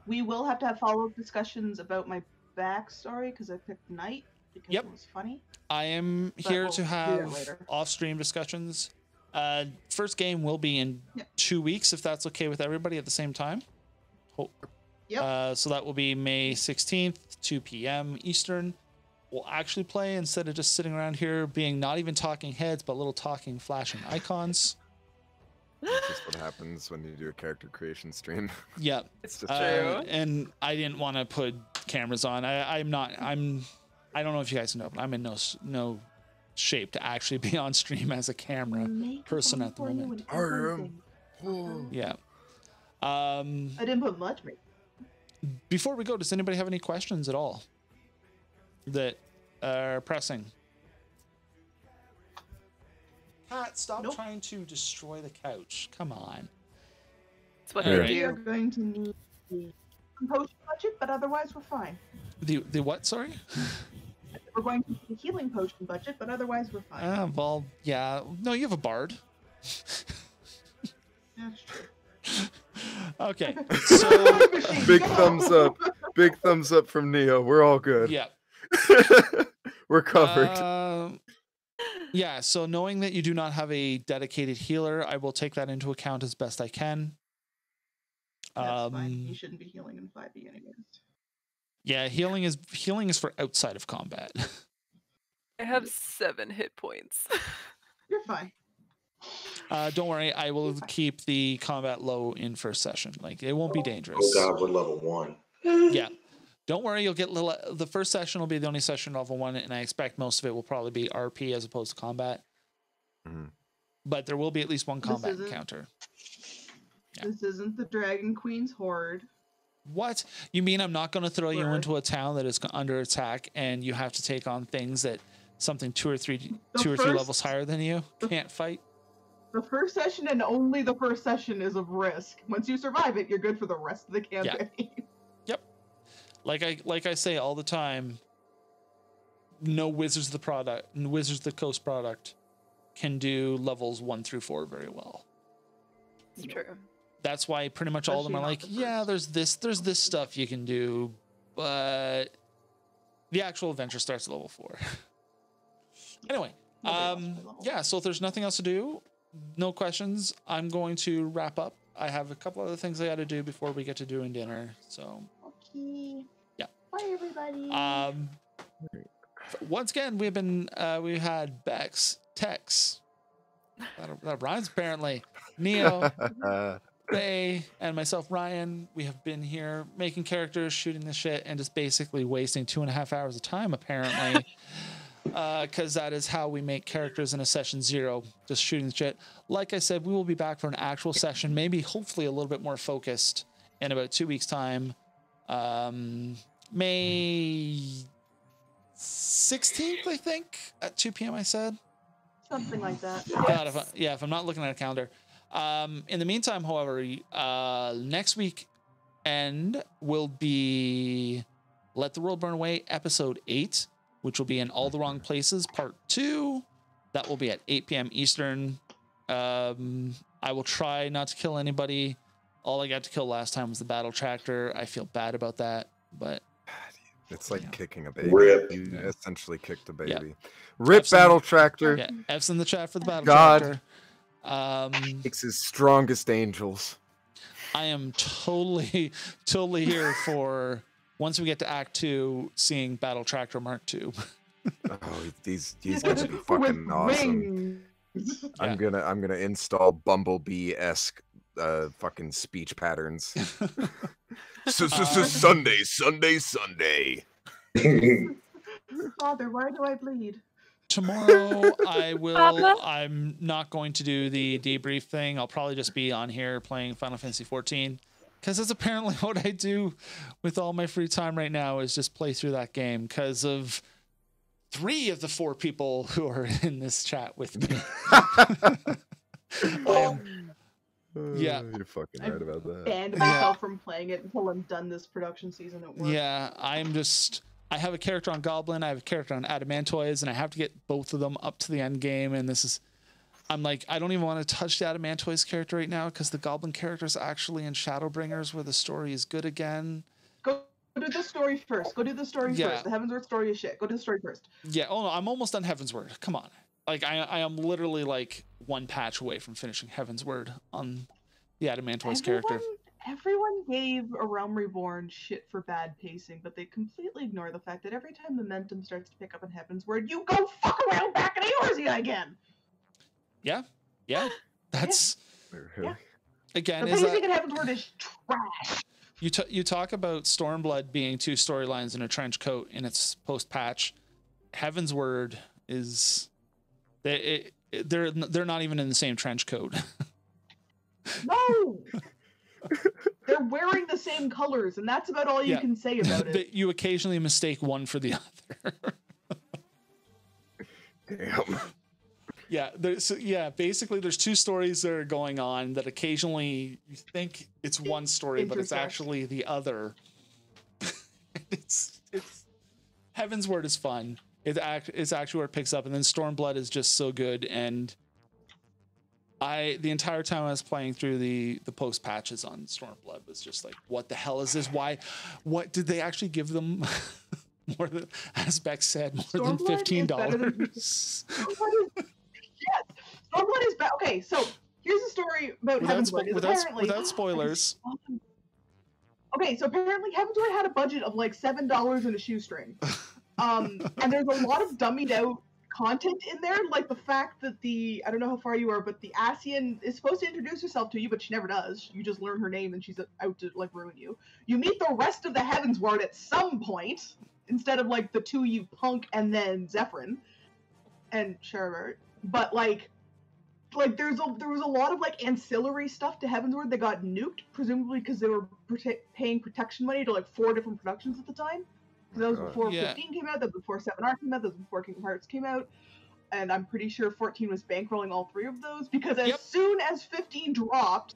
We will have to have follow-up discussions about my backstory because I picked Knight because Yep. it was funny. I am But here we'll to do that have later. off-stream discussions. First game will be in Yep. 2 weeks, if that's okay with everybody at the same time. Yep. So that will be May 16th, 2 p.m. Eastern. We'll actually play instead of just sitting around here being not even talking heads, but little talking flashing icons. That's just what happens when you do a character creation stream. Yeah. It's just true. And I didn't want to put cameras on. I don't know if you guys know, but I'm in no shape to actually be on stream as a camera person at the moment. Yeah. I didn't put much makeup. Before we go, does anybody have any questions at all that are pressing? Pat, stop Nope. trying to destroy the couch. Come on. That's what All they right. We are do. going to need the potion budget, but otherwise we're fine. The what? Sorry. We're going to need the healing potion budget, but otherwise we're fine. Well, yeah. No, you have a bard. That's true. Okay. So Big thumbs up. Big thumbs up from Neo. We're all good. yeah. We're covered. Yeah. So knowing that you do not have a dedicated healer, I will take that into account as best I can. That's fine. You shouldn't be healing in 5e anyways. Yeah, healing is for outside of combat. I have 7 hit points. You're fine. Don't worry, I will keep the combat low in first session. Like it won't be dangerous. Oh God, we're level 1. Yeah. Don't worry, you'll get little. The first session will be the only session level 1, and I expect most of it will probably be RP as opposed to combat. Mhm. But there will be at least one combat isn't- encounter. Yeah. This isn't the Dragon Queen's horde. What? You mean I'm not going to throw you Right. into a town that is under attack and you have to take on things that something two or three first- levels higher than you can't fight. The first session and only the first session is of risk. Once you survive it, you're good for the rest of the campaign. Yep. Like I say all the time, no Wizards of the Coast product can do levels 1 through 4 very well. It's true. That's why pretty much all of them are like, yeah, there's this stuff you can do, but the actual adventure starts at level 4. Anyway, yeah, so if there's nothing else to do, no questions, I'm going to wrap up. I have a couple other things I got to do before we get to doing dinner, so. Okay. Yeah. Bye, everybody. Once again, we had Bex, Tex, that rhymes apparently, Neo, Ray, and myself, Ryan. We have been here making characters, shooting the shit, and just basically wasting 2.5 hours of time apparently. Because that is how we make characters in a session 0, just shooting the shit. Like I said, we will be back for an actual session, maybe hopefully a little bit more focused in about 2 weeks' time. May 16th, I think, at 2 p.m. I said. Something like that. God, if I'm not looking at a calendar. In the meantime, however, next week end will be Let the World Burn Away, episode 8. Which will be in All the Wrong Places, part 2. That will be at 8 p.m. Eastern. I will try not to kill anybody. All I got to kill last time was the battle tractor. I feel bad about that, but it's like kicking a baby. Rip. You essentially kicked a baby. Yeah. Rip battle tractor. Yeah, F's in the chat for the battle God. tractor. Takes his strongest angels. I am totally here for. Once we get to Act 2, seeing Battle Tractor Mark 2. Oh, he's gonna be fucking awesome. I'm gonna install Bumblebee-esque fucking speech patterns. Sunday. Father, why do I bleed? Tomorrow I'm not going to do the debrief thing. I'll probably just be on here playing Final Fantasy 14. Because that's apparently what I do with all my free time right now is just play through that game because of 3 of the 4 people who are in this chat with me. Yeah. You're fucking right about that. Banned myself from playing it until I'm done this production season at work. Yeah, I have a character on Goblin, I have a character on Adamantoids, and I have to get both of them up to the end game, and I'm like, I don't even want to touch the Adamantoids character right now because the Goblin character is actually in Shadowbringers where the story is good again. Go do the story first. The Heavensward story is shit. Go do the story first. Yeah. Oh no, I'm almost done Heavensward. Come on. Like I am literally like 1 patch away from finishing Heavensward on the Adamantoids character. Everyone gave A Realm Reborn shit for bad pacing, but they completely ignore the fact that every time momentum starts to pick up in Heavensward, you go fuck around back in Eorzea again. Yeah. That's again. The pacing in Heavensward is trash. You talk about Stormblood being 2 storylines in a trench coat in its post patch. Heavensward is they're not even in the same trench coat. No. They're wearing the same colors, and that's about all you can say about it. But you occasionally mistake one for the other. Damn. Yeah, basically there's 2 stories that are going on that occasionally you think it's one story, but it's actually the other. it's Heavensward is fun. It's actually where it picks up, and then Stormblood is just so good, and the entire time I was playing through the post patches on Stormblood was just like, what the hell is this? What did they actually give them more than, as Beck said, more than $15? Yes, Stormblood is bad. Okay, so here's a story about Heavensward. Without spoilers. Okay, so apparently Heavensward had a budget of like $7 and a shoestring. And there's a lot of dummied out content in there, like the fact that I don't know how far you are, but the Ascian is supposed to introduce herself to you, but she never does. You just learn her name and she's out to like ruin you. You meet the rest of the Heavensward at some point, instead of like the 2 you punk and then Zephyrin and Sherbert. But like there was a lot of like ancillary stuff to Heavensward that got nuked, presumably because they were paying protection money to like 4 different productions at the time. That was God. before Yeah. 15 came out, that was before 7R came out, that was before Kingdom Hearts came out, and I'm pretty sure 14 was bankrolling all 3 of those, because as Yep. soon as 15 dropped,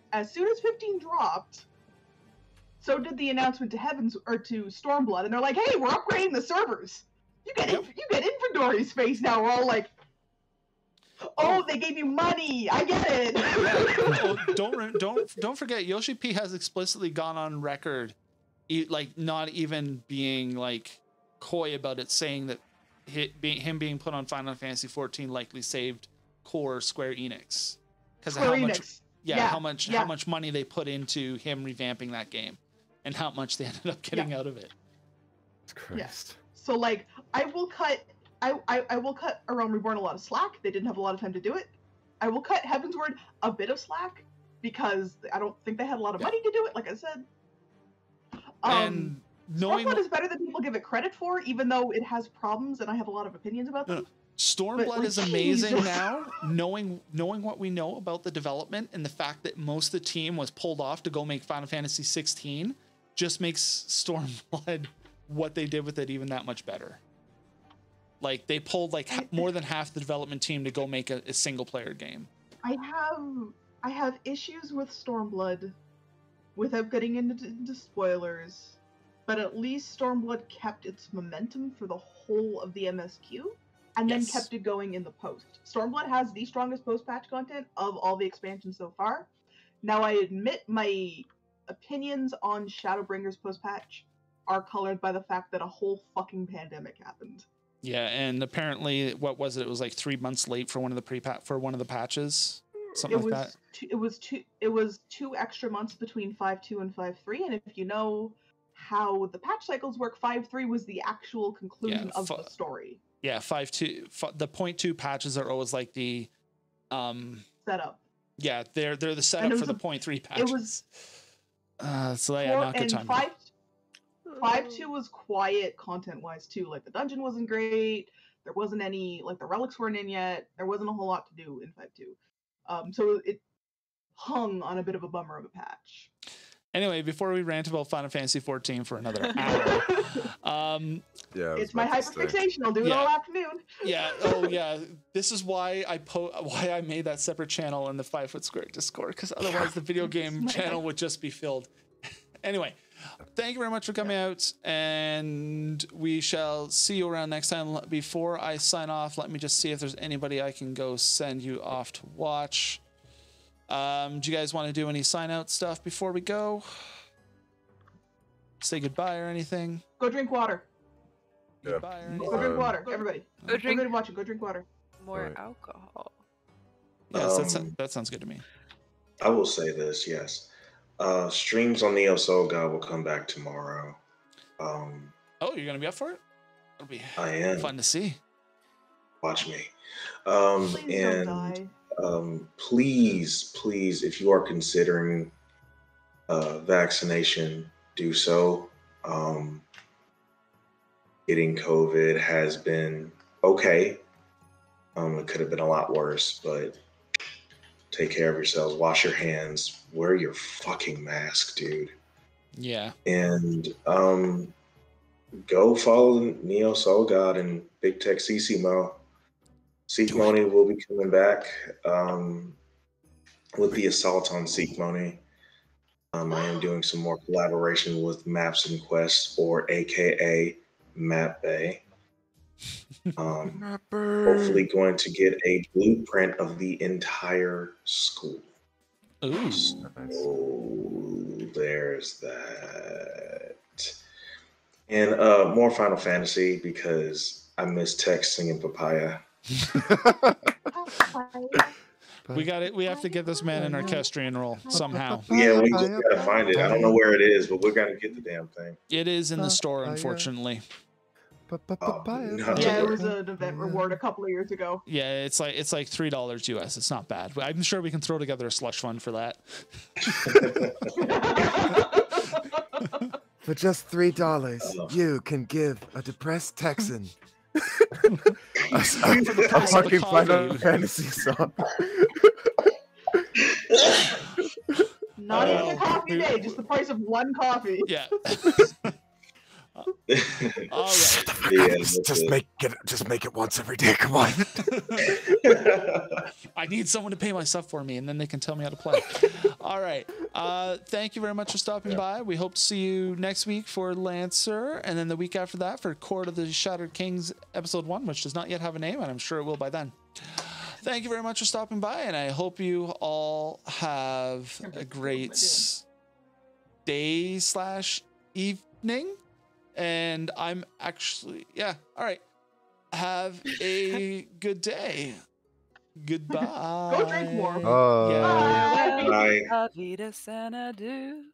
so did the announcement to to Stormblood, and they're like, hey, we're upgrading the servers! You get inventory space now! We're all like, oh, they gave you money! I get it! Oh, don't forget, Yoshi P has explicitly gone on record, like not even being like coy about it, saying that him being put on Final Fantasy 14 likely saved core Square Enix because of how much money they put into him revamping that game and how much they ended up getting out of it. Christ. Yes. So like, I will cut A Realm Reborn a lot of slack. They didn't have a lot of time to do it. I will cut Heavensward a bit of slack because I don't think they had a lot of money to do it. Like I said, And knowing Stormblood is better than people give it credit for, even though it has problems, and I have a lot of opinions about them. Stormblood But, like, is amazing Jesus. now, knowing what we know about the development and the fact that most of the team was pulled off to go make Final Fantasy 16 just makes Stormblood what they did with it even that much better. Like they pulled like more than half the development team to go make a single player game. I have issues with Stormblood without getting into spoilers, but at least Stormblood kept its momentum for the whole of the MSQ and then kept it going in the post. Stormblood has the strongest post-patch content of all the expansions so far. Now I admit my opinions on Shadowbringers post-patch are colored by the fact that a whole fucking pandemic happened. Yeah, and apparently, what was it? It was like 3 months late for one of the patches, something like that. It was 2 extra months between 5.2 and 5.3, and if you know how the patch cycles work, 5.3 was the actual conclusion of the story. Yeah, 5.2. The 0.2 patches are always like the setup. Yeah, they're the setup for the 0.3 patches. It was so yeah, not good time. 5.2 was quiet content-wise too. Like the dungeon wasn't great. There wasn't any, like the relics weren't in yet. There wasn't a whole lot to do in 5.2. So it hung on a bit of a bummer of a patch. Anyway, before we rant about Final Fantasy 14 for another hour, it's my hyperfixation. I'll do it all afternoon. Yeah. Oh yeah. This is why I made that separate channel in the 5 Foot Square Discord, because otherwise the video game channel would just be filled. Anyway. Thank you very much for coming out, and we shall see you around next time. Before I sign off, let me just see if there's anybody I can go send you off to watch. Do you guys want to do any sign out stuff before we go? Say goodbye or anything? Go drink water. Goodbye or anything? Go drink water, everybody. Everybody watching, go drink water. More alcohol. Yes, that sounds good to me. I will say this, yes. Streams on Neo Soul God will come back tomorrow. Oh, you're gonna be up for it? It'll be fun to see. Watch me. Please don't die. Please, if you are considering vaccination, do so. Getting COVID has been okay. It could have been a lot worse, but take care of yourselves. Wash your hands. Wear your fucking mask, dude. Yeah. And go follow Neo Soul God and Big Tech CC Mo. Seek Money will be coming back with the Assault on Seek Money. I am doing some more collaboration with Maps and Quests, or AKA Map Bay. Hopefully going to get a blueprint of the entire school. Ooh. So there's that. And more Final Fantasy, because I miss Tex singing Papaya. We got it. We have to get this man an orchestrion role somehow. Yeah, we just gotta find it. I don't know where it is, but we're gonna get the damn thing. It is in the store, unfortunately. Yeah, it was an event reward a couple of years ago. Yeah, it's like $3 US. It's not bad. I'm sure we can throw together a slush fund for that. For just $3, you can give a depressed Texan a fucking Final Fantasy song. Not even a coffee a day, just the price of one coffee. Yeah. All right. Yeah, Just make it once every day. Come on. I need someone to pay my stuff for me, and then they can tell me how to play. All right. Thank you very much for stopping by. We hope to see you next week for Lancer, and then the week after that for Court of the Shattered Kings Episode 1, which does not yet have a name, and I'm sure it will by then. Thank you very much for stopping by, and I hope you all have a great day/evening. And I'm actually, yeah, all right. Have a good day. Goodbye. Go drink more. Yeah. Bye. Bye. Avita Sanadu.